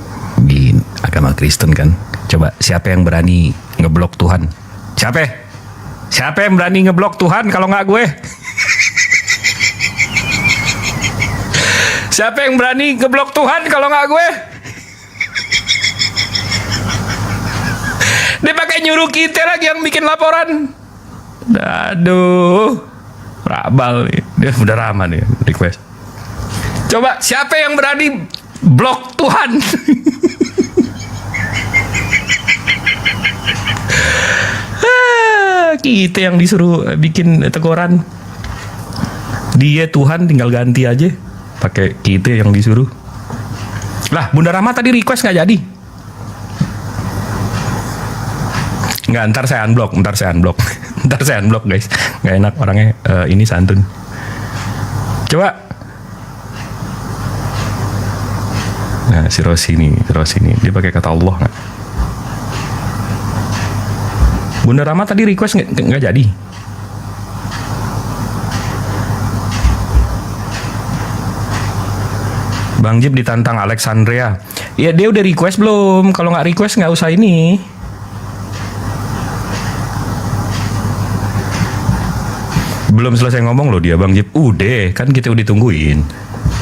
di agama Kristen kan. Coba siapa yang berani ngeblok Tuhan? Siapa yang berani ngeblok Tuhan kalau nggak gue? Siapa yang berani ngeblok Tuhan kalau nggak gue? Dia pakai nyuruh kita lagi yang bikin laporan. Aduh, rabal nih. Dia udah ramah nih request. Coba siapa yang berani Blok Tuhan. Kita yang disuruh bikin teguran. Dia Tuhan tinggal ganti aja. Pakai kita yang disuruh. Lah, Bunda Rahma tadi request nggak jadi. Nggak, ntar saya unblock. Ntar saya unblock guys. Nggak enak orangnya ini santun. Coba. Nah, si Rosi ini dia pakai kata Allah nggak? Bunda Rama tadi request nggak jadi. Bang Jib ditantang Alexandria. Ya dia udah request belum? Kalau nggak request nggak usah ini. Belum selesai ngomong loh dia Bang Jib. Udah kan kita udah tungguin.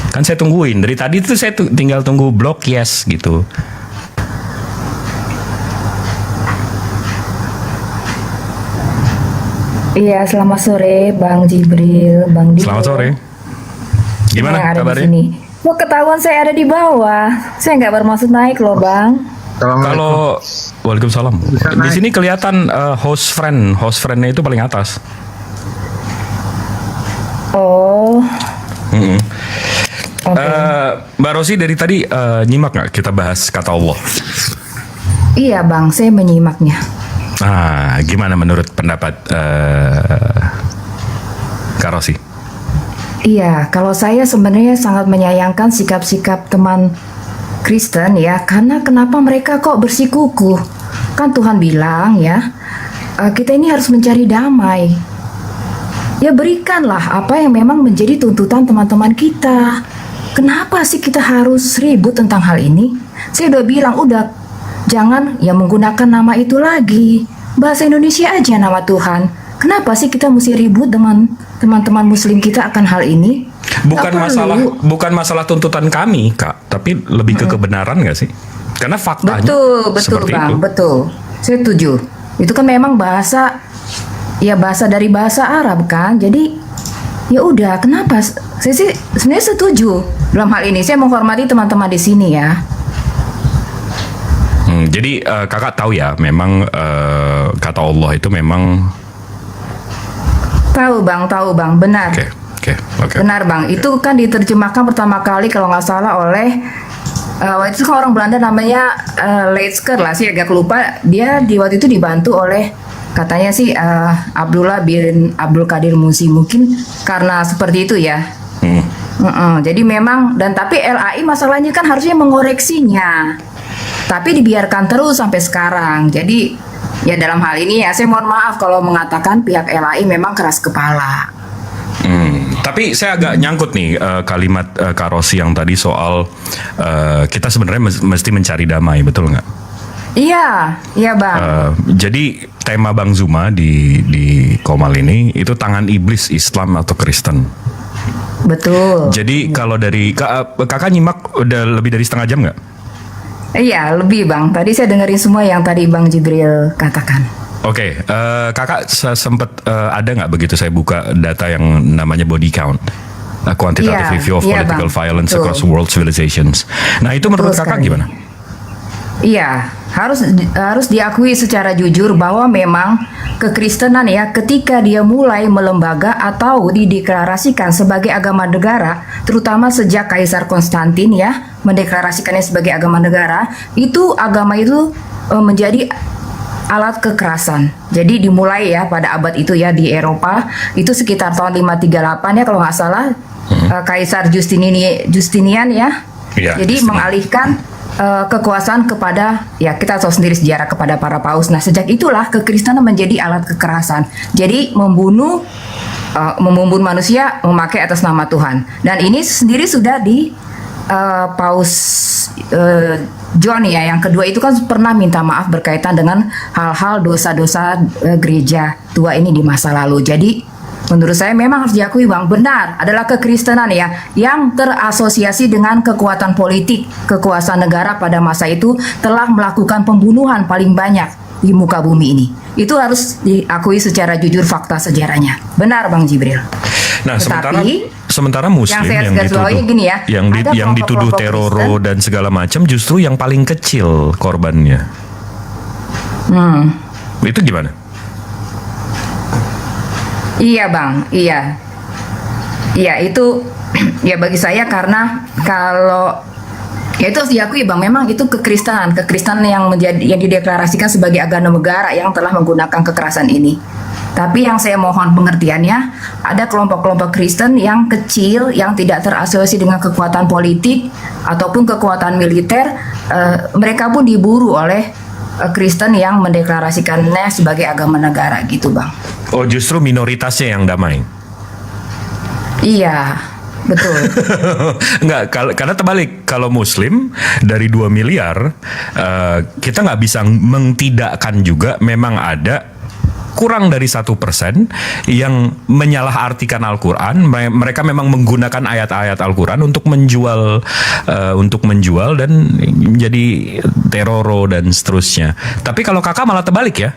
Kan saya tungguin dari tadi tuh saya tinggal tunggu blok yes gitu. Iya, selamat sore Bang Jibril, Bang Dino. Selamat sore. Gimana kabarnya? Wah, ketahuan saya ada di bawah. Saya nggak bermaksud naik loh, Bang. Kalau Waalaikumsalam. Di sini kelihatan host friend-nya itu paling atas. Oh. Mbak Rosi dari tadi nyimak nggak kita bahas kata Allah? Iya, Bang, saya menyimaknya. Nah, gimana menurut pendapat Kak Rosi? Iya, kalau saya sebenarnya sangat menyayangkan sikap-sikap teman Kristen ya, karena kenapa mereka kok bersikukuh? Kan Tuhan bilang ya, kita ini harus mencari damai. Ya berikanlah apa yang memang menjadi tuntutan teman-teman kita. Kenapa sih kita harus ribut tentang hal ini? Saya udah bilang, jangan ya menggunakan nama itu lagi. Bahasa Indonesia aja nama Tuhan. Kenapa sih kita mesti ribut dengan teman-teman muslim kita akan hal ini? Bukan masalah tuntutan kami, Kak, tapi lebih ke kebenaran nggak sih? Karena faktanya betul Bang, itu. betul. Saya setuju. Itu kan memang bahasa dari bahasa Arab kan. Jadi ya udah, kenapa? Saya sih sebenarnya setuju dalam hal ini. Saya menghormati teman-teman di sini ya. Jadi kakak tahu ya, memang kata Allah itu memang tahu bang, benar. Oke. Benar Bang, itu kan diterjemahkan pertama kali kalau nggak salah oleh waktu itu kan orang Belanda namanya Leitsker lah, sih agak lupa. Dia waktu itu dibantu oleh katanya sih Abdullah bin Abdul Qadir Musi, mungkin karena seperti itu ya. Jadi memang, dan tapi LAI masalahnya kan harusnya mengoreksinya, tapi dibiarkan terus sampai sekarang. Jadi ya dalam hal ini ya saya mohon maaf kalau mengatakan pihak LAI memang keras kepala. Tapi saya agak nyangkut nih kalimat Kak Rosi yang tadi soal kita sebenarnya mesti mencari damai, betul nggak? Iya Bang. Jadi tema Bang Zuma di Komal ini itu tangan iblis Islam atau Kristen. Betul. Jadi kalau dari kakak nyimak udah lebih dari setengah jam nggak? Iya, lebih Bang. Tadi saya dengerin semua yang tadi Bang Jibril katakan. Oke, kakak sempat ada nggak begitu saya buka data yang namanya body count, quantitative review of political violence across world civilizations. Nah itu menurut kakak gimana? Iya, harus diakui secara jujur bahwa memang kekristenan ya, ketika dia mulai melembaga atau dideklarasikan sebagai agama negara, terutama sejak Kaisar Konstantin ya mendeklarasikannya sebagai agama negara, itu agama itu menjadi alat kekerasan. Jadi dimulai ya pada abad itu ya di Eropa, itu sekitar tahun 538 ya kalau nggak salah, Kaisar Justinian ya. Jadi mengalihkan kekuasaan kepada, ya kita tahu sendiri sejarah, kepada para paus. Nah sejak itulah kekristenan menjadi alat kekerasan. Jadi membunuh manusia memakai atas nama Tuhan. Dan ini sendiri sudah di Paus John ya yang kedua itu kan pernah minta maaf berkaitan dengan hal-hal dosa-dosa gereja tua ini di masa lalu. Jadi menurut saya memang harus diakui Bang, benar adalah kekristenan ya yang terasosiasi dengan kekuatan politik, kekuasaan negara pada masa itu telah melakukan pembunuhan paling banyak di muka bumi ini. Itu harus diakui secara jujur fakta sejarahnya. Benar Bang Jibril. Nah, Sementara Muslim saya yang garis bawahi dituduh, gini ya, ada yang dituduh kelompok-kelompok teroro Kristen. dan segala macam justru yang paling kecil korbannya. Itu gimana? Iya bang, iya itu ya bagi saya karena kalau ya itu harus diakui bang, memang itu kekristenan yang dideklarasikan sebagai agama negara yang telah menggunakan kekerasan ini. Tapi yang saya mohon pengertiannya, ada kelompok-kelompok Kristen yang kecil, yang tidak terasosiasi dengan kekuatan politik ataupun kekuatan militer, mereka pun diburu oleh Kristen yang mendeklarasikannya sebagai agama negara gitu bang. Oh, justru minoritasnya yang damai. Iya, betul. Enggak, karena terbalik. Kalau Muslim dari 2 miliar, kita nggak bisa mengtidakkan juga memang ada kurang dari 1% yang menyalahartikan Al-Quran. Mereka memang menggunakan ayat-ayat Al-Quran untuk menjual dan menjadi teroro dan seterusnya. Tapi kalau kakak malah terbalik ya,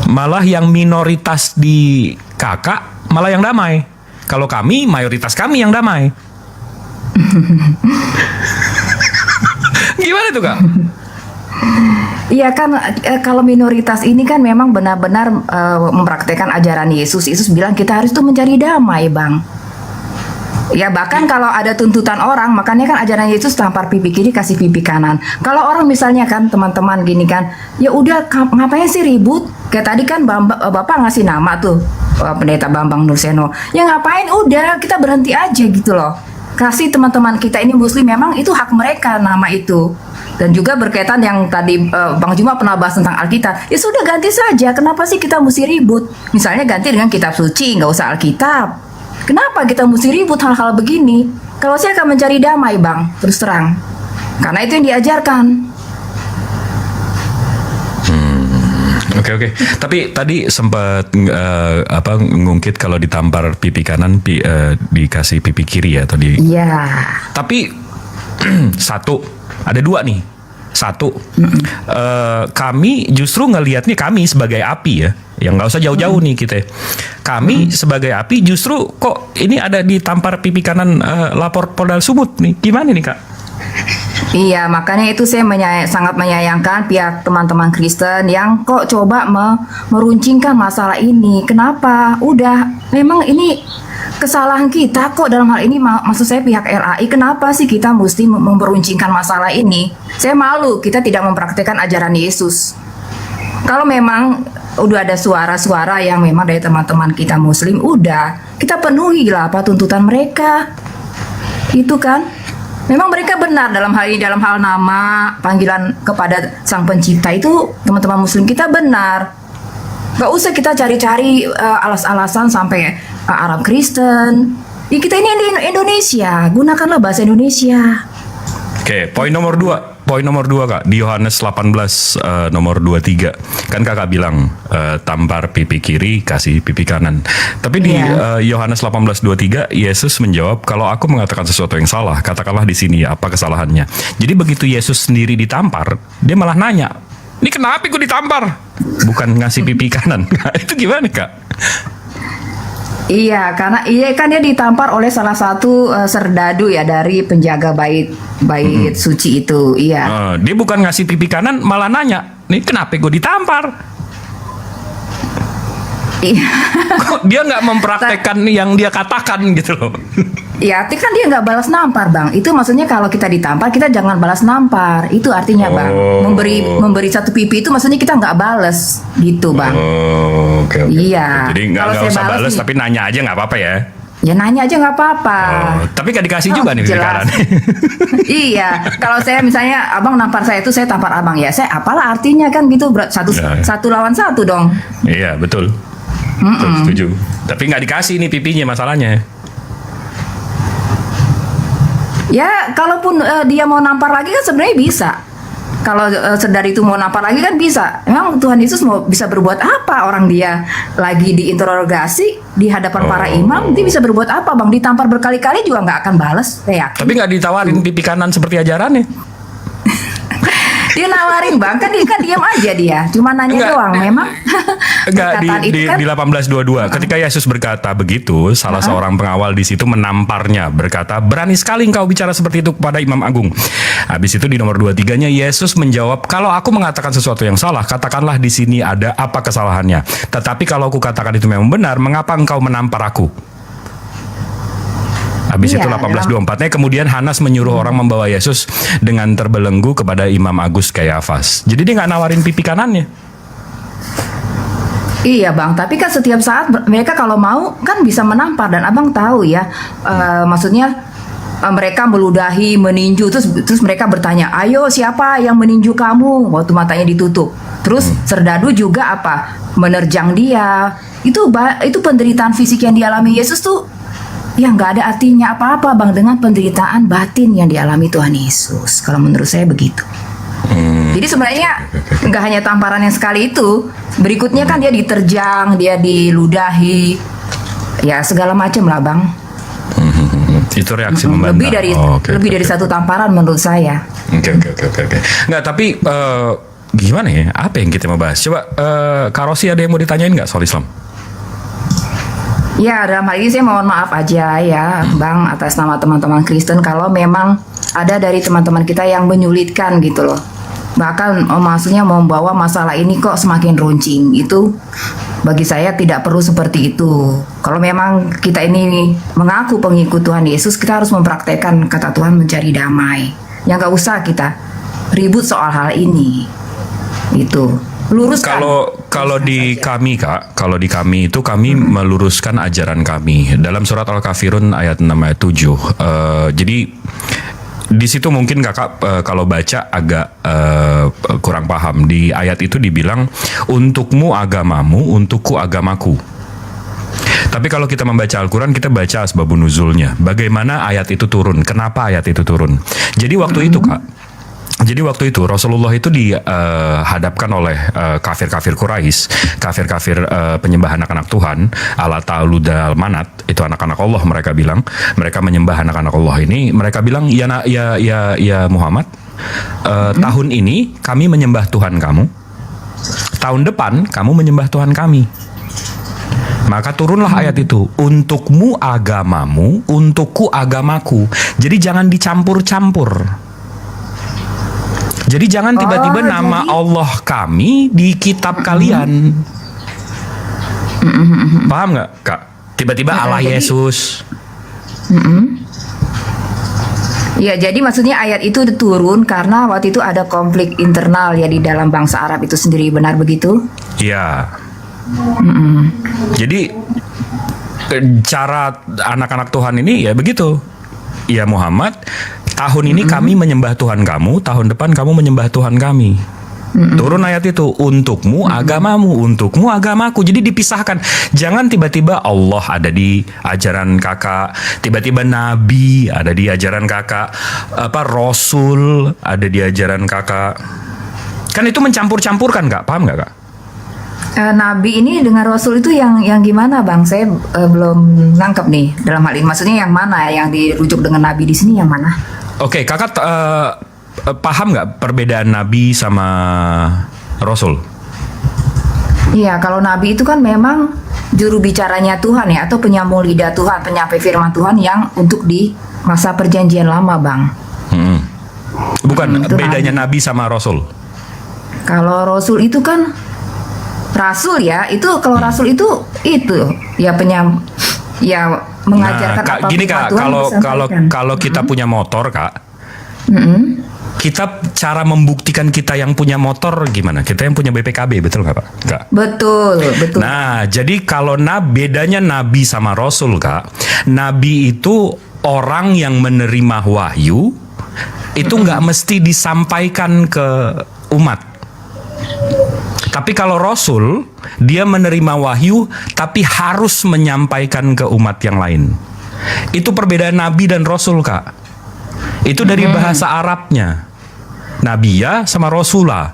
malah yang minoritas di kakak malah yang damai. Kalau kami, mayoritas kami yang damai. Gimana tuh kak? Iya kan, kalau minoritas ini kan memang benar-benar mempraktekkan ajaran Yesus. Yesus bilang kita harus tuh mencari damai bang. Ya bahkan kalau ada tuntutan orang, makanya kan ajaran Yesus tampar pipi kiri kasih pipi kanan. Kalau orang misalnya kan teman-teman gini kan, ya udah ngapain sih ribut? Kayak tadi kan Bapak ngasih nama tuh Pendeta Bambang Nurseno. Ya ngapain, udah kita berhenti aja gitu loh. Kasih teman-teman kita ini Muslim, memang itu hak mereka nama itu. Dan juga berkaitan yang tadi Bang Juma pernah bahas tentang Alkitab. Ya sudah ganti saja, kenapa sih kita mesti ribut? Misalnya ganti dengan kitab suci, nggak usah Alkitab. Kenapa kita mesti ribut hal-hal begini? Kalau saya akan mencari damai bang, terus terang. Karena itu yang diajarkan. Oke. Tapi tadi sempat ngungkit kalau ditampar pipi kanan dikasih pipi kiri ya tadi. Iya. Tapi ada 2 nih. Kami justru ngelihatnya kami sebagai api ya. Yang nggak usah jauh-jauh nih kita. Kami sebagai api justru kok ini ada ditampar pipi kanan lapor Polda Sumut nih. Gimana nih kak? Iya, makanya itu saya sangat menyayangkan pihak teman-teman Kristen yang kok coba meruncingkan masalah ini. Kenapa? Udah, memang ini kesalahan kita kok dalam hal ini. Maksud saya pihak RAI, kenapa sih kita mesti memperuncingkan masalah ini? Saya malu kita tidak mempraktikkan ajaran Yesus. Kalau memang udah ada suara-suara yang memang dari teman-teman kita Muslim, udah kita penuhi lah apa tuntutan mereka. Itu kan? Memang mereka benar dalam hal ini, dalam hal nama panggilan kepada Sang Pencipta itu teman-teman Muslim kita benar. Gak usah kita cari-cari alas-alasan sampai Arab Kristen. Ya, kita ini di Indonesia, gunakanlah bahasa Indonesia. Oke, poin nomor 2 kak, di Yohanes 18 nomor 23 kan kakak bilang tampar pipi kiri kasih pipi kanan. Tapi di Yohanes 18:23 Yesus menjawab, kalau aku mengatakan sesuatu yang salah, katakanlah di sini apa kesalahannya. Jadi begitu Yesus sendiri ditampar, dia malah nanya, ini kenapa gue ditampar? Bukan ngasih pipi kanan. Itu gimana kak? Iya, karena kan dia ditampar oleh salah satu serdadu ya dari penjaga bait suci itu. Iya. Dia bukan ngasih pipi kanan, malah nanya, nih kenapa gue ditampar? Iya. Kok dia nggak mempraktekkan yang dia katakan gitu loh? Ya, artinya kan dia nggak balas nampar bang. Itu maksudnya kalau kita ditampar kita jangan balas nampar. Itu artinya bang. Memberi satu pipi itu maksudnya kita nggak balas gitu bang. Oke. Iya. Jadi nggak usah balas tapi nanya aja nggak apa-apa ya? Ya nanya aja nggak apa-apa. Tapi nggak dikasih juga nih pipi kanan. Iya. Kalau saya misalnya abang nampar saya itu saya tampar abang ya. Saya apalah artinya kan gitu satu lawan satu dong. Iya betul. Setuju. Tapi nggak dikasih nih pipinya masalahnya. Ya, kalaupun dia mau nampar lagi kan sebenarnya bisa. Kalau serdadu itu mau nampar lagi kan bisa. Memang Tuhan Yesus mau bisa berbuat apa? Orang dia lagi diinterogasi di hadapan para imam, dia bisa berbuat apa bang? Ditampar berkali-kali juga nggak akan balas. Tapi nggak ditawarin pipi kanan seperti ajarannya. Dia nawarin bang, kan diam aja dia. Cuma nanya doang. Memang Enggak, perkataan itu kan di 18:22 ketika Yesus berkata begitu, salah seorang pengawal di situ menamparnya, berkata, "Berani sekali engkau bicara seperti itu kepada Imam Agung." Habis itu di nomor 23-nya Yesus menjawab, "Kalau aku mengatakan sesuatu yang salah, katakanlah di sini ada apa kesalahannya. Tetapi kalau aku katakan itu memang benar, mengapa engkau menampar aku?" Habis Iya, itu 18:24-nya kemudian Hanas menyuruh orang membawa Yesus dengan terbelenggu kepada Imam Agus Kayafas. Jadi dia nggak nawarin pipi kanannya. Iya bang, tapi kan setiap saat mereka kalau mau kan bisa menampar dan abang tahu ya, maksudnya mereka meludahi, meninju, terus mereka bertanya, ayo siapa yang meninju kamu? Waktu matanya ditutup. Terus serdadu juga apa? Menerjang dia. Itu penderitaan fisik yang dialami Yesus tuh ya nggak ada artinya apa-apa bang dengan penderitaan batin yang dialami Tuhan Yesus. Kalau menurut saya begitu. Jadi sebenarnya nggak hanya tamparan yang sekali itu, berikutnya kan dia diterjang, dia diludahi, ya segala macam lah bang. Itu reaksi membantah. Lebih dari satu tamparan menurut saya. Oke. Nggak, tapi gimana ya? Apa yang kita mau bahas? Coba Kak Rosi ada yang mau ditanyain nggak soal Islam? Ya, dalam hal ini saya mohon maaf aja ya, Bang, atas nama teman-teman Kristen kalau memang ada dari teman-teman kita yang menyulitkan gitu loh. Bahkan maksudnya membawa masalah ini kok semakin runcing. Itu bagi saya tidak perlu seperti itu. Kalau memang kita ini mengaku pengikut Tuhan Yesus, kita harus mempraktekkan kata Tuhan mencari damai. Yang gak usah kita ribut soal hal ini. Itu. Luruskan. Kalau di kami Kak, kalau di kami itu kami meluruskan ajaran kami dalam surat Al-Kafirun ayat 6 ayat 7. Jadi di situ mungkin Kakak kalau baca agak kurang paham. Di ayat itu dibilang untukmu agamamu, untukku agamaku. Tapi kalau kita membaca Al-Quran, kita baca asbabun nuzulnya. Bagaimana ayat itu turun? Kenapa ayat itu turun? Jadi waktu itu Kak, Rasulullah itu dihadapkan oleh kafir-kafir Quraisy, kafir-kafir penyembah anak-anak Tuhan, Alat Ta'aluda Al-Manat, itu anak-anak Allah mereka bilang. Mereka menyembah anak-anak Allah ini. Mereka bilang, ya Muhammad, tahun ini kami menyembah Tuhan kamu. Tahun depan kamu menyembah Tuhan kami. Maka turunlah ayat itu, untukmu agamamu, untukku agamaku. Jadi jangan dicampur-campur. Jadi jangan tiba-tiba nama Allah kami di kitab kalian. Paham nggak Kak? Tiba-tiba Allah Yesus. Ya, jadi maksudnya ayat itu turun karena waktu itu ada konflik internal ya di dalam bangsa Arab itu sendiri, benar begitu? Iya. Jadi cara anak-anak Tuhan ini ya begitu. Ya Muhammad, tahun ini kami menyembah Tuhan kamu, tahun depan kamu menyembah Tuhan kami. Turun ayat itu, untukmu agamamu, untukmu agamaku. Jadi dipisahkan. Jangan tiba-tiba Allah ada di ajaran kakak, tiba-tiba Nabi ada di ajaran kakak, Rasul ada di ajaran kakak. Kan itu mencampur-campurkan Kak, paham nggak Kak? Nabi ini dengan Rasul itu yang gimana bang? Saya belum nangkep nih dalam hal ini. Maksudnya yang mana yang dirujuk dengan Nabi di sini yang mana? Oke, kakak paham nggak perbedaan Nabi sama Rasul? Iya, kalau Nabi itu kan memang juru bicaranya Tuhan ya, atau penyambung lidah Tuhan, penyampai firman Tuhan yang untuk di masa perjanjian lama bang. Bukan, bedanya Nabi sama Rasul. Kalau Rasul itu kan Rasul ya, itu kalau Rasul itu ya mengajarkan apa gini Kak, kalau kita punya motor Kak, kita cara membuktikan kita yang punya motor gimana? Kita yang punya BPKB, betul nggak Pak? Nggak. Betul. Nah, jadi kalau bedanya Nabi sama Rasul Kak, Nabi itu orang yang menerima wahyu, itu nggak mesti disampaikan ke umat. Tapi kalau Rasul, dia menerima wahyu, tapi harus menyampaikan ke umat yang lain. Itu perbedaan Nabi dan Rasul, Kak. Itu dari bahasa Arabnya. Nabiya sama Rasulah.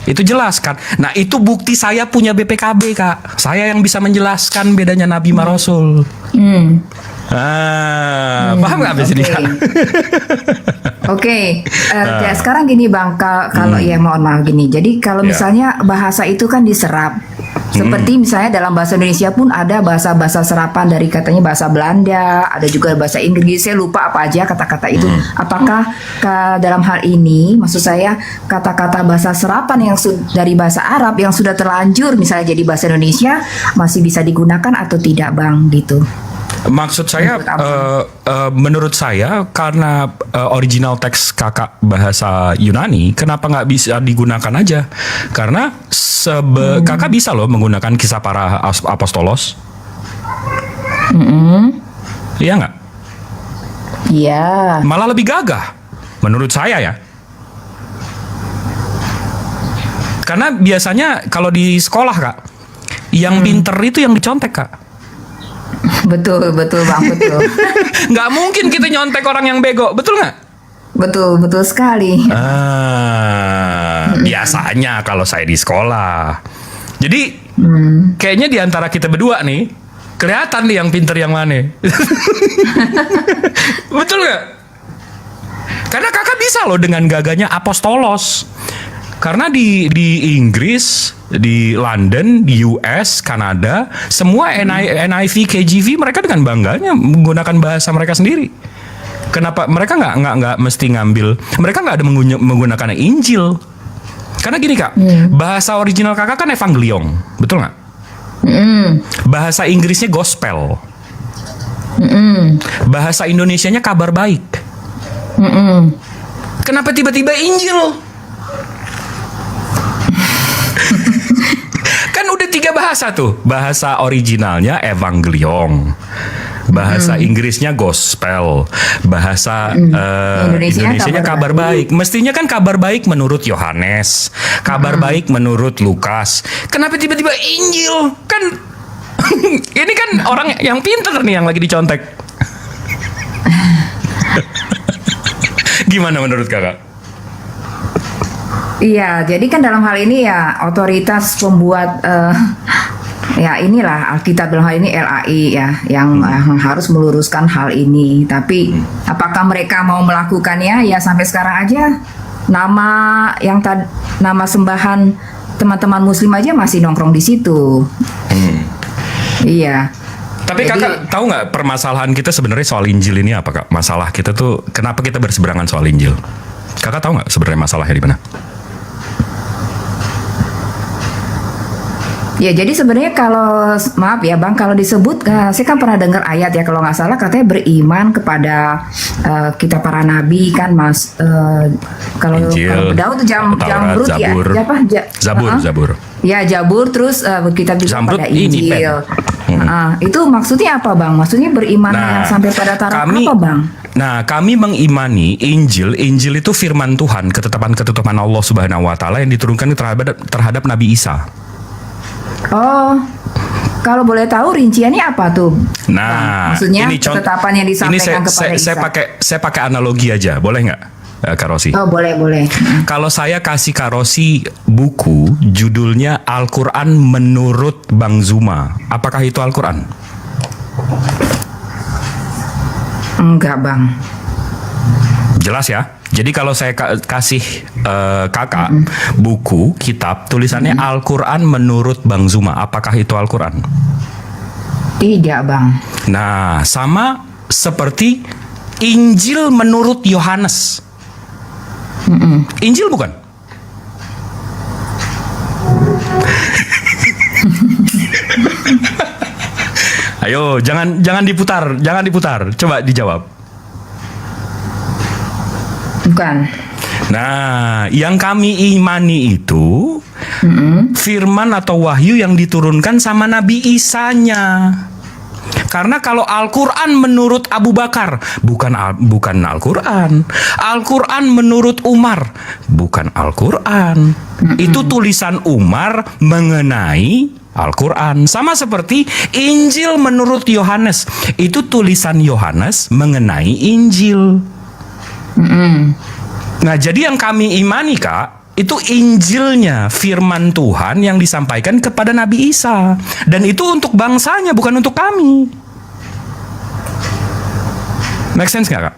Itu jelas kan. Nah, itu bukti saya punya BPKB, Kak. Saya yang bisa menjelaskan bedanya Nabi sama Rasul. Paham nggak abis ini, Kak? Oke, sekarang gini Bang, kalau ya mohon maaf gini. Jadi kalau misalnya bahasa itu kan diserap, Seperti misalnya dalam bahasa Indonesia pun ada bahasa-bahasa serapan dari katanya bahasa Belanda, ada juga bahasa Inggris. Saya lupa apa aja kata-kata itu. Apakah dalam hal ini, maksud saya kata-kata bahasa serapan yang dari bahasa Arab yang sudah terlanjur misalnya jadi bahasa Indonesia masih bisa digunakan atau tidak, Bang? Gitu. Maksud saya, menurut saya karena original teks kakak bahasa Yunani, kenapa nggak bisa digunakan aja? Karena kakak bisa loh menggunakan kisah para apostolos. Iya nggak? Iya. Malah lebih gagah, menurut saya ya. Karena biasanya kalau di sekolah kak, yang pinter itu yang dicontek kak. Betul Bang, betul. Nggak mungkin kita nyontek orang yang bego, betul nggak? Betul sekali. Biasanya kalau saya di sekolah. Jadi kayaknya di antara kita berdua nih kelihatan nih yang pinter yang mana. Betul nggak? Karena kakak bisa loh dengan gagahnya apostolos. Karena di Inggris, di London, di US, Kanada, semua NIV, KJV mereka dengan bangganya menggunakan bahasa mereka sendiri. Kenapa mereka nggak mesti ngambil? Mereka nggak ada menggunakan Injil. Karena gini kak, bahasa original kakak kan Evangelion, betul nggak? Bahasa Inggrisnya Gospel. Bahasa Indonesianya Kabar Baik. Kenapa tiba-tiba Injil? Kan udah 3 bahasa tuh. Bahasa originalnya Evangelion, bahasa Inggrisnya Gospel, bahasa Indonesianya Kabar Baik. Mestinya kan Kabar Baik menurut Yohanes, Kabar Baik menurut Lukas. Kenapa tiba-tiba Injil? Kan ini kan orang yang pintar nih yang lagi dicontek. Gimana menurut kakak? Iya, jadi kan dalam hal ini ya otoritas pembuat ya inilah Alkitab dalam hal ini LAI ya yang harus meluruskan hal ini. Tapi apakah mereka mau melakukannya? Ya sampai sekarang aja nama sembahan teman-teman Muslim aja masih nongkrong di situ. Iya. Tapi kakak tahu nggak permasalahan kita sebenarnya soal Injil ini apa kak? Masalah kita tuh kenapa kita berseberangan soal Injil? Kakak tahu nggak sebenarnya masalahnya di mana? Ya jadi sebenarnya kalau maaf ya Bang, kalau disebut saya kan pernah dengar ayat ya kalau nggak salah katanya beriman kepada kita para nabi kan Mas, kalau Daud Jamrut ya Zabur. Ya Jabur terus kita bisa pada Injil. Itu maksudnya apa Bang? Maksudnya beriman yang sampai pada taraf apa Bang? Nah, kami mengimani Injil itu firman Tuhan, ketetapan-ketetapan Allah Subhanahu wa taala yang diturunkan terhadap Nabi Isa. Oh, kalau boleh tahu rinciannya apa tuh? Nah, maksudnya ketetapan yang disampaikan kepada Isa. Saya pakai analogi aja, boleh nggak, Kak Rosi? Oh, boleh. Kalau saya kasih Kak Rosi buku, judulnya Al-Quran menurut Bang Zuma, apakah itu Al-Quran? Enggak, Bang. Jelas ya? Jadi kalau saya kasih kakak buku, kitab, tulisannya Al-Quran menurut Bang Zuma, apakah itu Al-Quran? Tidak, Bang. Nah, sama seperti Injil menurut Yohanes. Injil bukan? Ayo, jangan diputar. Coba dijawab. Bukan. Nah, yang kami imani itu firman atau wahyu yang diturunkan sama Nabi Isanya. Karena kalau Al-Quran menurut Abu Bakar, bukan Al-Quran. Al-Quran menurut Umar, bukan Al-Quran. Itu tulisan Umar mengenai Al-Quran. Sama seperti Injil menurut Yohanes, itu tulisan Yohanes mengenai Injil. Nah, jadi yang kami imani kak, itu Injilnya, firman Tuhan yang disampaikan kepada Nabi Isa. Dan itu untuk bangsanya, bukan untuk kami. Make sense nggak kak?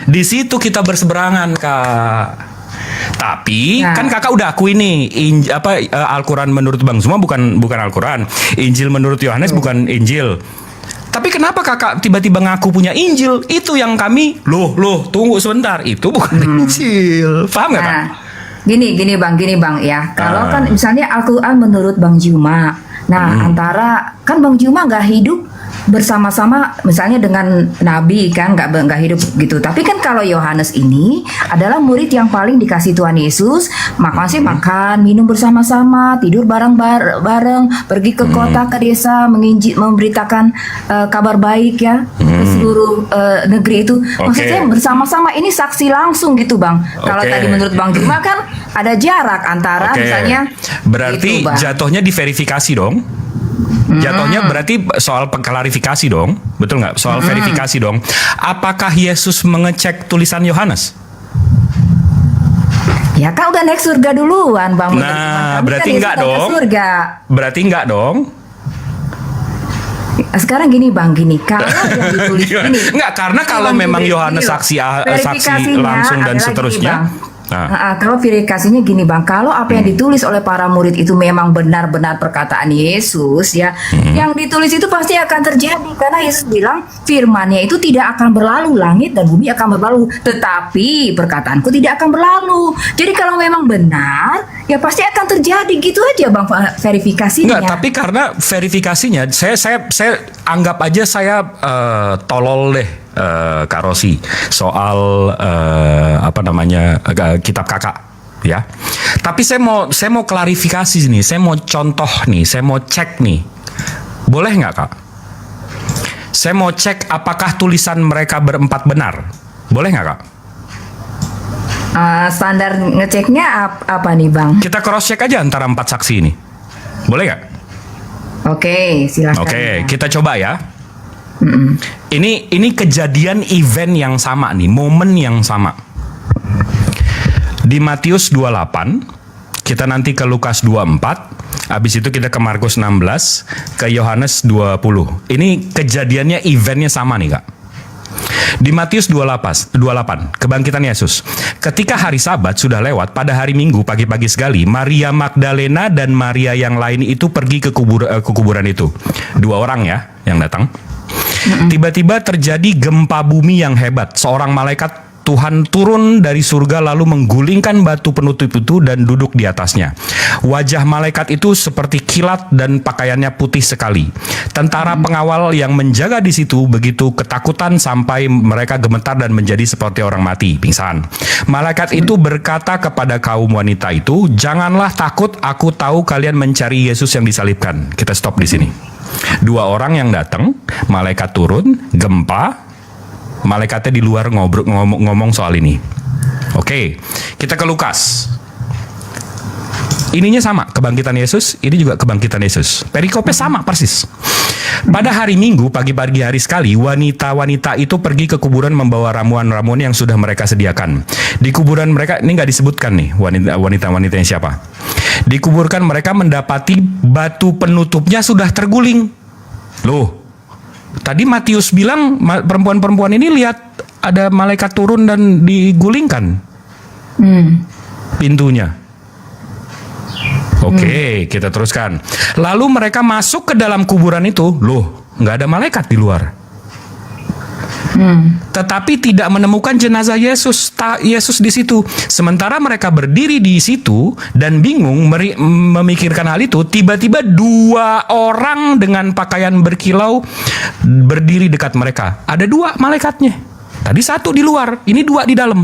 Di situ kita berseberangan kak. Tapi kan kakak udah akui nih Al-Quran menurut Bang Zuma bukan Al-Quran, Injil menurut Yohanes bukan Injil. Tapi kenapa kakak tiba-tiba ngaku punya Injil? Itu yang kami loh tunggu sebentar, itu bukan Injil. Paham nggak, Kak? Nah, gini bang ya. Kalau kan misalnya Al-Quran menurut Bang Juma. Nah, antara kan Bang Juma nggak hidup bersama-sama misalnya dengan Nabi kan, nggak hidup gitu. Tapi kan kalau Yohanes ini adalah murid yang paling dikasih Tuhan Yesus, makanya makan minum bersama-sama, tidur bareng, pergi ke kota ke desa memberitakan kabar baik ya ke seluruh negeri itu. Maksudnya bersama-sama, ini saksi langsung gitu Bang. Kalau tadi menurut Bang Juma kan ada jarak antara misalnya. Berarti gitu, jatuhnya diverifikasi dong. Jatuhnya berarti soal klarifikasi dong, betul nggak? Soal verifikasi dong. Apakah Yesus mengecek tulisan Yohanes? Ya kan udah naik surga duluan, Bang. Nah, berarti kan enggak dong. Surga. Berarti enggak dong. Sekarang gini Bang, kalau yang ditulis ini. Enggak, karena kalau memang Yohanes saksi langsung dan seterusnya. Kalau verifikasinya gini Bang, kalau apa yang ditulis oleh para murid itu memang benar-benar perkataan Yesus ya, yang ditulis itu pasti akan terjadi karena Yesus bilang firman-Nya itu tidak akan berlalu, langit dan bumi akan berlalu, tetapi perkataanku tidak akan berlalu. Jadi kalau memang benar, ya pasti akan terjadi gitu aja Bang verifikasinya. Enggak, tapi karena verifikasinya saya anggap aja saya tolol deh. Kak Rosi soal kitab kakak ya. Tapi saya mau klarifikasi nih, saya mau contoh nih, saya mau cek nih. Boleh nggak Kak? Saya mau cek apakah tulisan mereka berempat benar. Boleh nggak Kak? Standar ngeceknya apa nih Bang? Kita cross check aja antara 4 saksi ini. Boleh nggak? Oke, silakan. Oke, kita coba ya. Ini kejadian event yang sama nih, momen yang sama. Di Matius 28, kita nanti ke Lukas 24, habis itu kita ke Markus 16, ke Yohanes 20. Ini kejadiannya, eventnya sama nih Kak. Di Matius 28, kebangkitan Yesus. Ketika hari Sabat sudah lewat, pada hari Minggu pagi-pagi sekali, Maria Magdalena dan Maria yang lain itu pergi ke kuburan itu. 2 orang ya yang datang. Tiba-tiba terjadi gempa bumi yang hebat. Seorang malaikat Tuhan turun dari surga lalu menggulingkan batu penutup itu dan duduk di atasnya. Wajah malaikat itu seperti kilat dan pakaiannya putih sekali. Tentara pengawal yang menjaga di situ begitu ketakutan sampai mereka gemetar dan menjadi seperti orang mati, pingsan. Malaikat itu berkata kepada kaum wanita itu, "Janganlah takut, aku tahu kalian mencari Yesus yang disalibkan." Kita stop di sini. 2 orang yang datang, malaikat turun, gempa, malaikatnya di luar ngomong soal ini. Oke, kita ke Lukas. Ininya sama, kebangkitan Yesus, ini juga kebangkitan Yesus. Perikopnya sama persis. Pada hari Minggu, pagi-pagi hari sekali, wanita-wanita itu pergi ke kuburan membawa ramuan-ramuan yang sudah mereka sediakan. Di kuburan mereka, ini nggak disebutkan nih, wanita-wanitanya siapa. Dikuburkan mereka mendapati batu penutupnya sudah terguling. Loh, tadi Matius bilang perempuan-perempuan ini lihat ada malaikat turun dan digulingkan pintunya. Oke, kita teruskan. Lalu mereka masuk ke dalam kuburan itu. Loh, nggak ada malaikat di luar. Tetapi tidak menemukan jenazah Yesus di situ. Sementara mereka berdiri di situ dan bingung memikirkan hal itu, tiba-tiba 2 orang dengan pakaian berkilau berdiri dekat mereka. Ada 2 malaikatnya. Tadi 1 di luar, ini 2 di dalam.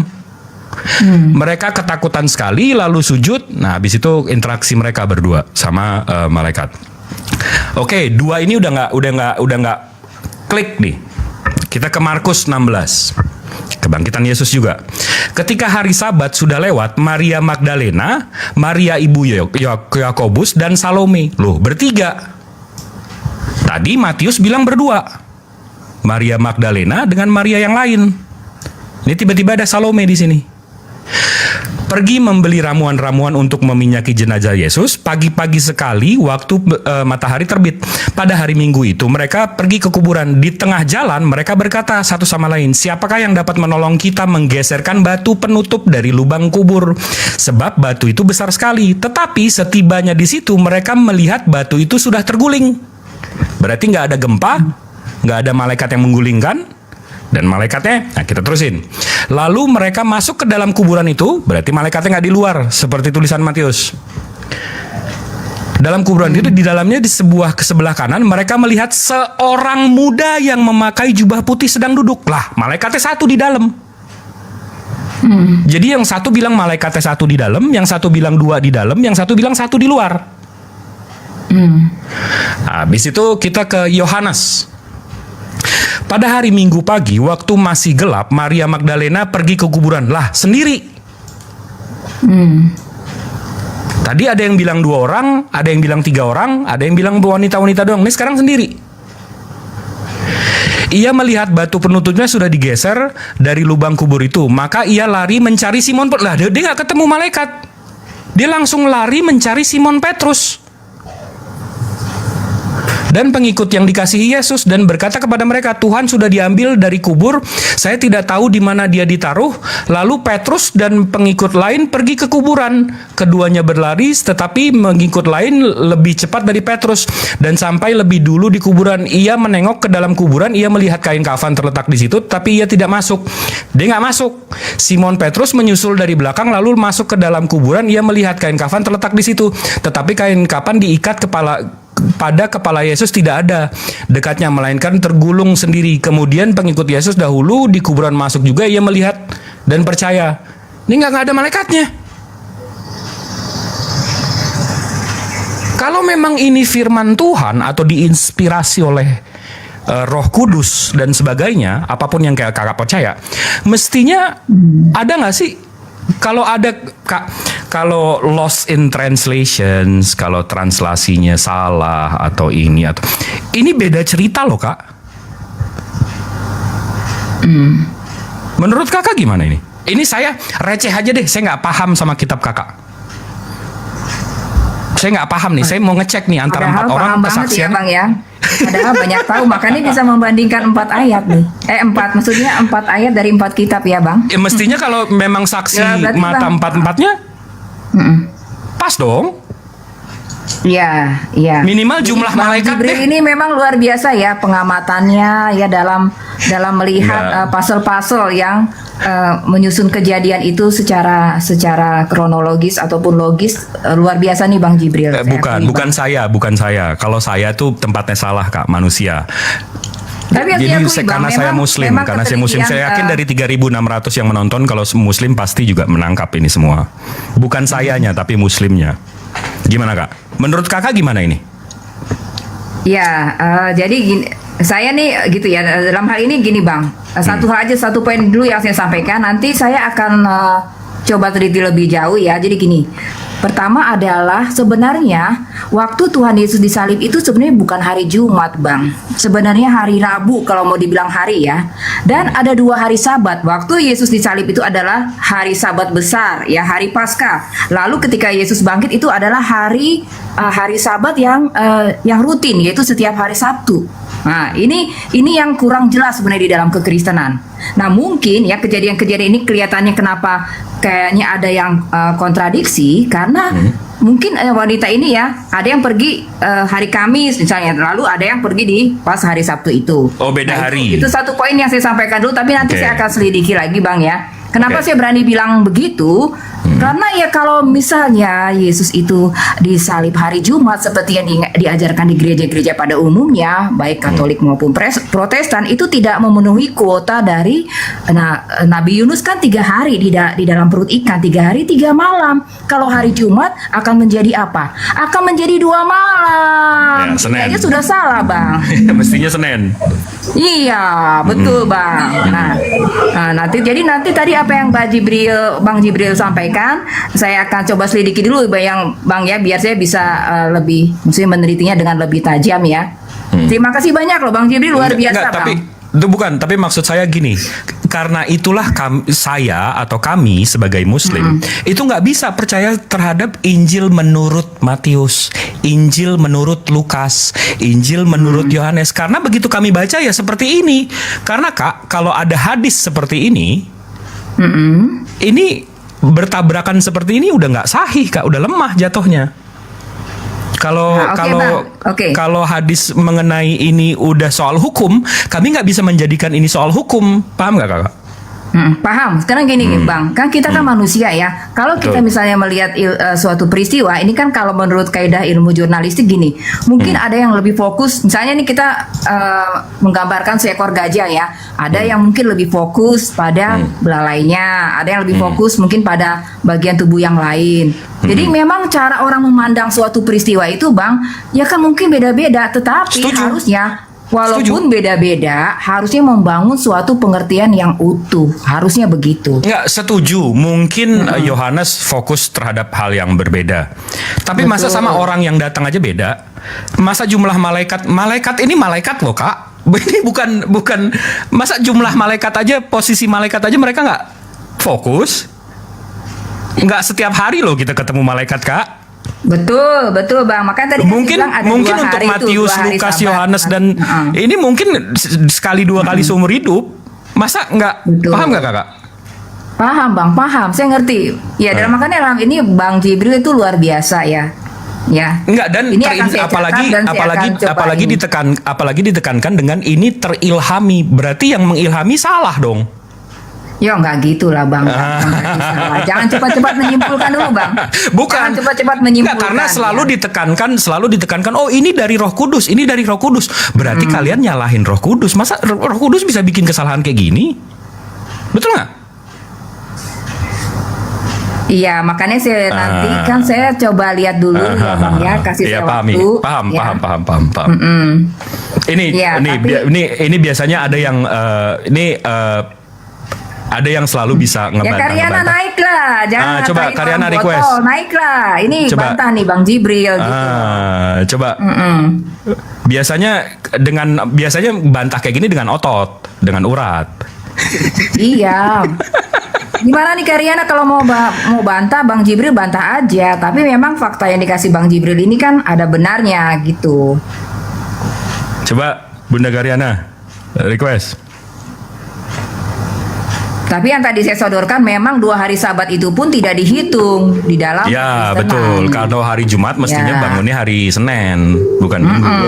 Mereka ketakutan sekali lalu sujud. Nah, habis itu interaksi mereka berdua sama malaikat. Oke, 2 ini udah nggak klik nih. Kita ke Markus 16. Kebangkitan Yesus juga. Ketika hari Sabat sudah lewat, Maria Magdalena, Maria ibu Yakobus dan Salome. Loh, bertiga. Tadi Matius bilang berdua. Maria Magdalena dengan Maria yang lain. Ini tiba-tiba ada Salome di sini. pergi membeli ramuan-ramuan untuk meminyaki jenazah Yesus. Pagi-pagi sekali waktu matahari terbit pada hari Minggu itu, mereka pergi ke kuburan. Di tengah jalan mereka berkata satu sama lain, siapakah yang dapat menolong kita menggeserkan batu penutup dari lubang kubur? Sebab batu itu besar sekali. Tetapi setibanya di situ mereka melihat batu itu sudah terguling. Berarti nggak ada gempa, nggak ada malaikat yang menggulingkan. Dan malaikatnya, nah kita terusin. Lalu mereka masuk ke dalam kuburan itu, berarti malaikatnya nggak di luar, seperti tulisan Matius. Dalam kuburan itu, di dalamnya di sebelah kanan, mereka melihat seorang muda yang memakai jubah putih sedang duduk. Lah, malaikatnya satu di dalam. Jadi yang satu bilang malaikatnya satu di dalam, yang satu bilang dua di dalam, yang satu bilang satu di luar. Habis itu kita ke Yohanes. Pada hari Minggu pagi, waktu masih gelap, Maria Magdalena pergi ke kuburan. Lah, sendiri. Tadi ada yang bilang 2 orang, ada yang bilang 3 orang, ada yang bilang wanita-wanita doang. Ini sekarang sendiri. Ia melihat batu penutupnya sudah digeser dari lubang kubur itu. Maka ia lari mencari Simon Petrus. Lah, dia nggak ketemu malaikat. Dia langsung lari mencari Simon Petrus dan pengikut yang dikasihi Yesus, dan berkata kepada mereka, Tuhan sudah diambil dari kubur, saya tidak tahu di mana dia ditaruh. Lalu Petrus dan pengikut lain pergi ke kuburan. Keduanya berlari, tetapi pengikut lain lebih cepat dari Petrus dan sampai lebih dulu di kuburan. Ia menengok ke dalam kuburan, ia melihat kain kafan terletak di situ, tapi ia tidak masuk. Dia nggak masuk. Simon Petrus menyusul dari belakang lalu masuk ke dalam kuburan. Ia melihat kain kafan terletak di situ, tetapi kain kafan diikat pada kepala Yesus tidak ada dekatnya, melainkan tergulung sendiri. Kemudian pengikut Yesus dahulu di kuburan masuk juga, ia melihat dan percaya. Ini nggak ada malaikatnya. Kalau memang ini firman Tuhan atau diinspirasi oleh Roh Kudus dan sebagainya, apapun yang kakak percaya, mestinya ada nggak sih? Kalau ada, kalau lost in translations, kalau translasinya salah atau ini beda cerita loh, Kak. Menurut kakak gimana ini? Ini saya receh aja deh, saya nggak paham sama kitab kakak. Saya nggak paham nih, saya mau ngecek nih antara 4 orang kesaksian. Ya, Bang ya. Padahal banyak tahu, makanya bisa membandingkan 4 ayat nih. 4, maksudnya 4 ayat dari 4 kitab ya, Bang. Ya, mestinya kalau memang saksi mata 4-4-nya pas dong. Iya. Minimal jumlah malaikat Jibril ini memang luar biasa ya pengamatannya ya dalam melihat puzzle-puzzle yang menyusun kejadian itu secara kronologis ataupun logis, luar biasa nih Bang Jibril. Bukan saya. Kalau saya tuh tempatnya salah, Kak, manusia. Tapi jadi karena saya muslim, saya yakin dari 3.600 yang menonton, kalau muslim pasti juga menangkap ini semua. Bukan sayanya tapi muslimnya. Gimana, Kak? Menurut kakak gimana ini? Ya, jadi gini, saya nih gitu ya, dalam hal ini gini Bang, satu poin dulu yang saya sampaikan, nanti saya akan coba teliti lebih jauh ya. Jadi gini, pertama adalah sebenarnya waktu Tuhan Yesus disalib itu sebenarnya bukan hari Jumat Bang, sebenarnya hari Rabu kalau mau dibilang hari ya. Dan ada 2 hari Sabat. Waktu Yesus disalib itu adalah hari Sabat besar ya, hari Paskah. Lalu ketika Yesus bangkit itu adalah hari Sabat yang rutin, yaitu setiap hari Sabtu. Nah, ini yang kurang jelas sebenarnya di dalam kekristenan. Nah, mungkin ya kejadian-kejadian ini kelihatannya kenapa kayaknya ada yang kontradiksi, karena mungkin wanita ini ya ada yang pergi hari Kamis misalnya, lalu ada yang pergi di pas hari Sabtu itu. Oh, beda hari. Itu satu poin yang saya sampaikan dulu, tapi nanti saya akan selidiki lagi Bang ya. Kenapa saya berani bilang begitu? Karena ya kalau misalnya Yesus itu disalib hari Jumat seperti yang diajarkan di gereja-gereja pada umumnya, baik Katolik maupun Protestan, itu tidak memenuhi kuota dari Nabi Yunus kan 3 hari di dalam perut ikan, 3 hari 3 malam. Kalau hari Jumat akan menjadi apa? Akan menjadi 2 malam. Ya, Senin. Kayaknya sudah salah Bang. Mestinya Senin. Iya, betul Bang. Nah, nanti tadi apa yang Bang Jibril sampaikan, saya akan coba selidiki dulu Bang ya, biar saya bisa lebih, maksudnya menelitinya dengan lebih tajam ya. Terima kasih banyak loh Bang Jibril, luar biasa Bang. Itu bukan, tapi maksud saya gini, karena itulah saya atau kami sebagai Muslim itu nggak bisa percaya terhadap Injil menurut Matius, Injil menurut Lukas, Injil menurut Yohanes, karena begitu kami baca ya seperti ini. Karena Kak, kalau ada hadis seperti ini, ini bertabrakan seperti ini udah nggak sahih Kak, udah lemah jatuhnya. Kalau hadis mengenai ini udah soal hukum, kami nggak bisa menjadikan ini soal hukum, paham nggak Kakak? Paham. Sekarang gini Bang, kan kita kan manusia ya. Kalau kita misalnya melihat suatu peristiwa, ini kan kalau menurut kaidah ilmu jurnalistik gini, mungkin ada yang lebih fokus. Misalnya nih kita menggambarkan seekor gajah ya. Ada yang mungkin lebih fokus pada belalainya, ada yang lebih fokus mungkin pada bagian tubuh yang lain. Jadi memang cara orang memandang suatu peristiwa itu Bang, ya kan mungkin beda-beda. Tetapi harusnya walaupun beda-beda, harusnya membangun suatu pengertian yang utuh. Harusnya begitu. Enggak, setuju. Mungkin Yohanes fokus terhadap hal yang berbeda. Tapi masa sama orang yang datang aja beda? Masa jumlah malaikat ini malaikat loh Kak. Ini bukan masa jumlah malaikat aja, posisi malaikat aja mereka nggak fokus? Nggak setiap hari loh kita ketemu malaikat Kak. Betul Bang. Makanya tadi mungkin untuk Matius, Lukas, Yohanes dan ini mungkin sekali dua kali seumur hidup. Masa nggak paham nggak Kakak? Paham Bang, paham. Saya ngerti. Ya, dan makanya dalam ini Bang Jibril itu luar biasa ya. Ya. Enggak, dan ini apalagi ditekankan dengan ini terilhami. Berarti yang mengilhami salah dong. Ya nggak gitu lah Bang. Jangan cepat-cepat menyimpulkan dulu Bang. Bukan. Jangan cepat-cepat menyimpulkan. Karena selalu ditekankan. Oh ini dari Roh Kudus, ini dari Roh Kudus. Berarti kalian nyalahin Roh Kudus. Masa Roh Kudus bisa bikin kesalahan kayak gini? Betul nggak? Iya, makanya nanti kan saya coba lihat dulu ya Bang ya, kasih saya waktu. Paham. Ini biasanya ada yang ada yang selalu bisa ngebantah. Ya Karyana naiklah, jangan coba Karyana request. Naiklah, ini coba. Bantah nih Bang Jibril gitu. Coba. Biasanya bantah kayak gini dengan otot, dengan urat. Iya. Gimana nih Karyana kalau mau bantah Bang Jibril bantah aja. Tapi memang fakta yang dikasih Bang Jibril ini kan ada benarnya gitu. Coba Bunda Karyana request. Tapi yang tadi saya sodorkan memang 2 hari Sabat itu pun tidak dihitung di dalam. Ya betul. Kalau hari Jumat mestinya bangunnya hari Senin, bukan Minggu.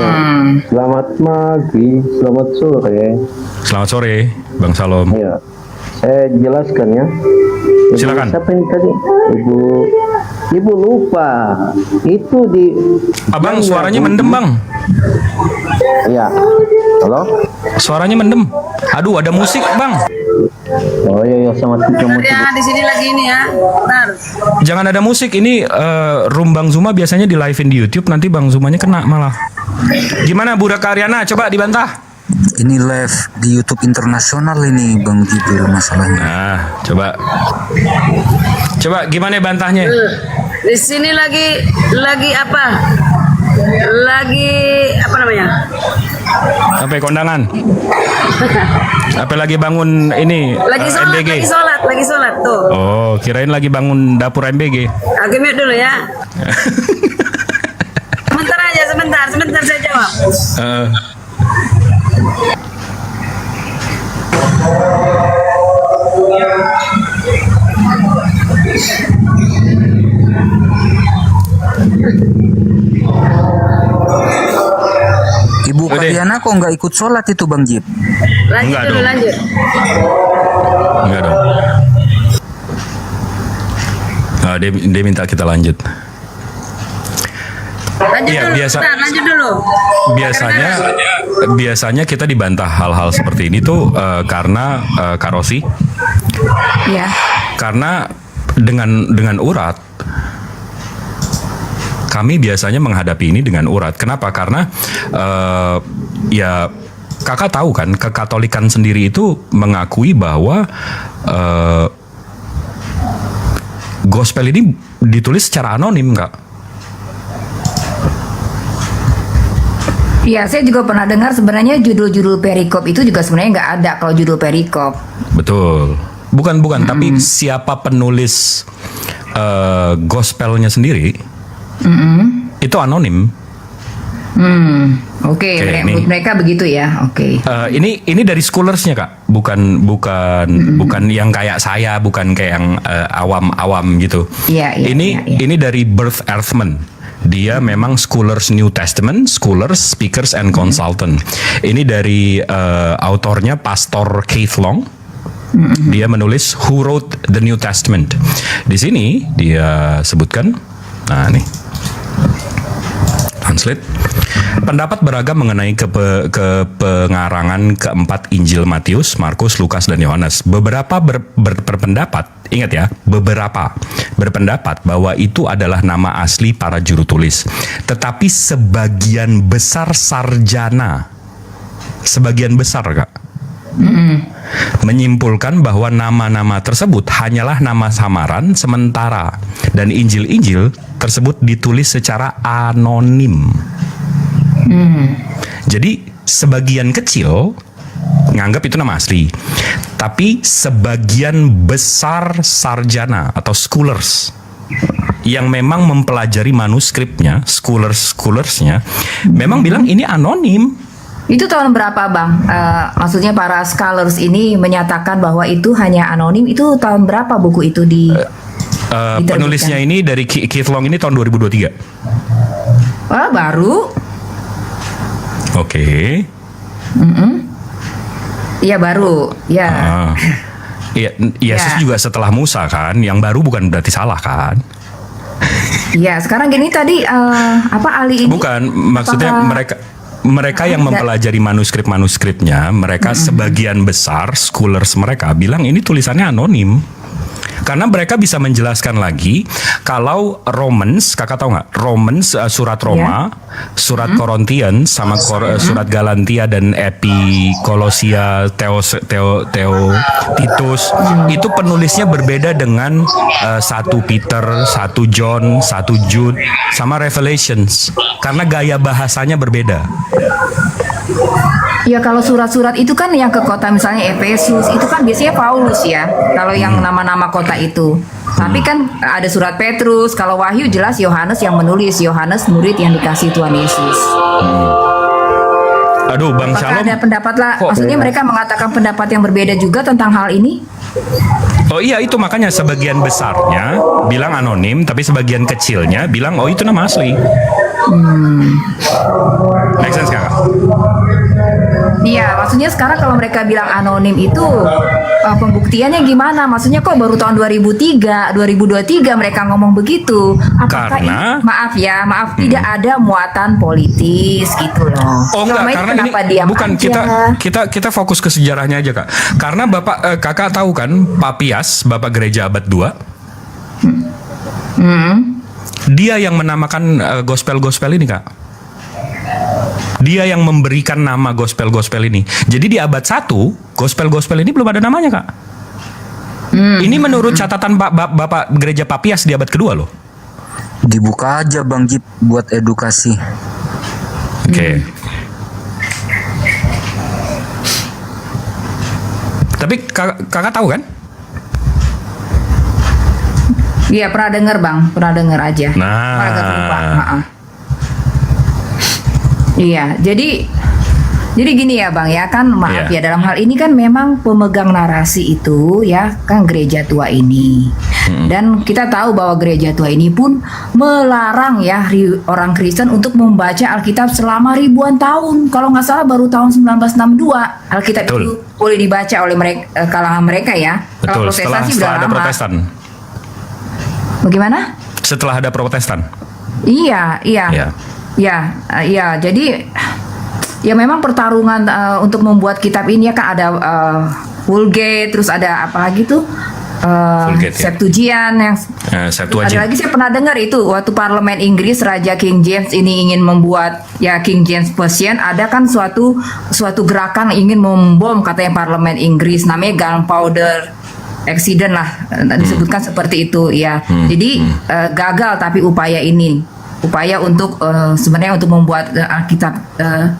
Selamat pagi, selamat sore. Selamat sore, Bang Salom. Ya, saya jelaskan ya. Silakan. Siapa ini tadi? Ibu lupa. Itu di. Abang suaranya mendem Bang. Iya. Halo? Suaranya mendem. Aduh, ada musik Bang. Oh iya sama ya di sini lagi ini ya. Bentar. Jangan ada musik ini room Bang Zuma biasanya di live-in di YouTube, nanti Bang Zumanya kena malah. Gimana Bunda Karyana? Coba dibantah. Ini live di YouTube internasional ini Bang Jibril masalahnya. Nah, coba gimana bantahnya? Di sini lagi apa? Lagi apa namanya? Sampai kondangan. Apa lagi bangun ini lagi sholat, MBG? Lagi sholat tuh. Oh, kirain lagi bangun dapur MBG. Aku mute dulu ya. Sebentar saya jawab. Ibu Karyana kok nggak ikut sholat itu Bang Jib? Lanjut. Enggak dong. Dia minta kita lanjut. Lanjut dulu. Biasanya kita dibantah hal-hal seperti ini tuh karena karosi. Iya. Karena dengan urat. Kami biasanya menghadapi ini dengan urat. Kenapa? Karena ya kakak tahu kan, kekatolikan sendiri itu mengakui bahwa gospel ini ditulis secara anonim, Kak. Iya, saya juga pernah dengar sebenarnya judul-judul perikop itu juga sebenarnya nggak ada kalau judul perikop. Betul. Bukan, tapi siapa penulis gospelnya sendiri itu anonim. Oke, menurut mereka begitu ya. Oke. Ini dari scholarsnya Kak, bukan yang kayak saya, bukan kayak yang awam-awam gitu. Iya. Ini dari Birth Earthman. Dia memang scholars New Testament, scholars, speakers, and consultant. Ini dari autornya Pastor Keith Long. Dia menulis Who Wrote the New Testament. Di sini dia sebutkan, nah nih, translate. Pendapat beragam mengenai kepengarangan keempat Injil Matius, Markus, Lukas, dan Yohanes. Beberapa berpendapat, ingat ya, beberapa berpendapat bahwa itu adalah nama asli para juru tulis. Tetapi sebagian besar sarjana, sebagian besar Kak, menyimpulkan bahwa nama-nama tersebut hanyalah nama samaran sementara dan Injil-Injil tersebut ditulis secara anonim. Jadi sebagian kecil nganggap itu nama asli, tapi sebagian besar sarjana atau scholars yang memang mempelajari manuskripnya, scholarsnya memang bilang ini anonim. Itu tahun berapa Bang? Maksudnya para scholars ini menyatakan bahwa itu hanya anonim. Itu tahun berapa buku itu penulisnya ini dari Keith Long ini tahun 2023. Wah, baru. Oke. Iya baru. Ya. Iya, Yesus juga setelah Musa kan. Yang baru bukan berarti salah kan? Iya, sekarang gini tadi ahli ini? Bukan, maksudnya mereka yang mempelajari manuskripnya, mereka sebagian besar scholars mereka bilang ini tulisannya anonim. Karena mereka bisa menjelaskan lagi kalau Romans, kakak tahu nggak? Romans, surat Roma, surat Korintian, sama surat Galatia dan Epikolosia, Titus, itu penulisnya berbeda dengan 1 Peter, 1 John, 1 Jude, sama Revelations. Karena gaya bahasanya berbeda. Ya kalau surat-surat itu kan yang ke kota misalnya Efesus itu kan biasanya Paulus ya. Kalau yang nama-nama kota itu. Tapi kan ada surat Petrus. Kalau Wahyu jelas Yohanes yang menulis. Yohanes murid yang dikasih Tuhan Yesus. Aduh, Bang Apakah Shalom. ada pendapat lah? Maksudnya mereka mengatakan pendapat yang berbeda juga tentang hal ini? Oh iya, itu makanya sebagian besarnya bilang anonim, tapi sebagian kecilnya bilang oh itu nama asli. Make sense kakak? Iya, maksudnya sekarang kalau mereka bilang anonim itu pembuktiannya gimana? Maksudnya kok baru tahun 2003, 2023 mereka ngomong begitu? Apakah Karena- ini, maaf tidak ada muatan politis gitu loh. Oh enggak, Selama karena kenapa ini diam bukan aja? kita fokus ke sejarahnya aja kak. Karena kakak tahu kan Papias, Bapak Gereja Abad 2, dia yang menamakan gospel ini kak. Dia yang memberikan nama gospel ini. Jadi di abad 1 gospel ini belum ada namanya kak. Ini menurut catatan Bapak Gereja Papias di abad kedua loh. Dibuka aja Bang Jip buat edukasi. Oke. Tapi kakak tahu kan? Iya pernah dengar Bang, pernah dengar aja. Pernah agak lupa. Iya, jadi gini ya Bang ya kan maaf ya dalam hal ini kan memang pemegang narasi itu ya kan gereja tua ini. Dan kita tahu bahwa gereja tua ini pun melarang ya orang Kristen untuk membaca Alkitab selama ribuan tahun. Kalau nggak salah baru tahun 1962 Alkitab itu boleh dibaca oleh kalangan mereka ya. Kalau Protestan sih udah ada lama. Protestan. Bagaimana? Setelah ada Protestan. Iya. Jadi ya memang pertarungan untuk membuat kitab ini ya kan ada Vulgate, terus ada apa lagi tuh Septuagint yang Septuagint. ada lagi saya pernah dengar itu waktu parlemen Inggris Raja King James ini ingin membuat ya King James Version, ada kan suatu gerakan ingin membom katanya parlemen Inggris namanya gunpowder accident lah disebutkan seperti itu ya. Jadi gagal tapi upaya ini upaya untuk sebenarnya untuk membuat Alkitab.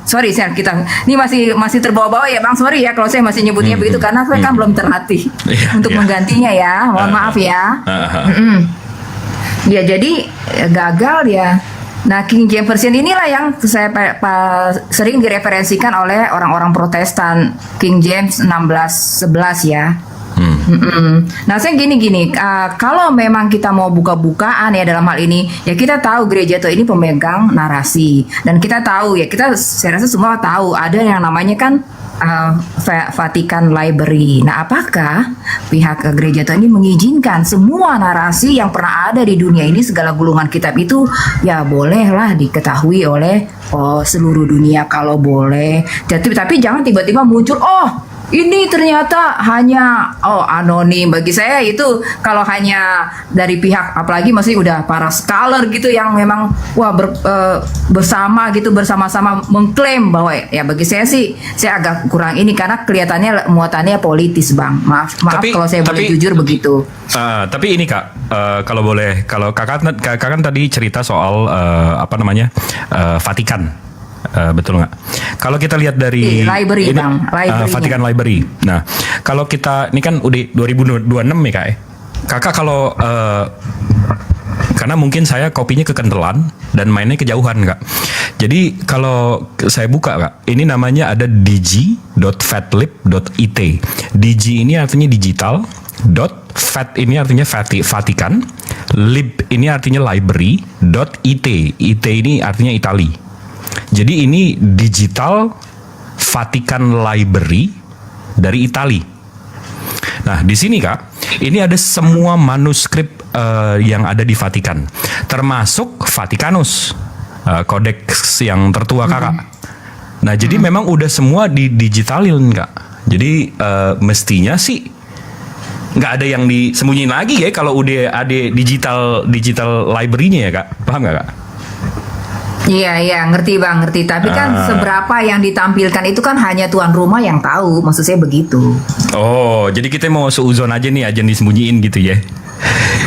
Sorry, saya Alkitab ini masih terbawa-bawa ya, Bang. Sorry ya kalau saya masih nyebutnya begitu karena saya kan belum terlatih untuk menggantinya ya. Mohon maaf ya. Ya jadi gagal ya. Nah, King James Version inilah yang saya sering direferensikan oleh orang-orang Protestan, King James 16:11 ya. Nah, saya gini, kalau memang kita mau buka-bukaan ya dalam hal ini, ya kita tahu gereja itu ini pemegang narasi, dan kita tahu ya, saya rasa semua tahu ada yang namanya kan Vatican Library. Nah, apakah pihak gereja itu ini mengizinkan semua narasi yang pernah ada di dunia ini, segala gulungan kitab itu ya bolehlah diketahui oleh seluruh dunia kalau boleh. Tapi jangan tiba-tiba muncul ini ternyata hanya anonim. Bagi saya itu kalau hanya dari pihak, apalagi masih udah para scholar gitu yang memang bersama-sama mengklaim bahwa ya, bagi saya sih saya agak kurang ini karena kelihatannya muatannya politis, Bang. Maaf kalau saya boleh jujur begitu. Tapi ini Kak, kalau boleh, kalau kakak kan tadi cerita soal Vatikan. Betul nggak? Kalau kita lihat dari library, ini, Bang, Vatikan Library. Nah, kalau kita ini kan udah 2026 ya Kak. Kakak kalau karena mungkin saya kopinya kekentelan dan mainnya kejauhan Kak. Jadi kalau saya buka Kak, ini namanya ada dg.fatlib.it. Dg ini artinya digital. Fat ini artinya Vatikan. Lib ini artinya library. .it. It ini artinya Itali. Jadi ini digital Vatican Library dari Itali. Nah, di sini Kak, ini ada semua manuskrip yang ada di Vatikan, termasuk Vatikanus, kodeks yang tertua Kakak. Nah, jadi memang udah semua didigitalin Kak. Jadi mestinya sih nggak ada yang disembunyiin lagi ya kalau udah ada digital library-nya ya Kak. Paham nggak Kak? Iya, ngerti Bang, ngerti. Tapi kan seberapa yang ditampilkan itu kan hanya tuan rumah yang tahu, maksud saya begitu. Oh, jadi kita mau seuzon aja nih, aja disembunyiin gitu ya?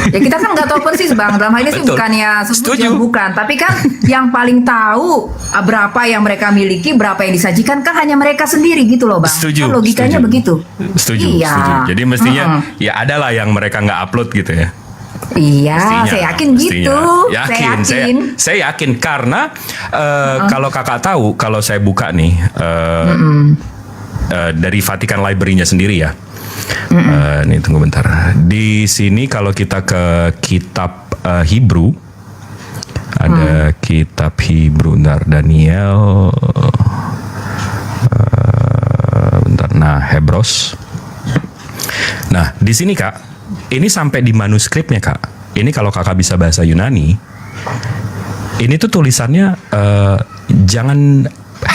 Ya kita kan nggak tahu persis Bang, dalam hal ini sih bukannya sebutnya bukan, tapi kan yang paling tahu berapa yang mereka miliki, berapa yang disajikan kan hanya mereka sendiri gitu loh Bang. Setuju. Kan logikanya begitu. Setuju. Jadi mestinya ya ada lah yang mereka nggak upload gitu ya. Iya, saya yakin gitu. Saya yakin karena kalau kakak tahu, kalau saya buka nih dari Vatican Library-nya sendiri ya. Nih tunggu bentar. Di sini kalau kita ke kitab Hebrew, ada kitab Hebrew, bentar, Daniel, bentar. Nah, Hebros. Nah, di sini Kak. Ini sampai di manuskripnya Kak. Ini kalau kakak bisa bahasa Yunani, ini tuh tulisannya jangan,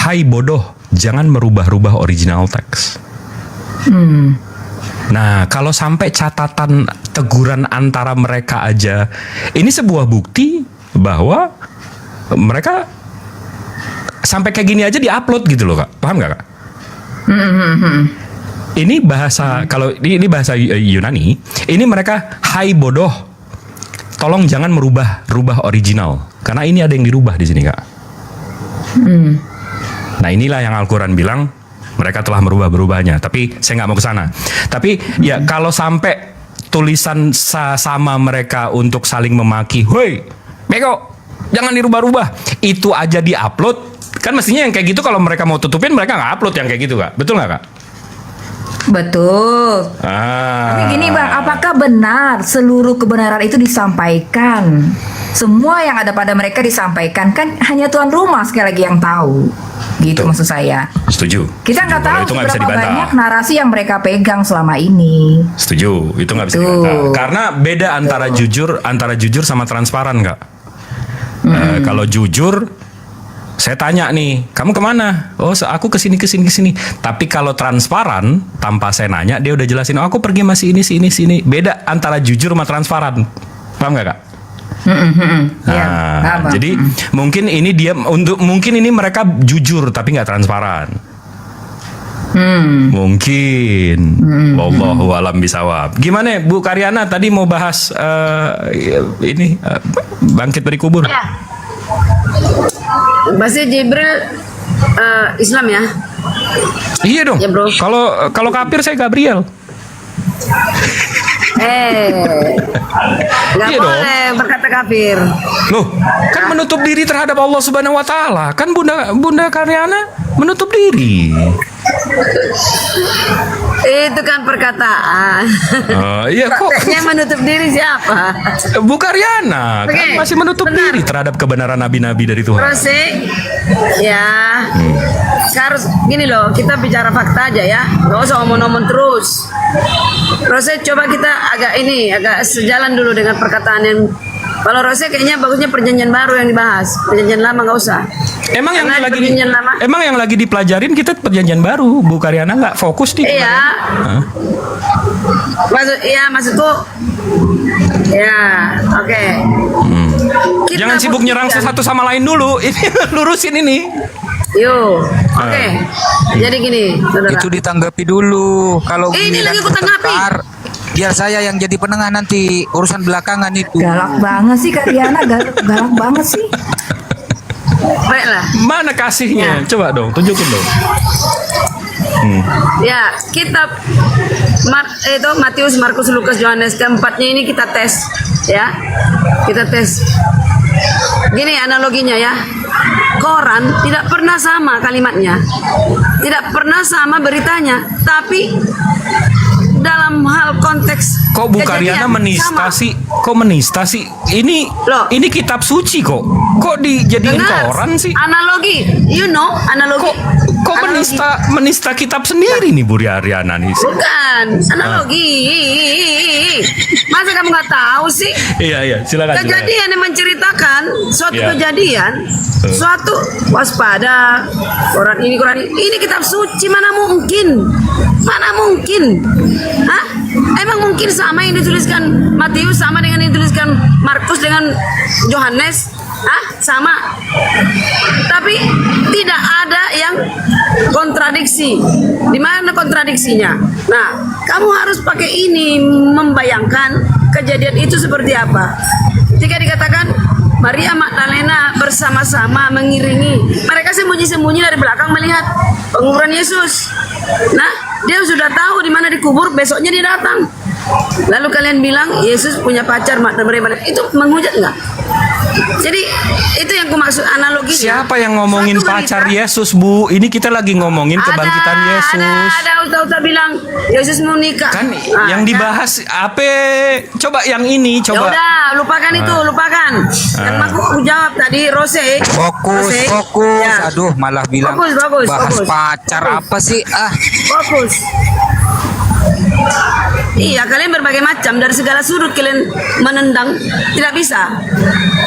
hai bodoh, jangan merubah-rubah original teks. Nah, kalau sampai catatan teguran antara mereka aja, ini sebuah bukti bahwa mereka sampai kayak gini aja diupload gitu loh Kak. Paham nggak Kak? Ini bahasa, kalau ini bahasa Yunani, ini mereka hai bodoh, tolong jangan merubah original, karena ini ada yang dirubah di sini Kak. Nah, inilah yang Al-Quran bilang mereka telah merubahnya, tapi saya nggak mau ke sana. Tapi ya kalau sampai tulisan sama mereka untuk saling memaki, hoi bego, jangan dirubah-rubah, itu aja diupload, kan mestinya yang kayak gitu kalau mereka mau tutupin mereka nggak upload yang kayak gitu Kak, betul nggak Kak? Betul. Tapi gini Bang, apakah benar seluruh kebenaran itu disampaikan? Semua yang ada pada mereka disampaikan, kan hanya tuan rumah sekali lagi yang tahu. Gitu maksud saya. Setuju. Kita nggak tahu seberapa banyak narasi yang mereka pegang selama ini. Setuju, itu nggak bisa dibantah. Karena beda antara jujur sama transparan Kak. Kalau jujur, saya tanya nih, kamu kemana? Oh, aku kesini. Tapi kalau transparan, tanpa saya nanya, dia udah jelasin, oh, aku pergi masih ini. Beda antara jujur sama transparan. Paham nggak Kak? Jadi mungkin ini mereka jujur tapi nggak transparan. Mungkin. Wallahu alam bisawab. Gimana Bu Karyana tadi mau bahas ini bangkit dari kubur? Pasti Jibril Islam ya? Iya dong. Ya, bro. Kalau kafir saya Gabriel. Nggak Iya boleh berkata kafir. Loh, kan menutup diri terhadap Allah Subhanahu wa taala. Kan Bunda Karyana menutup diri. Itu kan perkataan. Iya kok. Prakteknya menutup diri siapa? Bu Karyana kan Oke, masih menutup diri terhadap kebenaran nabi-nabi dari Tuhan. Terus sih, ya harus gini loh, kita bicara fakta aja ya, nggak usah omong-omong terus. Terus coba kita agak sejalan dulu dengan perkataan yang. Kalau Rose kayaknya bagusnya perjanjian baru yang dibahas, perjanjian lama nggak usah. Emang Karena yang lagi dipelajarin kita perjanjian baru, Bu Karyana nggak fokus di. Iya. Maksudku, ya, oke. Jangan sibuk nyerang satu sama lain dulu. Ini lurusin ini. Yuk, oke. Jadi gini, saudara. Itu ditanggapi dulu. Kalau Ini lagi aku tanggapi. Biar saya yang jadi penengah nanti urusan belakangan itu. Galak banget sih Kak Diana, galak banget sih. Baiklah. Mana kasihnya? Coba dong, tunjukin dong. Ya, kitab itu Matius, Markus, Lukas, Yohanes, keempatnya ini kita tes, ya. Kita tes. Gini analoginya ya. Koran tidak pernah sama kalimatnya. Tidak pernah sama beritanya, tapi dalam hal konteks kok Bu Karyana menista sih? Kok menista sih? Ini kitab suci kok. Kok dijadiin koran sih? Analogi, analogi. Kok menista kitab sendiri nih Bu Karyana nih? Bukan, analogi. Masa kamu nggak tahu sih? Iya, silakan. Kejadian yang menceritakan suatu kejadian, suatu waspada. Koran ini kitab suci, mana mungkin? Hah? Emang mungkin sama yang dituliskan Matius sama dengan yang dituliskan Markus dengan Yohanes? Sama. Tapi tidak ada yang kontradiksi. Di mana kontradiksinya? Nah, kamu harus pakai ini membayangkan kejadian itu seperti apa. Jika dikatakan Maria Magdalena bersama-sama mengiringi, mereka sembunyi-sembunyi dari belakang melihat penguburan Yesus. Nah, dia sudah tahu di mana dikubur, besoknya dia datang. Lalu kalian bilang Yesus punya pacar Magdalena, itu menghujat nggak? Jadi itu yang aku maksud analoginya. Apa yang ngomongin pacar Yesus, Bu? Ini kita lagi ngomongin kebangkitan Yesus. Ada ustaz bilang Yesus mau nikah. Kan yang dibahas apa? Coba yang ini, coba. Ya udah, lupakan itu, lupakan. Yang aku jawab tadi Rose. Fokus. Ya. Aduh, malah bilang Fokus, bahas fokus. pacar apa sih? Fokus. Iya, kalian berbagai macam, dari segala sudut kalian menendang, tidak bisa.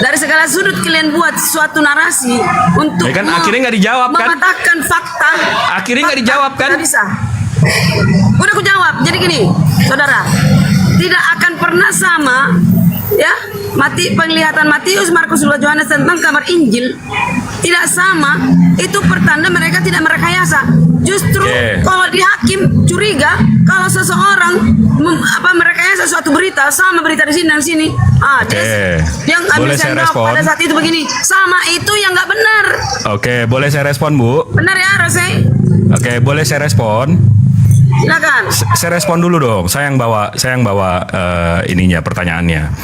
Dari segala sudut kalian buat suatu narasi untuk kan akhirnya nggak dijawab kan? Mematahkan fakta. Akhirnya nggak dijawab kan? Tidak bisa. Udah aku jawab. Jadi gini, saudara, tidak akan pernah sama, ya. Penglihatan Matius, Markus, Lukas, Yohanes tentang kabar Injil tidak sama. Itu pertanda mereka tidak merekayasa. Justru kalau di hakim curiga kalau seseorang merekayasa suatu berita sama berita di sini dan sini. Dia ambil sendok pada saat itu begini. Sama itu yang nggak benar. Oke, boleh saya respon, Bu? Benar ya, Rose? Oke, boleh saya respon? Silakan. Saya respon dulu dong. Saya yang bawa ininya pertanyaannya.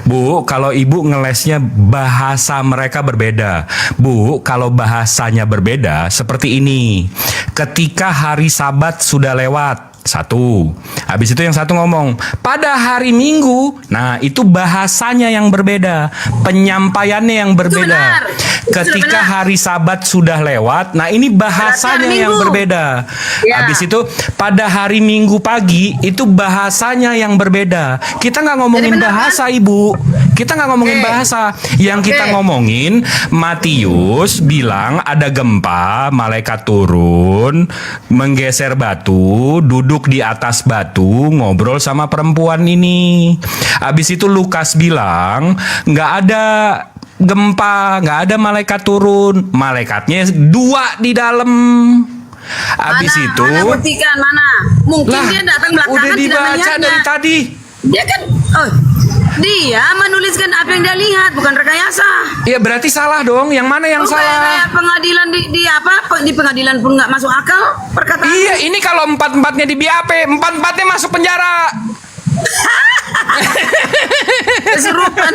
Bu, kalau Ibu ngelesnya bahasa mereka berbeda. Bu, kalau bahasanya berbeda seperti ini. Ketika hari Sabat sudah lewat. Satu. Habis itu yang satu ngomong pada hari Minggu. Nah, itu bahasanya yang berbeda, penyampaiannya yang berbeda. Ketika hari Sabat sudah lewat, nah ini bahasanya yang berbeda. Habis itu pada hari Minggu pagi itu bahasanya yang berbeda. Kita nggak ngomongin bahasa, Ibu. Kita nggak ngomongin bahasa. Yang kita ngomongin Matius bilang ada gempa, malaikat turun, menggeser batu, duduk di atas batu, ngobrol sama perempuan ini. Habis itu Lukas bilang nggak ada gempa, nggak ada malaikat turun, malaikatnya 2 di dalam. Habis itu mana buktikan mana? Mungkin dia datang belakangan udah dibaca dari tadi. Dia kan Dia menuliskan apa yang dia lihat, bukan rekayasa. Iya berarti salah dong. Yang mana yang Bukan salah? kayak pengadilan di apa? Di pengadilan pun nggak masuk akal perkataan. Iya, ini kalau 4-4-nya di BAP, 4-4-nya masuk penjara. Kesurupan.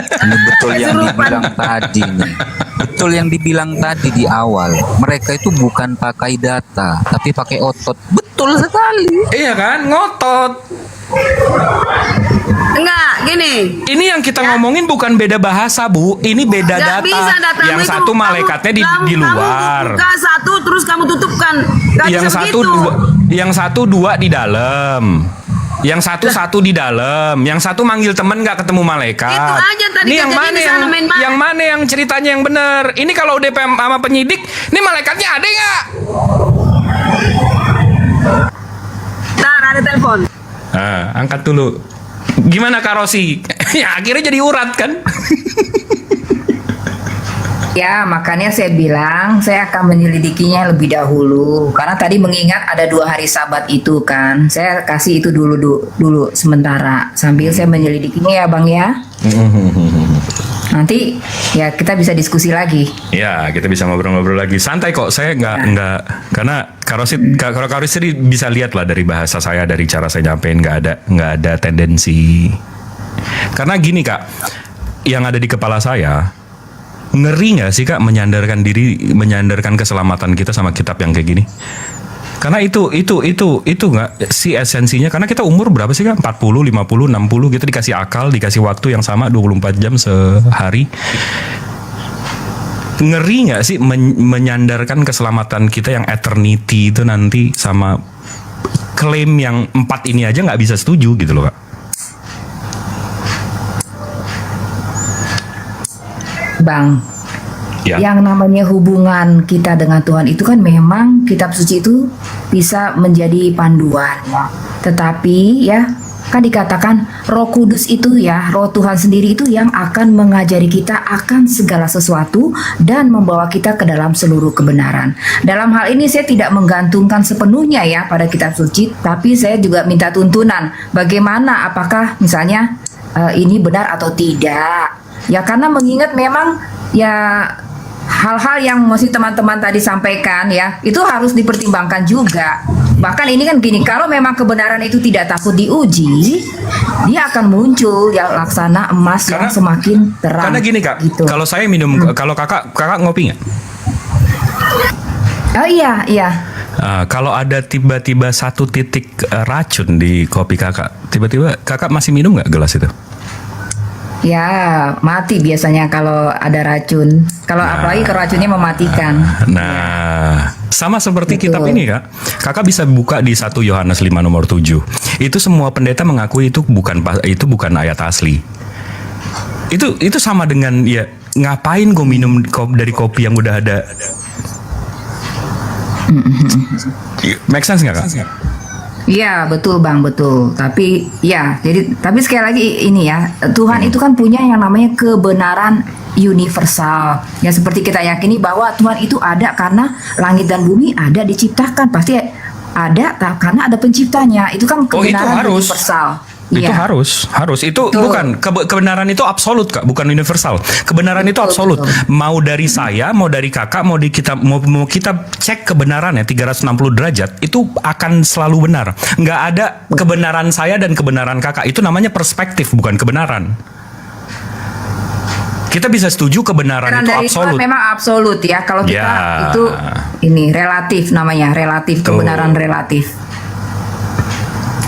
Ini betul yang dibilang tadi nih. Betul yang dibilang tadi di awal. Mereka itu bukan pakai data, tapi pakai otot. Betul sekali. Iya kan, ngotot. Enggak, gini. Ini yang kita ngomongin bukan beda bahasa, Bu. Ini beda Nggak data. bisa datamu Yang itu, satu malaikatnya di luar. Kamu buka satu terus kamu tutupkan. Nggak Yang bisa satu begitu. yang satu dua di dalam. Yang satu di dalam, yang satu manggil temen nggak ketemu malaikat. Itu aja tadi Ini yang kejadian mana di sana, main main. yang mana yang ceritanya yang benar? Ini kalau DPM sama penyidik, ini malaikatnya ada nggak? Ntar ada telepon. Angkat dulu. Gimana Kak Rosi? Ya akhirnya jadi urat kan? Ya, makanya saya bilang saya akan menyelidikinya lebih dahulu. Karena tadi mengingat ada 2 hari Sabat itu kan. Saya kasih itu dulu sementara. Sambil saya menyelidikinya ya Bang ya. Nanti ya kita bisa diskusi lagi. Ya, kita bisa ngobrol-ngobrol lagi. Santai kok, saya nggak karena kalau Kak Rosi bisa lihat lah dari bahasa saya, dari cara saya nyampein nggak ada tendensi. Karena gini Kak, yang ada di kepala saya, ngeri nggak sih Kak menyandarkan keselamatan kita sama kitab yang kayak gini? Karena itu nggak si esensinya. Karena kita umur berapa sih Kak? 40, 50, 60 gitu, dikasih akal, dikasih waktu yang sama 24 jam sehari. Ngeri nggak sih menyandarkan keselamatan kita yang eternity itu nanti sama klaim yang 4 ini aja nggak bisa setuju gitu loh Kak. Bang, Ya. yang namanya hubungan kita dengan Tuhan itu kan memang kitab suci itu bisa menjadi panduan. Tetapi ya kan dikatakan Roh Kudus itu ya, Roh Tuhan sendiri itu yang akan mengajari kita akan segala sesuatu dan membawa kita ke dalam seluruh kebenaran. Dalam hal ini saya tidak menggantungkan sepenuhnya ya pada kitab suci, tapi saya juga minta tuntunan bagaimana, apakah misalnya ini benar atau tidak. Ya karena mengingat memang ya hal-hal yang masih teman-teman tadi sampaikan ya itu harus dipertimbangkan juga. Bahkan ini kan gini, kalau memang kebenaran itu tidak takut diuji, dia akan muncul ya laksana emas yang semakin terang. Karena gini Kak, gitu. kalau saya minum, kalau kakak ngopi nggak? Oh iya. Kalau ada tiba-tiba 1 titik racun di kopi kakak, tiba-tiba kakak masih minum nggak gelas itu? Ya mati biasanya kalau ada racun. Kalau apalagi kalau racunnya mematikan. Nah, sama seperti kitab ini Kak. Kakak bisa buka di 1 Yohanes 5 nomor 7. Itu semua pendeta mengakui itu bukan ayat asli. Itu sama dengan ya ngapain gue minum dari kopi yang udah ada. Make sense nggak Kak? Iya betul Bang, betul. Tapi ya, tapi sekali lagi ini ya, Tuhan itu kan punya yang namanya kebenaran universal. Ya seperti kita yakini bahwa Tuhan itu ada karena langit dan bumi ada diciptakan, pasti ada karena ada penciptanya. Itu kan kebenaran universal. Itu harus itu bukan kebenaran itu absolut Kak, bukan universal. Kebenaran itu absolut. Mau dari saya, mau dari kakak, mau kita cek kebenarannya 360 derajat itu akan selalu benar. Nggak ada kebenaran saya dan kebenaran kakak. Itu namanya perspektif, bukan kebenaran. Kita bisa setuju kebenaran itu absolut. Memang absolut ya. Kalau kita itu ini relatif namanya, relatif, kebenaran relatif.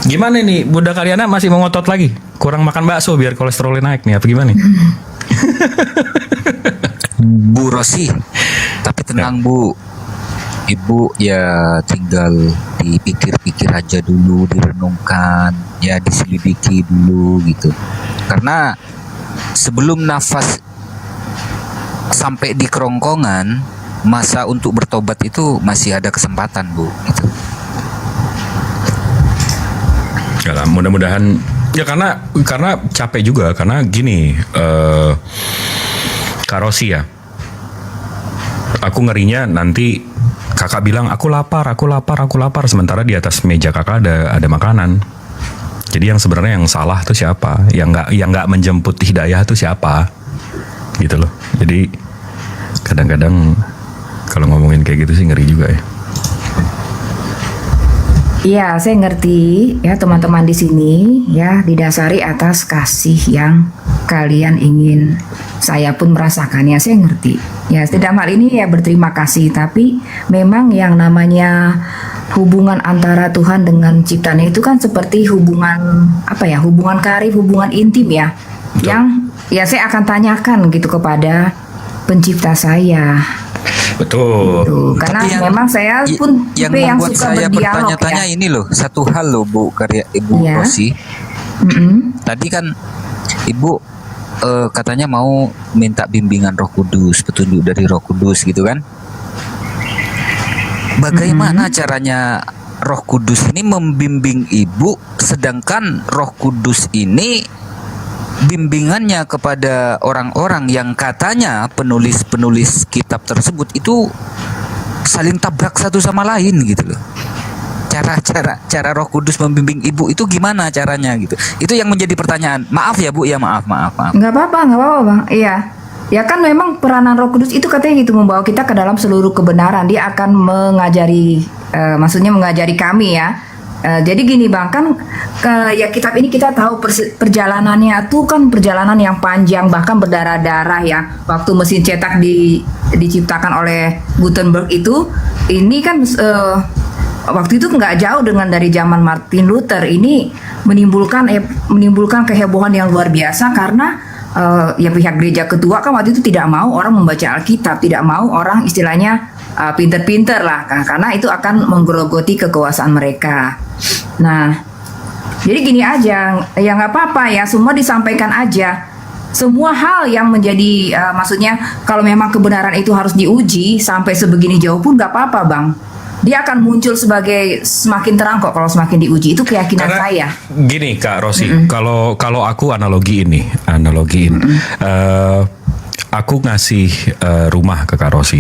Gimana nih, Bunda Karyana masih mau ngotot lagi? Kurang makan bakso biar kolesterolnya naik nih, apa gimana nih? Bu Rosi, tapi tenang Bu. Ibu ya tinggal dipikir-pikir aja dulu, direnungkan, ya diselidiki dulu gitu. Karena sebelum nafas sampai di kerongkongan, masa untuk bertobat itu masih ada kesempatan Bu gitu. Ya lah, mudah-mudahan ya karena capek juga, karena gini Kak Rosi ya, aku ngerinya nanti kakak bilang aku lapar sementara di atas meja kakak ada makanan. Jadi yang sebenarnya yang salah tuh siapa? Yang nggak menjemput hidayah tuh siapa? Gitu loh. Jadi kadang-kadang kalau ngomongin kayak gitu sih ngeri juga ya. Iya, saya ngerti ya teman-teman di sini ya didasari atas kasih yang kalian ingin. Saya pun merasakannya, saya ngerti. Ya, dalam hal ini ya berterima kasih, tapi memang yang namanya hubungan antara Tuhan dengan ciptaannya itu kan seperti hubungan apa ya? Hubungan karib, hubungan intim ya. Betul. Yang ya saya akan tanyakan gitu kepada pencipta saya. Betul. Gitu. Karena memang saya pun yang tipe yang membuat suka saya berdialog bertanya-tanya ya. ini loh, satu hal loh Bu karya Ibu Iya. Rosi. Tadi kan Ibu katanya mau minta bimbingan Roh Kudus, petunjuk dari Roh Kudus gitu kan? Bagaimana caranya Roh Kudus ini membimbing Ibu, sedangkan Roh Kudus ini bimbingannya kepada orang-orang yang katanya penulis-penulis kitab tersebut itu saling tabrak satu sama lain gitu loh. Cara Roh Kudus membimbing Ibu itu gimana caranya gitu. Itu yang menjadi pertanyaan. Maaf ya Bu, ya maaf. Nggak apa-apa Bang. Iya. Ya kan memang peranan Roh Kudus itu katanya gitu membawa kita ke dalam seluruh kebenaran. Dia akan mengajari, maksudnya mengajari kami ya. Jadi gini Bang, kan ya kitab ini kita tahu perjalanannya tuh kan perjalanan yang panjang, bahkan berdarah-darah ya. Waktu mesin cetak diciptakan oleh Gutenberg itu, ini kan waktu itu nggak jauh dengan dari zaman Martin Luther. Ini menimbulkan kehebohan yang luar biasa karena ya pihak gereja ketua kan waktu itu tidak mau orang membaca Alkitab, tidak mau orang istilahnya pinter-pinter lah, karena itu akan menggerogoti kekuasaan mereka. Nah, jadi gini aja, ya nggak apa-apa ya, semua disampaikan aja. Semua hal yang menjadi, maksudnya kalau memang kebenaran itu harus diuji sampai sebegini jauh pun nggak apa-apa Bang. Dia akan muncul sebagai semakin terang kok kalau semakin diuji, itu keyakinan saya. Gini Kak Rosi, kalau aku analogiin, aku ngasih rumah ke Kak Rosi,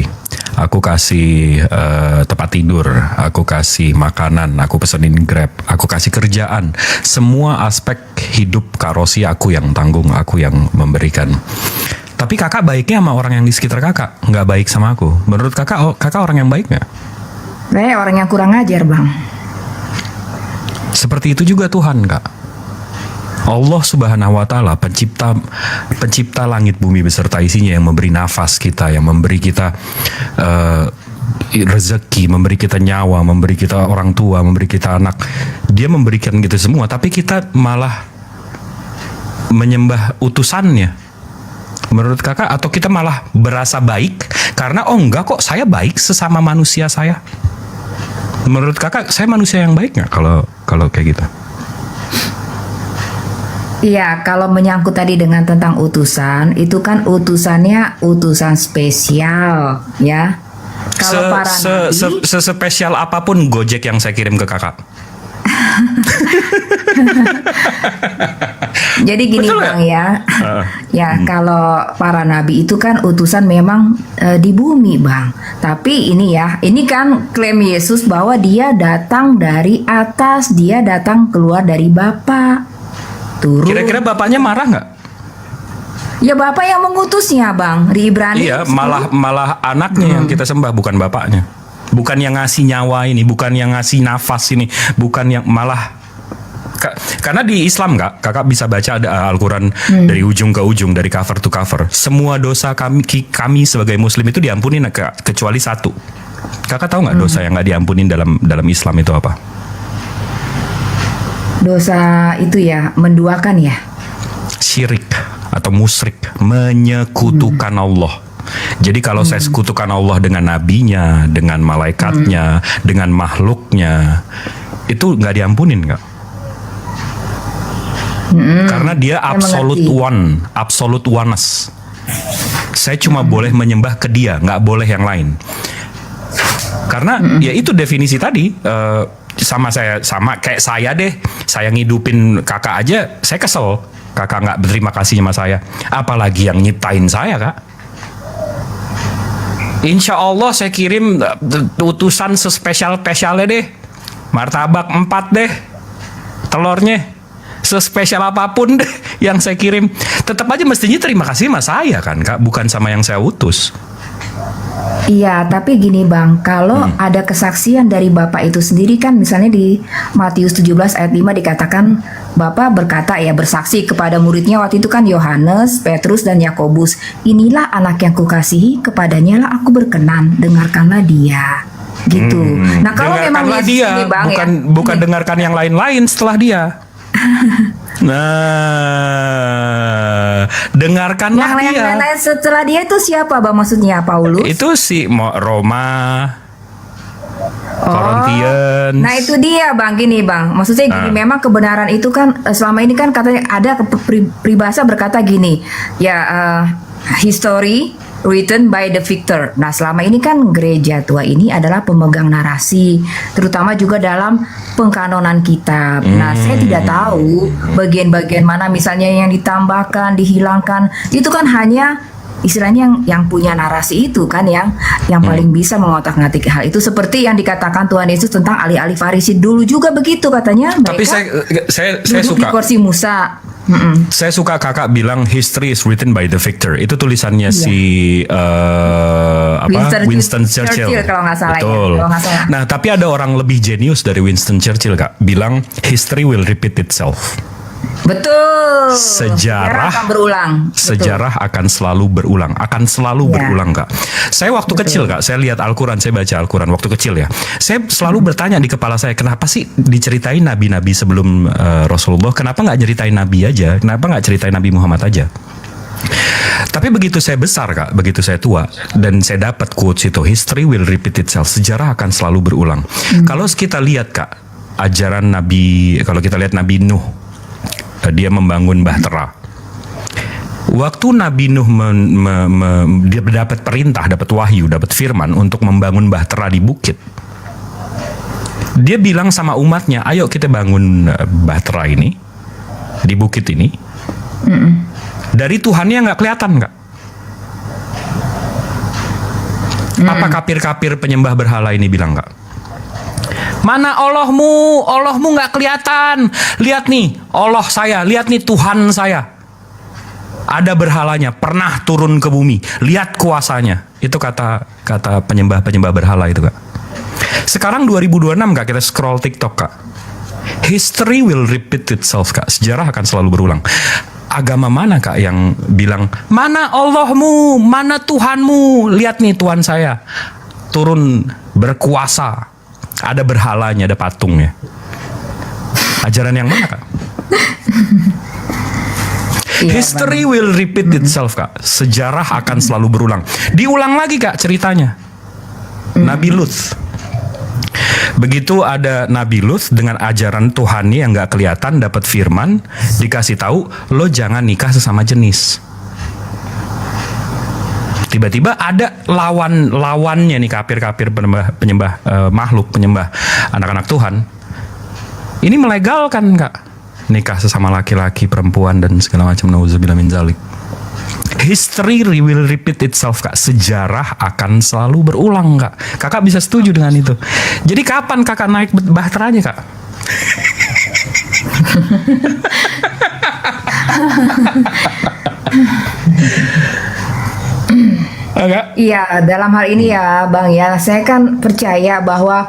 aku kasih tempat tidur, aku kasih makanan, aku pesenin Grab, aku kasih kerjaan, semua aspek hidup Kak Rosi aku yang tanggung, aku yang memberikan. Tapi kakak baiknya sama orang yang di sekitar kakak, nggak baik sama aku. Menurut kakak orang yang baik nggak? Saya orang yang kurang ajar Bang. Seperti itu juga Tuhan Kak. Allah Subhanahu wa Ta'ala, pencipta langit bumi beserta isinya, yang memberi nafas kita, yang memberi kita rezeki, memberi kita nyawa, memberi kita orang tua, memberi kita anak. Dia memberikan gitu semua, tapi kita malah menyembah utusannya. Menurut kakak, atau kita malah berasa baik karena enggak kok, saya baik sesama manusia saya. Menurut kakak, saya manusia yang baik nggak kalau kayak gitu? Iya, kalau menyangkut tadi dengan tentang utusan, itu kan utusannya utusan spesial, ya. Kalau para nabi, sespesial apapun Gojek yang saya kirim ke kakak. Jadi gini Betul Bang ya, ya kalau para nabi itu kan utusan memang di bumi Bang. Tapi ini kan klaim Yesus bahwa dia datang dari atas, dia datang keluar dari Bapa. Turun. Kira-kira bapaknya marah nggak? Ya Bapak yang mengutusnya Bang, di Ibrani. Iya, malah anaknya yang kita sembah, bukan bapaknya. Bukan yang ngasih nyawa ini, bukan yang ngasih nafas ini, bukan yang malah. Karena di Islam kakak bisa baca ada Al-Quran dari ujung ke ujung, dari cover to cover. Semua dosa kami sebagai Muslim itu diampunin kecuali satu. Kakak tahu nggak dosa yang nggak diampunin dalam Islam itu apa? Dosa itu ya menduakan ya. Syirik atau musyrik, menyekutukan Allah. Jadi kalau saya sekutukan Allah dengan nabinya, dengan malaikatnya, dengan makhluknya, itu nggak diampunin nggak? Karena dia absolute one, absolute oneness. Saya cuma boleh menyembah ke dia, nggak boleh yang lain. Karena ya itu definisi tadi. Sama kayak saya deh, saya ngidupin kakak aja, saya kesel. Kakak nggak berterima kasih sama saya, apalagi yang nyiptain saya Kak. Insya Allah saya kirim utusan sespesial-spesialnya deh, martabak 4 deh, telurnya. sespesial apapun deh yang saya kirim, tetap aja mestinya terima kasih sama saya kan Kak, bukan sama yang saya utus. Iya, tapi gini Bang, kalau ada kesaksian dari Bapak itu sendiri kan, misalnya di Matius 17 ayat 5 dikatakan Bapak berkata ya, bersaksi kepada muridnya waktu itu kan Yohanes, Petrus dan Yakobus, inilah anak yang kukasihi, kepadanya lah aku berkenan, dengarkanlah dia. Gitu. Nah, kalau memang Dengarkanlah Yesus dia, ini Bang bukan dengarkan yang lain-lain setelah dia. Nah, dengarkanlah yang dia. lain setelah dia itu siapa Bang, maksudnya Paulus? Itu si Roma, Korintians. Nah itu dia Bang, gini Bang, maksudnya gini, memang kebenaran itu kan selama ini kan katanya ada peribahasa berkata gini, ya history written by the victor. Nah selama ini kan gereja tua ini adalah pemegang narasi, terutama juga dalam pengkanonan kitab. Nah saya tidak tahu bagian-bagian mana misalnya yang ditambahkan, dihilangkan, itu kan hanya istilahnya yang punya narasi itu kan yang paling bisa mengotak-ngatik hal itu, seperti yang dikatakan Tuhan Yesus tentang ahli-ahli Farisi dulu juga begitu katanya. Tapi saya duduk di suka kursi Musa. Saya suka Kakak bilang history is written by the victor. Itu tulisannya si Winston Churchill kalau nggak salah. Betul. Ya, kalau nggak salah. Nah, tapi ada orang lebih jenius dari Winston Churchill Kak, bilang history will repeat itself. Betul. Sejarah akan berulang. Sejarah akan selalu berulang, berulang Kak. Saya waktu kecil Kak, saya lihat Al-Quran, saya baca Al-Quran waktu kecil ya. Saya selalu bertanya di kepala saya, kenapa sih diceritain nabi-nabi sebelum Rasulullah? Kenapa nggak ceritain nabi aja? Kenapa nggak ceritain Nabi Muhammad aja? Tapi begitu saya besar Kak, begitu saya tua dan saya dapat quotes itu, history will repeat itself, sejarah akan selalu berulang. Kalau kita lihat Kak, ajaran Nabi, kalau kita lihat Nabi Nuh, dia membangun bahtera. Waktu Nabi Nuh dia dapat perintah, dapat wahyu, dapat firman untuk membangun bahtera di bukit. Dia bilang sama umatnya, ayo kita bangun bahtera ini di bukit ini. Dari Tuhannya nggak kelihatan nggak? Apa kapir-kapir penyembah berhala ini bilang nggak? Mana Allahmu? Allahmu nggak kelihatan. Lihat nih, Allah saya. Lihat nih Tuhan saya. Ada berhalanya, pernah turun ke bumi. Lihat kuasanya. Itu kata penyembah berhala itu Kak. Sekarang 2026 Kak, kita scroll TikTok Kak. History will repeat itself Kak. Sejarah akan selalu berulang. Agama mana Kak yang bilang, mana Allahmu? Mana Tuhanmu? Lihat nih Tuhan saya. Turun berkuasa. Ada berhalanya, ada patungnya. Ajaran yang mana Kak? History will repeat itself Kak. Sejarah akan selalu berulang. Diulang lagi Kak ceritanya. Nabi Lut. Begitu ada Nabi Lut dengan ajaran Tuhannya yang nggak kelihatan, dapat firman, dikasih tahu, lo jangan nikah sesama jenis. Tiba-tiba ada lawannya nih, kapir-kapir penyembah makhluk, penyembah anak-anak Tuhan. Ini melegalkan Kak, nikah sesama laki-laki, perempuan dan segala macam, nauzubillah min dzalik. History will repeat itself Kak. Sejarah akan selalu berulang Kak. Kakak bisa setuju dengan itu. Jadi kapan Kakak naik bahteranya Kak? Iya, dalam hal ini ya Bang ya, saya kan percaya bahwa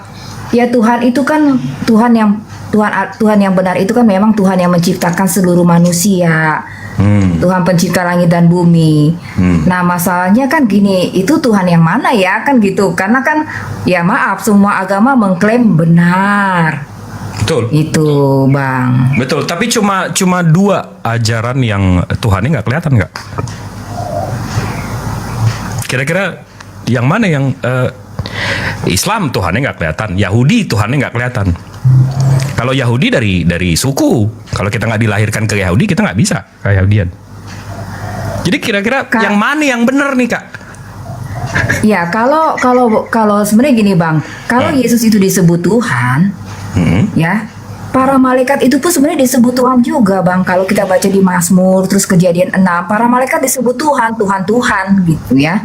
ya Tuhan itu kan Tuhan yang benar itu kan memang Tuhan yang menciptakan seluruh manusia. Tuhan pencipta langit dan bumi. Nah masalahnya kan gini, itu Tuhan yang mana ya kan gitu? Karena kan ya maaf, semua agama mengklaim benar. Betul. Itu Bang. Betul. Tapi cuma dua ajaran yang Tuhannya nggak kelihatan nggak? Kira-kira yang mana yang Islam Tuhannya nggak kelihatan, Yahudi Tuhannya nggak kelihatan. Kalau Yahudi dari suku, kalau kita nggak dilahirkan ke Yahudi, kita nggak bisa kayak Yahudian. Jadi kira-kira yang mana yang benar nih Kak? Ya kalau sebenarnya gini Bang, kalau Yesus itu disebut Tuhan, ya para malaikat itu pun sebenarnya disebut Tuhan juga Bang. Kalau kita baca di Mazmur, terus Kejadian 6, para malaikat disebut Tuhan gitu ya.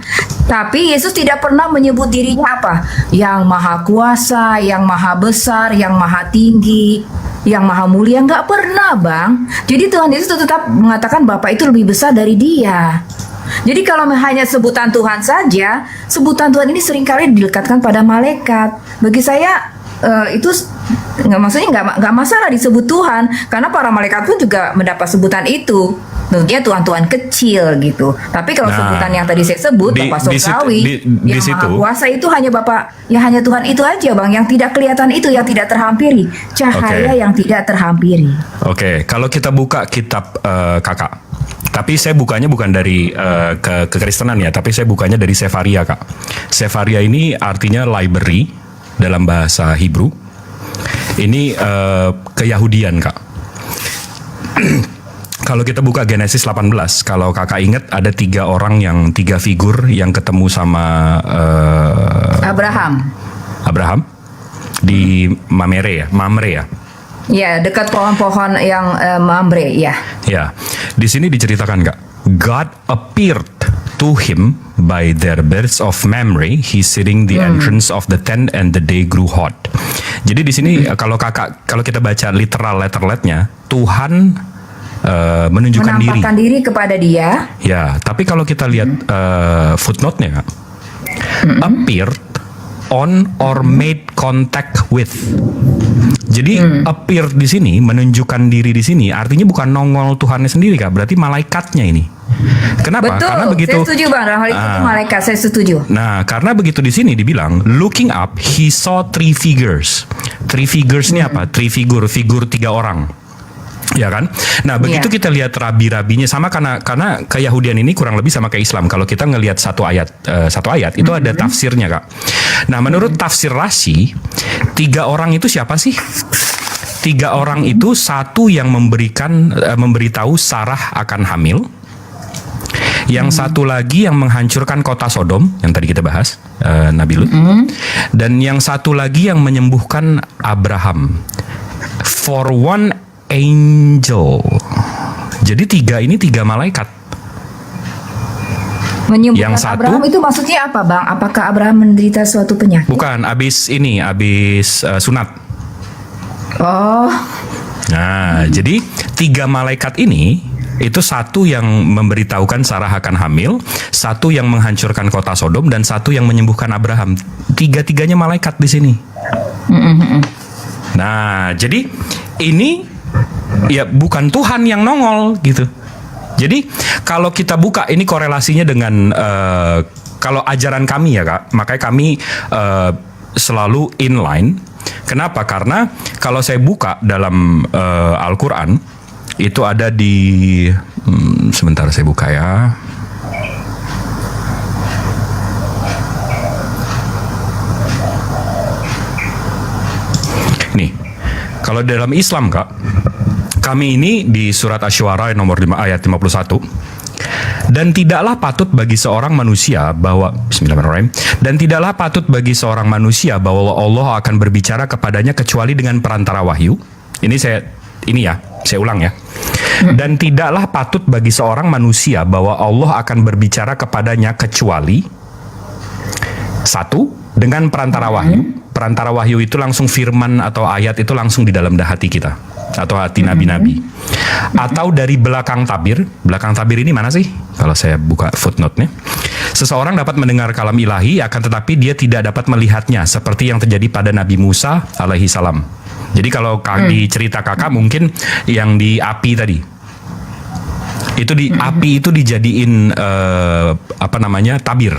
Tapi Yesus tidak pernah menyebut dirinya apa? Yang maha kuasa, yang maha besar, yang maha tinggi. yang maha mulia? Nggak pernah, Bang. Jadi Tuhan Yesus tetap mengatakan Bapa itu lebih besar dari dia. Jadi kalau hanya sebutan Tuhan saja, sebutan Tuhan ini seringkali dilekatkan pada malaikat. Bagi saya itu nggak masalah disebut Tuhan, karena para malaikat pun juga mendapat sebutan itu. Tentunya Tuhan-Tuhan kecil gitu. Tapi kalau sebutan yang tadi saya sebut Bapak Surgawi yang Maha Kuasa itu hanya Bapak, ya hanya Tuhan itu aja, Bang, yang tidak kelihatan itu, yang tidak terhampiri, cahaya yang tidak terhampiri. Oke, kalau kita buka kitab Kakak, tapi saya bukanya bukan dari kekristenan ya, tapi saya bukanya dari Sefaria, Kak. Sefaria ini artinya library dalam bahasa Hebrew. Ini keyahudian, Kak. Kalau kita buka Genesis 18, kalau Kakak ingat ada 3 figur yang ketemu sama Abraham di Mamre ya. Ya, dekat pohon-pohon yang Mamre, ya. Ya, di sini diceritakan, Kak. God appeared to him by their birds of Mamre. He sitting the entrance of the tent and the day grew hot. Jadi di sini kalau kita baca literal letter-letternya, Tuhan menunjukkan menampakkan diri kepada dia. Ya, tapi kalau kita lihat footnote-nya, Kak, appeared on or made contact with. Jadi appear di sini, menunjukkan diri di sini, artinya bukan nongol Tuhannya sendiri, Kak. Berarti malaikatnya ini. Kenapa? Betul, karena begitu. Saya setuju, Bang. Hal itu malaikat, saya setuju. Nah, karena begitu di sini dibilang, looking up, he saw 3 figures. 3 figures ini apa? 3 figur 3 orang. Ya kan? Nah, begitu kita lihat rabi-rabinya sama, karena keyahudian ini kurang lebih sama kayak Islam. Kalau kita ngelihat satu ayat itu ada tafsirnya, Kak. Nah, menurut tafsir Rashi, 3 orang itu siapa sih? 3 orang itu, satu yang memberitahu Sarah akan hamil. Yang satu lagi yang menghancurkan kota Sodom, yang tadi kita bahas, Nabi Lut. Dan yang satu lagi yang menyembuhkan Abraham. For one angel. Jadi 3 ini 3 malaikat. Menyembuhkan yang satu, Abraham itu maksudnya apa, Bang? Apakah Abraham menderita suatu penyakit? Bukan, habis sunat. Oh. Nah, jadi 3 malaikat ini, itu satu yang memberitahukan Sarah akan hamil, satu yang menghancurkan kota Sodom, dan satu yang menyembuhkan Abraham. 3-tiganya malaikat di sini. Nah, jadi ini ya bukan Tuhan yang nongol gitu. Jadi kalau kita buka ini korelasinya dengan kalau ajaran kami ya, Kak, makanya kami selalu inline. Kenapa? Karena kalau saya buka dalam Al-Quran, itu ada di sebentar saya buka ya. Nih, kalau dalam Islam, Kak, kami ini di surat Asy-Syu'ara nomor 5 ayat 51. Dan tidaklah patut bagi seorang manusia bahwa Bismillahirrahmanirrahim. Dan tidaklah patut bagi seorang manusia bahwa Allah akan berbicara kepadanya kecuali dengan perantara wahyu. Ini saya ulang ya. Dan tidaklah patut bagi seorang manusia bahwa Allah akan berbicara kepadanya kecuali satu, dengan perantara wahyu. Perantara wahyu itu langsung firman atau ayat itu langsung di dalam hati kita atau hati nabi-nabi. Atau dari belakang tabir. Belakang tabir ini mana sih? Kalau saya buka footnote-nya. Seseorang dapat mendengar kalam ilahi, akan tetapi dia tidak dapat melihatnya, seperti yang terjadi pada Nabi Musa alaihi salam. Jadi kalau di cerita Kakak mungkin yang di api tadi. Itu di api itu dijadiin tabir.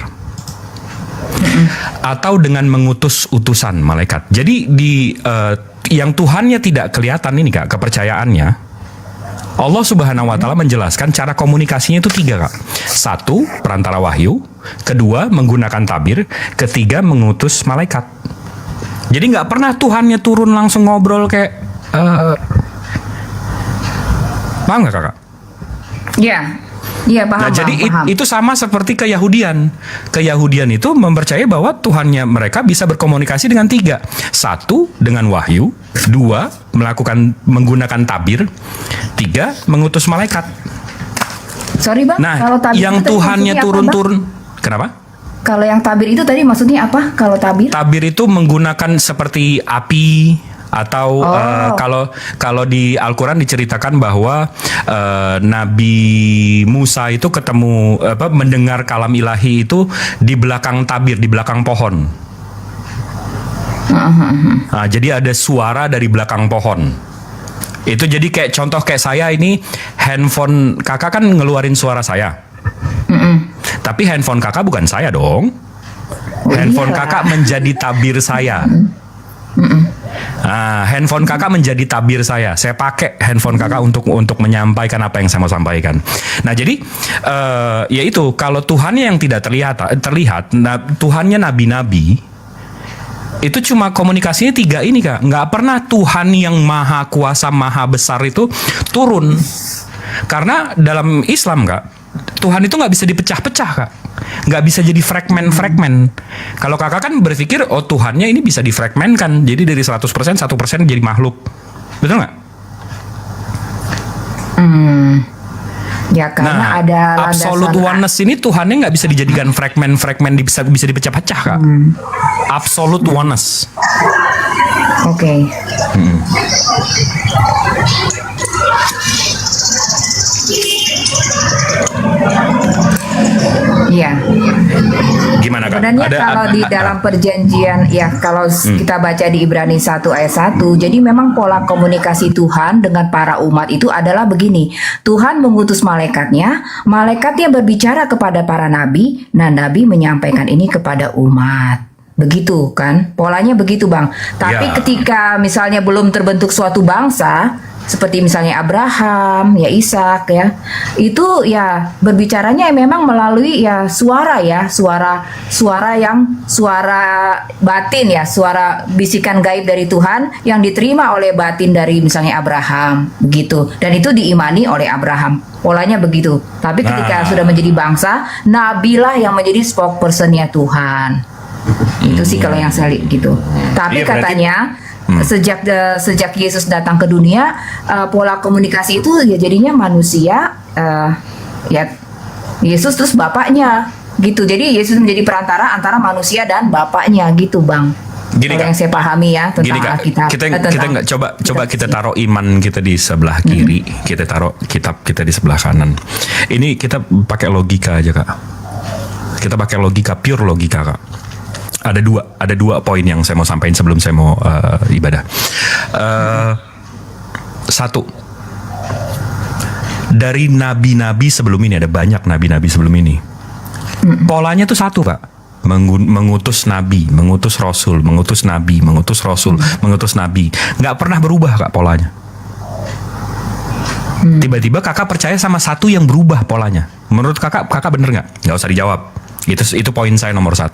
Atau dengan mengutus utusan malaikat. Jadi yang Tuhannya tidak kelihatan ini, Kak, kepercayaannya, Allah Subhanahu wa Ta'ala menjelaskan cara komunikasinya itu 3, Kak. 1, perantara wahyu. 2, menggunakan tabir. 3, mengutus malaikat. Jadi nggak pernah Tuhannya turun langsung ngobrol kayak paham nggak, Kakak? Iya, paham. Nah, jadi paham. itu sama seperti keyahudian. Keyahudian itu mempercayai bahwa Tuhannya mereka bisa berkomunikasi dengan 3. 1, dengan wahyu. 2, menggunakan tabir. 3, mengutus malaikat. Sorry, Bang. Nah, kalau tabir yang itu Tuhannya maksudnya turun-turun. Kenapa? Kalau yang tabir itu tadi maksudnya apa? Kalau tabir? Tabir itu menggunakan seperti api Atau kalau di Al-Quran diceritakan bahwa Nabi Musa itu ketemu mendengar kalam ilahi itu di belakang tabir, di belakang pohon. Nah, jadi ada suara dari belakang pohon. Itu jadi kayak contoh kayak saya ini, handphone kakak kan ngeluarin suara saya. Tapi handphone kakak bukan saya dong. Handphone kakak menjadi tabir saya. Nah, handphone kakak menjadi tabir saya. Saya pakai handphone kakak untuk menyampaikan apa yang saya mau sampaikan. Nah, jadi yaitu kalau Tuhannya yang tidak terlihat, Tuhannya nabi-nabi, itu cuma komunikasinya 3 ini, Kak. Nggak pernah Tuhan yang maha kuasa, maha besar itu turun. Karena dalam Islam, Kak, Tuhan itu nggak bisa dipecah-pecah, Kak. Nggak bisa jadi fragmen-fragmen. Kalau kakak kan berpikir, oh Tuhannya ini bisa difragmenkan. Jadi dari 100%, 1% jadi makhluk. Betul nggak? Ya karena ada absolute oneness ini Tuhannya nggak bisa dijadikan fragmen-fragmen, bisa dipecah-pecah, Kak. Absolute oneness. Oke. Iya. Gimana, Kak? Sebenarnya kalau di dalam perjanjian, ya kalau kita baca di Ibrani 1 ayat 1, jadi memang pola komunikasi Tuhan dengan para umat itu adalah begini. Tuhan mengutus malaikatnya berbicara kepada para nabi, nah nabi menyampaikan ini kepada umat. Begitu kan? Polanya begitu, Bang. Tapi ketika misalnya belum terbentuk suatu bangsa, seperti misalnya Abraham, ya Ishak, ya itu ya berbicaranya memang melalui suara batin, ya suara bisikan gaib dari Tuhan yang diterima oleh batin dari misalnya Abraham, begitu, dan itu diimani oleh Abraham. Polanya begitu. Tapi ketika sudah menjadi bangsa, nabilah yang menjadi spokesperson-nya Tuhan. Itu sih kalau yang saya lihat gitu. Tapi katanya sejak Yesus datang ke dunia, pola komunikasi itu ya jadinya manusia, ya Yesus terus bapaknya gitu. Jadi Yesus menjadi perantara antara manusia dan bapaknya gitu, Bang. Gini, yang saya pahami ya tentang Alkitab. Kita nggak coba kita taruh iman kita di sebelah kiri, kita taruh kitab kita di sebelah kanan. Ini kita pakai logika aja, Kak. Kita pakai logika, pure logika, Kak. Ada dua poin yang saya mau sampaikan sebelum saya mau ibadah. Satu, dari nabi-nabi sebelum ini, ada banyak nabi-nabi sebelum ini. Polanya tuh satu, Pak. Mengutus nabi, mengutus rasul, mengutus nabi, mengutus rasul, mengutus nabi. Nggak pernah berubah, Kak, polanya. Tiba-tiba kakak percaya sama satu yang berubah polanya. Menurut kakak bener nggak? Nggak usah dijawab. Itu poin saya nomor 1.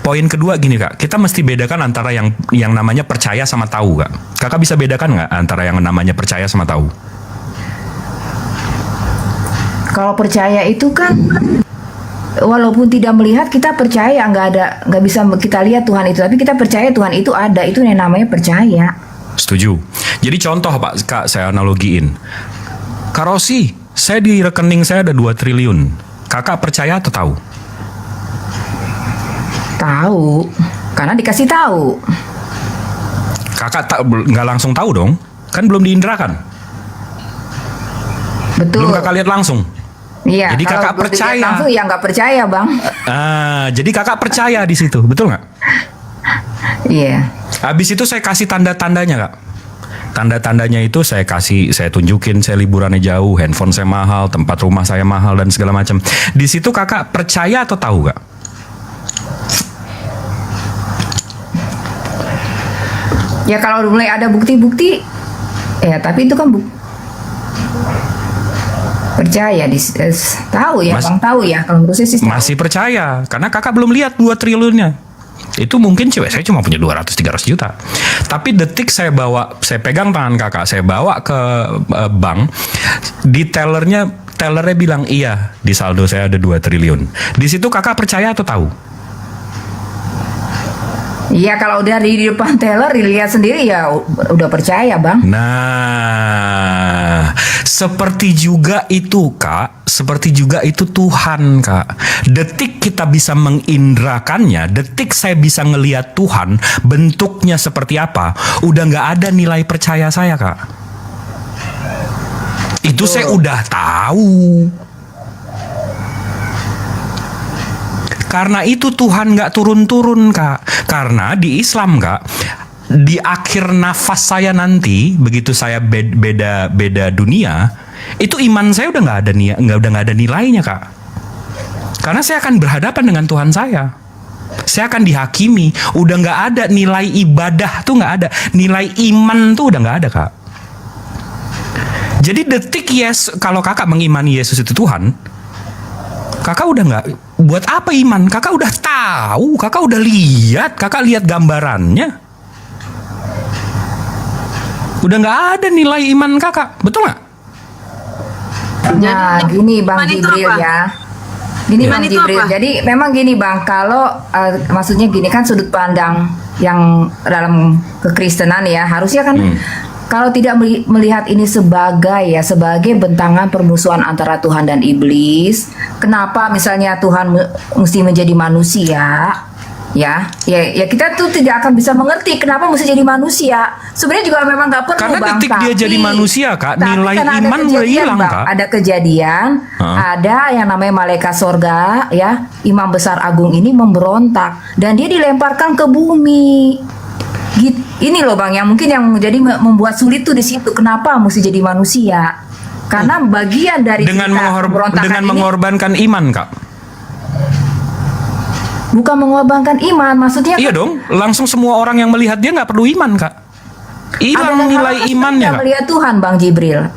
Poin kedua gini, Kak, kita mesti bedakan antara yang namanya percaya sama tahu, Kak. Kakak bisa bedakan nggak antara yang namanya percaya sama tahu? Kalau percaya itu kan walaupun tidak melihat, kita percaya, nggak bisa kita lihat Tuhan itu, tapi kita percaya Tuhan itu ada, itu yang namanya percaya. Setuju. Jadi contoh, Pak, Kak, saya analogiin. Kak Rosi, saya di rekening saya ada 2 triliun. Kakak percaya atau tahu? Tahu, karena dikasih tahu. Kakak nggak langsung tahu dong, kan belum diindrakan. Betul. Belum kakak lihat langsung. Iya. Jadi kakak percaya. Langsung ya nggak percaya, Bang. Jadi kakak percaya di situ, betul nggak? Iya. Habis itu saya kasih tanda-tandanya, Kak. Tanda-tandanya itu saya tunjukin, saya liburannya jauh, handphone saya mahal, tempat rumah saya mahal dan segala macam. Di situ kakak percaya atau tahu, Kak? Ya kalau mulai ada bukti-bukti, ya tapi itu kan percaya, tahu ya, Bang, tahu ya. Kalau menurut saya sih masih percaya, karena kakak belum lihat 2 triliunnya. Itu mungkin cewek saya cuma punya 200-300 juta. Tapi detik saya pegang tangan kakak, saya bawa ke bank, di tellernya bilang iya, di saldo saya ada 2 triliun. Di situ kakak percaya atau tahu? Iya, kalau udah di depan teller dilihat sendiri ya udah percaya, Bang. Nah, seperti juga itu, Kak, seperti juga itu Tuhan, Kak. Detik kita bisa mengindrakannya, detik saya bisa ngelihat Tuhan, bentuknya seperti apa, udah nggak ada nilai percaya saya, Kak. Itu saya udah tahu. Karena itu Tuhan nggak turun-turun, Kak. Karena di Islam, Kak, di akhir nafas saya nanti, begitu saya beda dunia, itu iman saya udah nggak ada nilainya, Kak. Karena saya akan berhadapan dengan Tuhan saya. Saya akan dihakimi. Udah nggak ada nilai ibadah tuh, nggak ada nilai iman tuh, udah nggak ada, Kak. Jadi detik kalau kakak mengimani Yesus itu Tuhan, kakak udah nggak, buat apa iman? Kakak udah tahu, kakak udah lihat, kakak lihat gambarannya. Udah nggak ada nilai iman kakak, betul nggak? Nah, gini Bang Jibril ya. Gini Bang Jibril. Jadi memang gini Bang, kalau maksudnya gini kan sudut pandang yang dalam kekristenan ya, harusnya kan kalau tidak melihat ini sebagai bentangan permusuhan antara Tuhan dan iblis, kenapa misalnya Tuhan mesti menjadi manusia? Ya kita tuh tidak akan bisa mengerti kenapa mesti jadi manusia. Sebenarnya juga memang nggak perlu, karena Bang. Detik dia jadi manusia, Kak, nilai iman udah hilang, Kak. Ada kejadian, ada yang namanya malaikat sorga, ya, imam besar agung ini memberontak dan dia dilemparkan ke bumi. Ini loh Bang, yang mungkin yang jadi membuat sulit tuh di situ. Kenapa mesti jadi manusia? Karena bagian dari dengan mengorbankan iman, Kak. Bukan mengorbankan iman, maksudnya iya dong, langsung semua orang yang melihat dia nggak perlu iman, Kak. Hilang nilai imannya, Kak. Melihat Tuhan, Bang Jibril.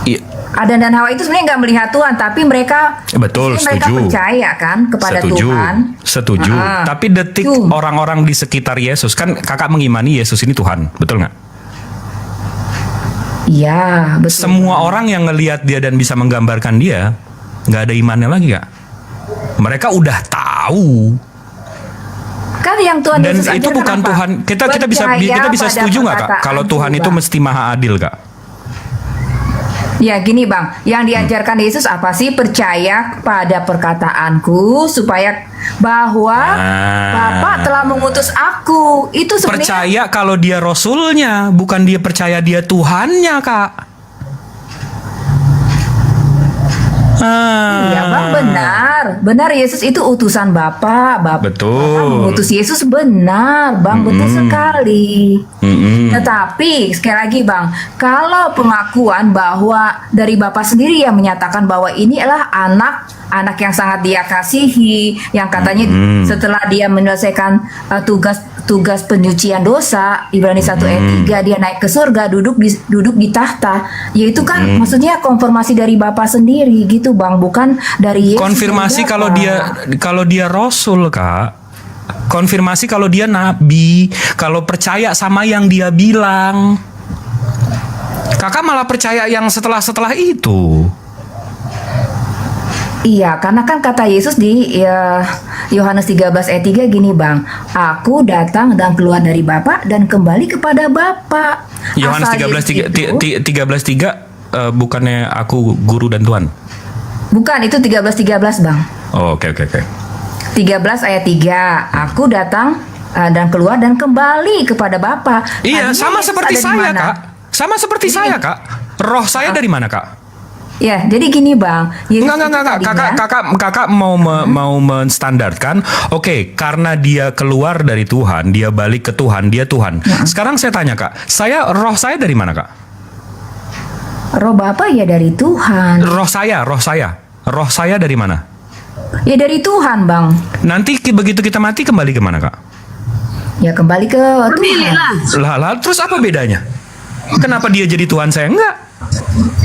Iya. Adam dan Hawa itu sebenarnya nggak melihat Tuhan, tapi mereka mereka percaya kan kepada Tuhan. Setuju. Tapi detik orang-orang di sekitar Yesus, kan kakak mengimani Yesus ini Tuhan, betul nggak? Iya, betul. Semua orang yang ngelihat dia dan bisa menggambarkan dia, nggak ada imannya lagi, Kak. Mereka udah tahu. Kan yang Tuhan dan Yesus itu bukan apa? Tuhan. Kita bisa setuju nggak, Kak? Kalau Tuhan itu mesti maha adil, Kak? Ya gini Bang, yang diajarkan Yesus apa sih? Percaya pada perkataanku supaya bahwa Bapa telah mengutus aku. Itu sebenarnya percaya kalau dia Rasulnya, bukan dia percaya dia Tuhannya, Kak. Iya Bang, benar Yesus itu utusan Bapa. Betul. Bapa mengutus Yesus, benar Bang, betul sekali. Tetapi sekali lagi Bang, kalau pengakuan bahwa dari Bapa sendiri yang menyatakan bahwa ini adalah anak yang sangat dia kasihi, yang katanya setelah dia menyelesaikan tugas penyucian dosa, Ibrani 1 ayat 3, dia naik ke surga, duduk di tahta. Yaitu kan maksudnya konfirmasi dari Bapa sendiri gitu Bang, bukan dari Yesus. Konfirmasi kalau dia Rasul, Kak. Konfirmasi kalau dia nabi, kalau percaya sama yang dia bilang. Kakak malah percaya yang setelah itu. Iya, karena kan kata Yesus di Yohanes 13 ayat 3 gini Bang, aku datang dan keluar dari Bapa dan kembali kepada Bapa. Yohanes 13:3 bukannya aku guru dan Tuhan? Bukan, itu 13 Bang. Oh, oke. 13 ayat 3, aku datang dan keluar dan kembali kepada Bapa. Iya, sama seperti saya, Kak. Sama seperti saya, Kak. Roh saya dari mana, Kak? Ya, jadi gini Bang. Enggak. Kakak mau menstandarkan. Oke, karena dia keluar dari Tuhan, dia balik ke Tuhan, dia Tuhan. Sekarang saya tanya, Kak. Roh saya dari mana, Kak? Roh Bapa ya dari Tuhan. Roh saya dari mana? Ya dari Tuhan, Bang. Nanti begitu kita mati kembali kemana, Kak? Ya kembali ke Tuhan. Lah, terus apa bedanya? Kenapa dia jadi Tuhan, saya enggak?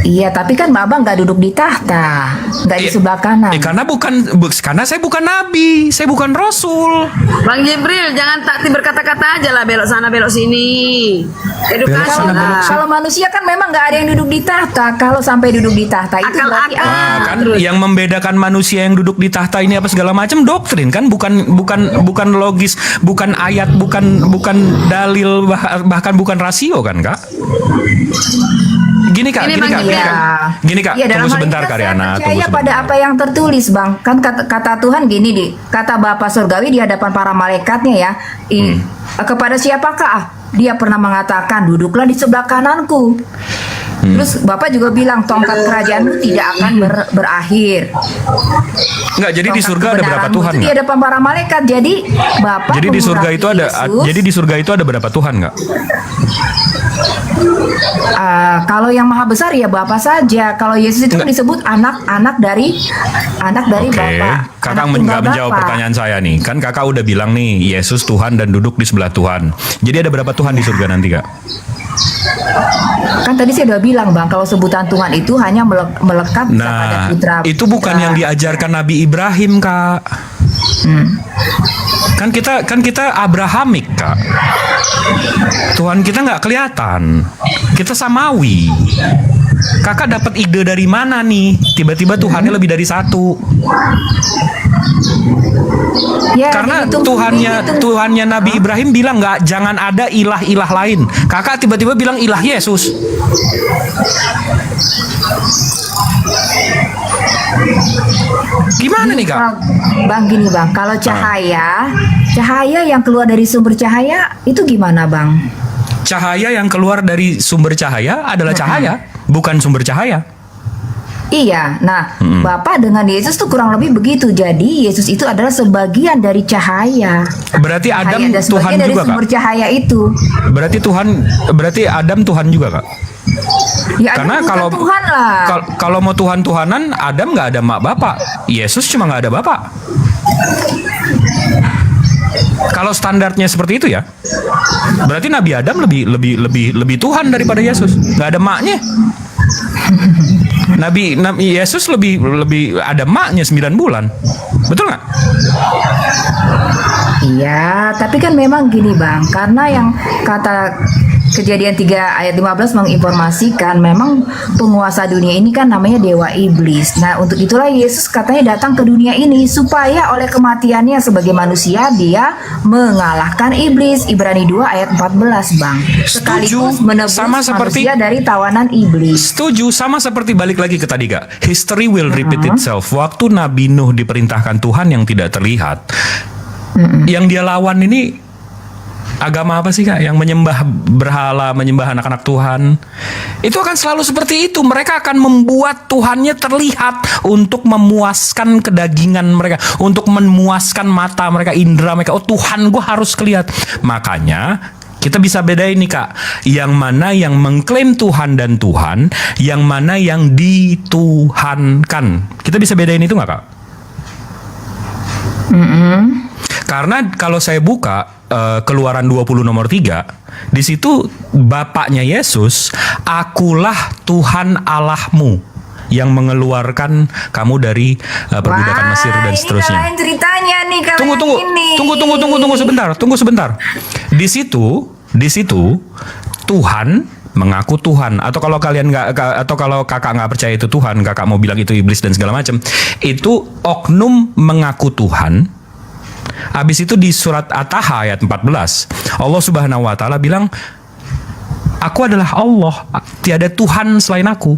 Iya, tapi kan Babang nggak duduk di tahta, nggak di sebelah kanan. Karena saya bukan nabi, saya bukan rasul. Bang Jibril, jangan takti berkata-kata aja lah, belok sana belok sini. Edukasi lah. Kalau manusia kan memang nggak ada yang duduk di tahta. Kalau sampai duduk di tahta itu berarti kan yang membedakan manusia yang duduk di tahta ini apa segala macam doktrin kan, bukan logis, bukan ayat, bukan dalil, bahkan bukan rasio kan, Kak? Gini kak, Iya, tunggu dalam hal sebentar ini Kak saya Riana, tunggu percaya sebentar. pada apa yang tertulis, Bang. Kan kata Tuhan gini di, kata Bapa Surgawi di hadapan para malaikatnya ya. Kepada siapakah dia pernah mengatakan, duduklah di sebelah kananku. Terus Bapak juga bilang tongkat kerajaanmu tidak akan berakhir. Enggak, jadi di surga ada berapa Tuhan Di nggak? hadapan para malaikat. Jadi Bapak Jadi di surga itu ada, Yesus, jadi di surga itu ada berapa Tuhan nggak? kalau yang maha besar ya Bapak saja. Kalau Yesus itu kan disebut anak dari Bapak. Kakak Anak tunggal nggak menjawab Bapa. pertanyaan saya nih. Kan kakak udah bilang nih, Yesus Tuhan dan duduk di sebelah Tuhan. Jadi ada berapa Tuhan di surga nanti kak? Kan tadi saya udah bilang Bang, kalau sebutan Tuhan itu hanya melekat pada Nah, putra. itu bukan yang diajarkan Nabi Ibrahim kak. Kan kita Abrahamik kak. Tuhan kita nggak kelihatan. Kita samawi. Kakak dapat ide dari mana nih? Tiba-tiba Tuhannya lebih dari satu. Ya, Karena dihitung. Tuhannya Nabi Ibrahim bilang nggak, jangan ada ilah-ilah lain. Kakak tiba-tiba bilang ilah Yesus. Gimana nih kak? Bang gini Bang, kalau cahaya yang keluar dari sumber cahaya itu gimana Bang? Cahaya yang keluar dari sumber cahaya adalah cahaya, bukan sumber cahaya. Iya, nah Bapak dengan Yesus tuh kurang lebih begitu. Jadi Yesus itu adalah sebagian dari cahaya. Berarti Adam Cahaya dan Tuhan sebagian dari juga sumber kak? cahaya itu. Berarti Adam Tuhan juga kak? Ya, Karena bukan kalau Tuhan lah. kalau mau Tuhan-Tuhanan, Adam nggak ada mak bapak, Yesus cuma nggak ada bapak. Kalau standarnya seperti itu ya, berarti Nabi Adam lebih Tuhan daripada Yesus. Nggak ada maknya. Nabi Yesus lebih ada maknya 9 bulan, betul nggak? Iya, tapi kan memang gini Bang, karena yang kata Kejadian 3 ayat 15 menginformasikan memang penguasa dunia ini kan namanya dewa iblis. Nah, untuk itulah Yesus katanya datang ke dunia ini supaya oleh kematiannya sebagai manusia dia mengalahkan iblis. Ibrani 2 ayat 14, Bang. Sekaligus menebus sama seperti manusia dari tawanan iblis. Setuju, sama seperti balik lagi ke tadi kak. History will repeat itself. Waktu Nabi Nuh diperintahkan Tuhan yang tidak terlihat, yang dia lawan ini agama apa sih kak? Yang menyembah berhala, menyembah anak-anak Tuhan. Itu akan selalu seperti itu. Mereka akan membuat Tuhannya terlihat untuk memuaskan kedagingan mereka, untuk memuaskan mata mereka, indera mereka. Oh Tuhan gue harus kelihatan. Makanya kita bisa bedain nih kak, yang mana yang mengklaim Tuhan dan Tuhan, yang mana yang dituhankan. Kita bisa bedain itu nggak kak? Karena kalau saya buka Keluaran 20 nomor 3, di situ bapaknya Yesus, akulah Tuhan Allahmu yang mengeluarkan kamu dari perbudakan Mesir dan seterusnya. Lain ceritanya nih kalau Tunggu sebentar. Di situ Tuhan mengaku Tuhan, atau kalau kalian nggak, atau kalau kakak nggak percaya itu Tuhan, kakak mau bilang itu iblis dan segala macam, itu oknum mengaku Tuhan. Habis itu di surat At-Taha ayat 14, Allah Subhanahu wa taala bilang, aku adalah Allah, tiada Tuhan selain aku.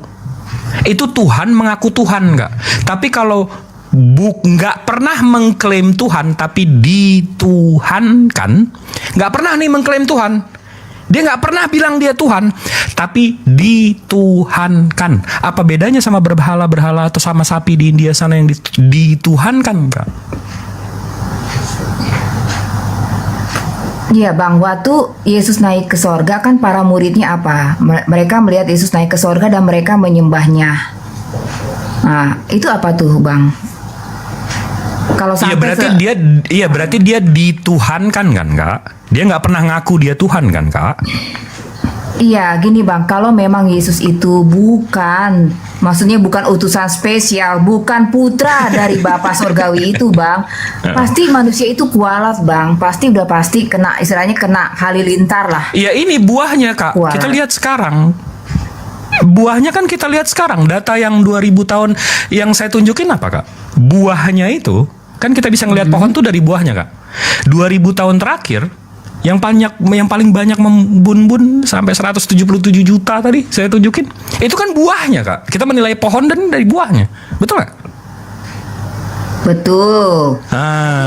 Itu Tuhan mengaku Tuhan nggak? Tapi kalau nggak pernah mengklaim Tuhan tapi dituhankan, nggak pernah nih mengklaim Tuhan. Dia nggak pernah bilang dia Tuhan, tapi dituhankan. Apa bedanya sama berhala-berhala atau sama sapi di India sana yang dituhankan nggak? Iya Bang, waktu Yesus naik ke sorga kan para muridnya apa? Mereka melihat Yesus naik ke sorga dan mereka menyembahnya. Nah, itu apa tuh Bang? Kalau sampai berarti dia dituhankan kan kak? Dia nggak pernah ngaku dia Tuhan kan kak? Iya, gini Bang, kalau memang Yesus itu maksudnya bukan utusan spesial, bukan putra dari Bapa Surgawi itu Bang, pasti manusia itu kualat Bang, pasti kena, istilahnya kena halilintar lah. Iya, ini buahnya kak, kualat. Kita lihat sekarang. Buahnya kan kita lihat sekarang, data yang 2000 tahun yang saya tunjukin apa kak? Buahnya itu, kan kita bisa ngelihat pohon tuh dari buahnya kak. 2000 tahun terakhir, yang paling banyak membun-bun sampai 177 juta tadi saya tunjukin. Itu kan buahnya, Kak. Kita menilai pohon dari buahnya. Betul nggak? Betul.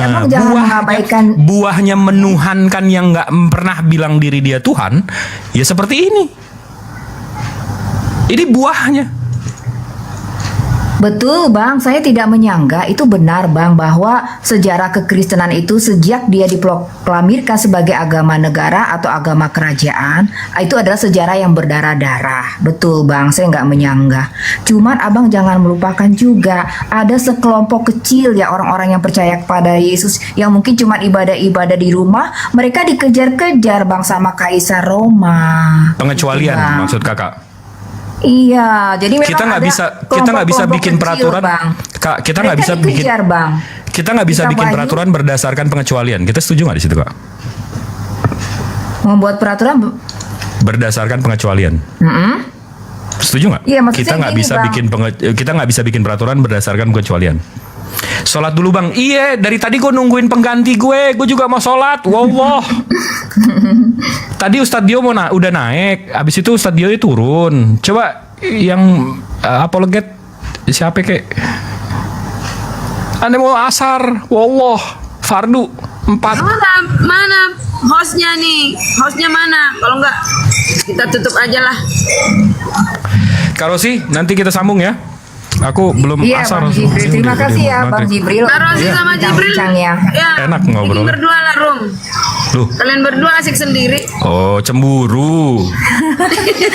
Emang jangan mengabaikan buahnya menuhankan yang nggak pernah bilang diri dia Tuhan, ya seperti ini. Ini buahnya. Betul Bang, saya tidak menyangka itu benar Bang bahwa sejarah kekristenan itu sejak dia diproklamirkan sebagai agama negara atau agama kerajaan itu adalah sejarah yang berdarah-darah. Betul Bang, saya nggak menyangka. Cuman Abang jangan melupakan juga ada sekelompok kecil ya orang-orang yang percaya kepada Yesus yang mungkin cuma ibadah-ibadah di rumah, mereka dikejar-kejar Bang sama Kaisar Roma. Pengecualian Bang. maksud Kakak? Iya, jadi memang kita nggak ada bisa bikin kecil, peraturan, Bang. Kak. Kita nggak Mereka bisa bikin, dikejar, Bang. kita nggak bisa bikin peraturan berdasarkan pengecualian. Kita setuju nggak di situ, Kak? Membuat peraturan Berdasarkan pengecualian. Setuju nggak? Iya, maksudnya kita nggak gini, bisa Bang. kita nggak bisa bikin peraturan berdasarkan pengecualian. Sholat dulu Bang. Iya, dari tadi gue nungguin pengganti gue juga mau sholat. Wallah. Tadi Ustadz Dio udah naik, abis itu Ustadz Dio turun. Coba yang apologet siapa kek? Anda mau asar, wallah, fardu 4. Mana hostnya nih? Hostnya mana? Kalau enggak kita tutup aja lah. Kalau sih nanti kita sambung ya. Aku belum Iya, asar. Bang Jibril. Terima kasih ya Bang Jibril. Kak Rosi sama Jibril. Ya. Enak ngobrol. Bikin berdua lah, Rum. Loh. Kalian berdua asik sendiri. Oh, cemburu.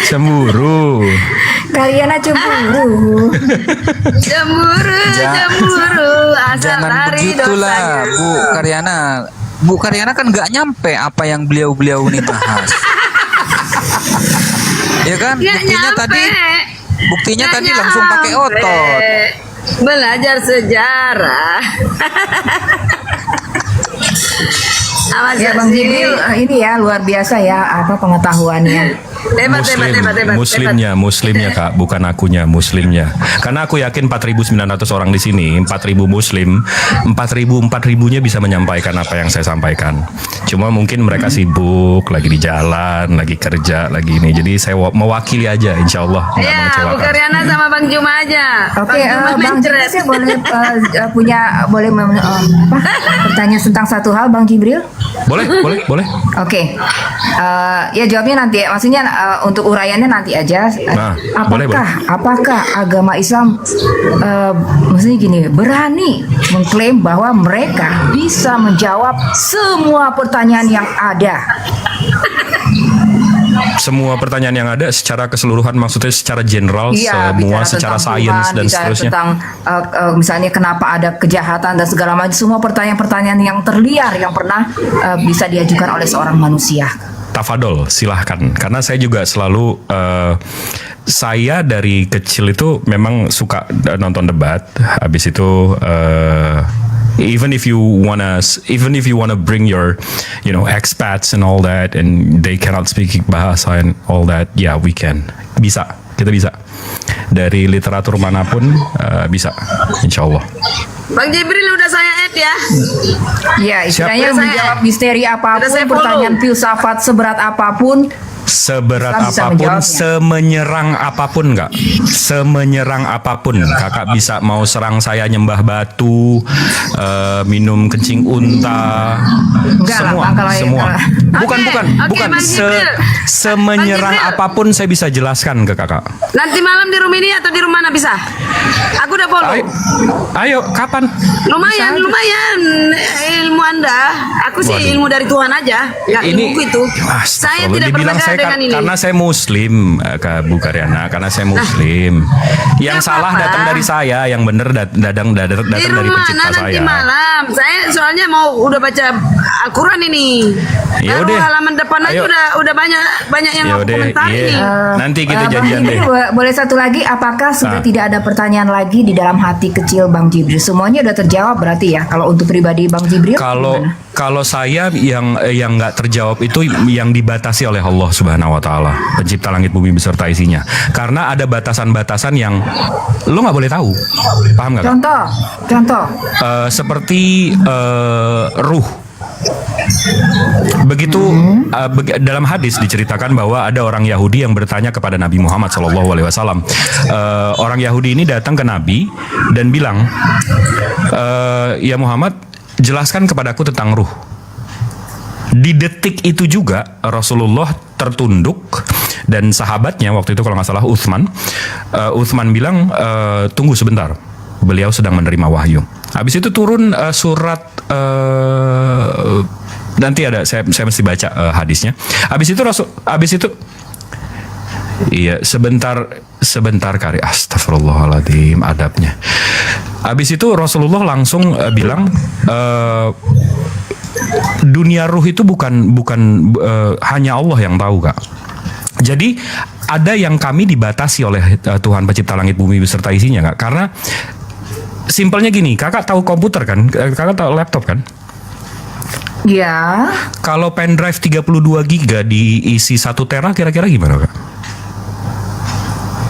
Cemburu. Kalian cemburu. Cemburu, cemburu. Asal Jangan lari begitulah, dosanya. Bu Karyana. Bu Karyana kan nggak nyampe apa yang beliau-beliau ini bahas. Ya kan? Buktinya tadi langsung pakai otot. Belajar sejarah. Ya Bang Jibril ini ya luar biasa ya apa pengetahuannya. Muslimnya Kak, bukan akunya, muslimnya. Karena aku yakin 4.900 orang di sini, 4.000 muslim, 4.000-nya bisa menyampaikan apa yang saya sampaikan. Cuma mungkin mereka sibuk, lagi di jalan, lagi kerja, lagi ini. Jadi saya mewakili aja, insya Allah nggak Ya, Bu mengecewakan. Karyana sama Bang Juma aja. Oke, Bang Jibril saya boleh bertanya tentang satu hal Bang Jibril? Boleh. Oke. Ya jawabnya nanti. Maksudnya untuk uraiannya nanti aja. Apakah agama Islam maksudnya gini berani mengklaim bahwa mereka bisa menjawab semua pertanyaan yang ada? Semua pertanyaan yang ada secara keseluruhan, maksudnya secara general, semua secara sains dan seterusnya. Tentang misalnya kenapa ada kejahatan dan segala macam, semua pertanyaan-pertanyaan yang terliar yang pernah bisa diajukan oleh seorang manusia. Tafadol, silahkan. Karena saya juga selalu saya dari kecil itu memang suka nonton debat. Habis itu even if you wanna bring your expats and all that and they cannot speak bahasa and all that, yeah, we can. Kita bisa. Dari literatur manapun bisa, insya Allah. Bang Jibril udah saya add ya. Ya, istilahnya menjawab misteri apapun, pertanyaan filsafat seberat apapun. Seberat apapun, semenyerang apapun nggak? Semenyerang apapun. Kakak bisa mau serang saya nyembah batu, minum kencing unta, semua. Bukan. Semenyerang apapun saya bisa jelaskan ke kakak. Nanti malam di rumah ini atau di rumah mana bisa? Aku udah follow. Ayo, kapan? Lumayan ilmu Anda. Aku sih ilmu dari Tuhan aja, nggak ilmuku itu. Saya tidak berbeda dengan ini. Karena saya Muslim, Kak Bu Karyana. Karena saya Muslim. Yang salah datang dari saya, yang benar datang dari pencipta nanti saya. malam. Saya soalnya udah baca Al-Quran ini. Baru halaman depan aja udah banyak yang aku komentari. Nanti kita janjian deh. Boleh satu lagi, apakah sudah tidak ada pertanyaan lagi di dalam hati kecil Bang Jibril? Semuanya udah terjawab berarti ya. Kalau untuk pribadi Bang Jibril, kalau saya yang nggak terjawab itu yang dibatasi oleh Allah Subhanahu Wa Taala, pencipta langit bumi beserta isinya. Karena ada batasan-batasan yang lo nggak boleh tahu, paham nggak? Contoh. Seperti ruh. Begitu dalam hadis diceritakan bahwa ada orang Yahudi yang bertanya kepada Nabi Muhammad SAW. Orang Yahudi ini datang ke Nabi dan bilang, ya Muhammad, jelaskan kepadaku tentang ruh. Di detik itu juga Rasulullah tertunduk dan sahabatnya waktu itu kalau nggak salah Utsman bilang, tunggu sebentar, beliau sedang menerima wahyu. Habis itu turun surat, nanti ada saya mesti baca hadisnya. Habis itu iya, sebentar kali, astagfirullahaladzim, adabnya. Habis itu Rasulullah langsung bilang, dunia ruh itu bukan hanya Allah yang tahu, Kak. Jadi ada yang kami dibatasi oleh Tuhan pencipta langit bumi beserta isinya, Kak. Karena simpelnya gini, Kakak tahu komputer kan? Kakak tahu laptop kan? Ya. Kalau pendrive 32 GB diisi 1 tera kira-kira gimana, Kak?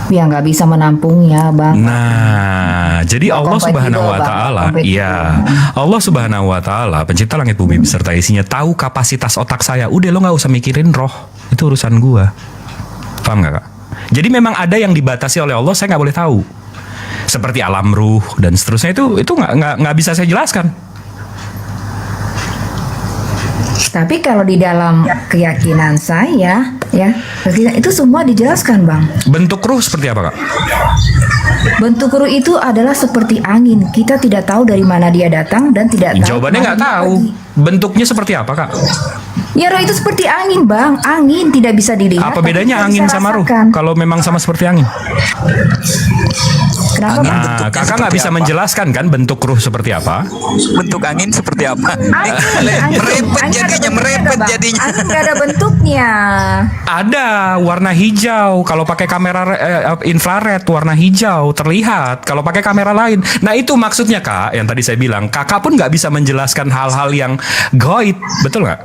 Ya nggak bisa menampungnya, Bang. Nah, jadi Allah Subhanahu wa Ta'ala, ya, Allah Subhanahu wa Ta'ala, pencipta langit bumi beserta isinya, tahu kapasitas otak saya. Udah, lo nggak usah mikirin roh, itu urusan gua. Paham nggak, Kak? Jadi memang ada yang dibatasi oleh Allah, saya nggak boleh tahu. Seperti alam ruh dan seterusnya, itu nggak bisa saya jelaskan. Tapi kalau di dalam keyakinan saya, ya, itu semua dijelaskan, Bang. Bentuk ruh seperti apa, Kak? Bentuk ruh itu adalah seperti angin. Kita tidak tahu dari mana dia datang dan tidak tahu. Jawabannya nggak tahu. Bentuknya seperti apa, Kak? Ya, roh itu seperti angin, Bang. Angin tidak bisa dilihat. Apa bedanya angin sama ruh? Kalau memang sama seperti angin? Kenapa, Bang? Nah, Kakak nggak bisa menjelaskan kan bentuk ruh seperti apa? Bentuk angin seperti apa? Merepet jadinya. Angin nggak ada bentuknya. Ada warna hijau. Kalau pakai kamera infrared warna hijau terlihat. Kalau pakai kamera lain. Nah itu maksudnya, Kak, yang tadi saya bilang. Kakak pun nggak bisa menjelaskan hal-hal yang gaib, betul nggak?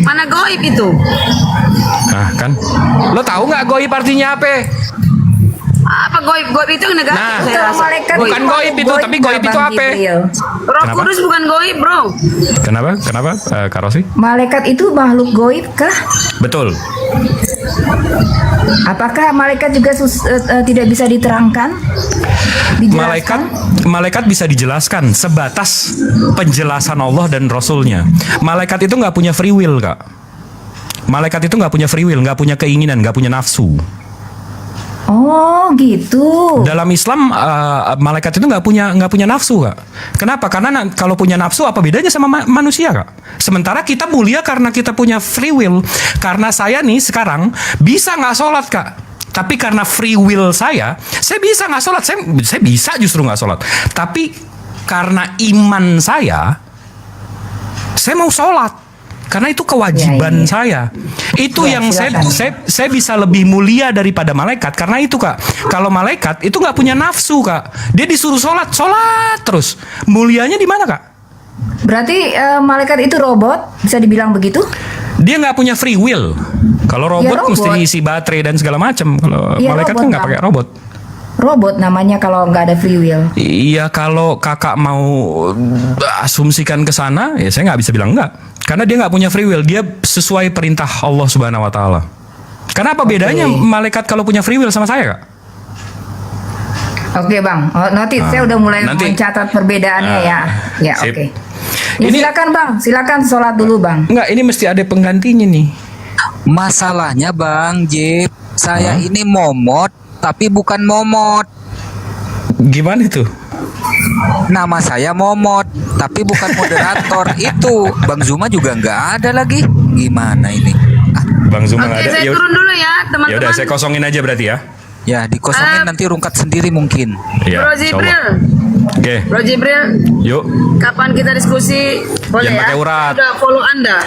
Mana goib itu? Nah kan, lo tahu nggak goib artinya apa? Apa goib? Goib itu negatif. Nah, saya rasa. bukan goib itu, tapi goib itu apa? Roh Kudus bukan goib, bro. Kenapa, Kak Rosi? Malaikat itu makhluk goib kah? Betul. Apakah malaikat juga tidak bisa diterangkan? Malaikat bisa dijelaskan sebatas penjelasan Allah dan Rasulnya. Malaikat itu nggak punya free will, Kak. Malaikat itu nggak punya free will, nggak punya keinginan, nggak punya nafsu. Oh gitu. Dalam Islam malaikat itu nggak punya nafsu, Kak. Kenapa? Karena kalau punya nafsu apa bedanya sama manusia, Kak? Sementara kita mulia karena kita punya free will. Karena saya nih sekarang bisa nggak sholat, Kak. Tapi karena free will saya bisa nggak sholat. Saya bisa justru nggak sholat. Tapi karena iman saya mau sholat. Karena itu kewajiban saya. Itu yang saya bisa lebih mulia daripada malaikat. Karena itu, Kak. Kalau malaikat itu nggak punya nafsu, Kak. Dia disuruh sholat terus. Mulianya di mana, Kak? Berarti malaikat itu robot, bisa dibilang begitu? Dia nggak punya free will. Kalau robot mesti isi baterai dan segala macam. Kalau malaikat kan nggak pakai robot. Robot namanya kalau nggak ada free will. Iya, kalau Kakak mau asumsikan ke sana, ya saya nggak bisa bilang enggak. Karena dia nggak punya free will, dia sesuai perintah Allah Subhanahu Wa Taala. Kenapa bedanya malaikat kalau punya free will sama saya, Kak? Oke, Bang. Nanti saya udah mulai mencatat perbedaannya ya. Ya, oke. Ya, silakan, Bang. Silakan sholat dulu, Bang. Enggak, ini mesti ada penggantinya nih. Masalahnya, Bang Jip, saya ini momot tapi bukan momot. Gimana itu? Nama saya Momot, tapi bukan moderator. Itu Bang Zuma juga nggak ada lagi. Gimana ini? Bang Zuma nggak ada. Saya turun dulu ya, teman-teman. Ya udah, saya kosongin aja berarti ya. Ya, dikosongin nanti rungkat sendiri mungkin. Ya, Bro Jibril. Oke. Bro Jibril. Yuk. Kapan kita diskusi? Boleh Jangan pakai urat. Udah follow Anda.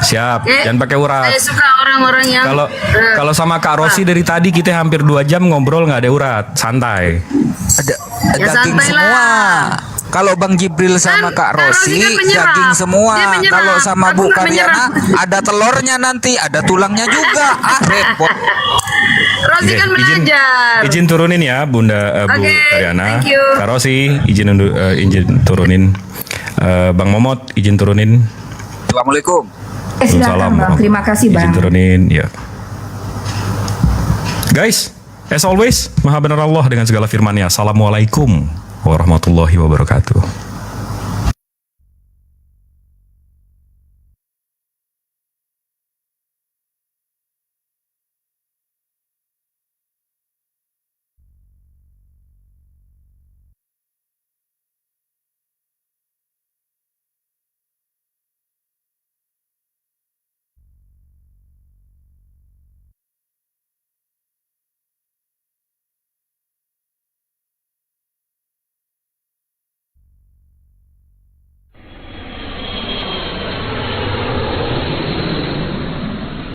Siap. Jangan pakai urat. Saya suka orang-orang yang kalau sama Kak Rosi dari tadi kita hampir 2 jam ngobrol nggak ada urat, santai. Ada daging semua. Kalau Bang Jibril sama Kak Rosi daging semua. Kalau sama Bu Karyana ada telurnya nanti, ada tulangnya juga. Repot. Rosi kan belajar. Izin turunin ya, Bunda Bu Karyana. Kak Rosi izin turunin. Bang Momot izin turunin. Assalamualaikum. Silakan Bang. Terima kasih Bang. Izin turunin, ya. Guys, as always, Maha benar Allah dengan segala firman-Nya. Assalamualaikum warahmatullahi wabarakatuh.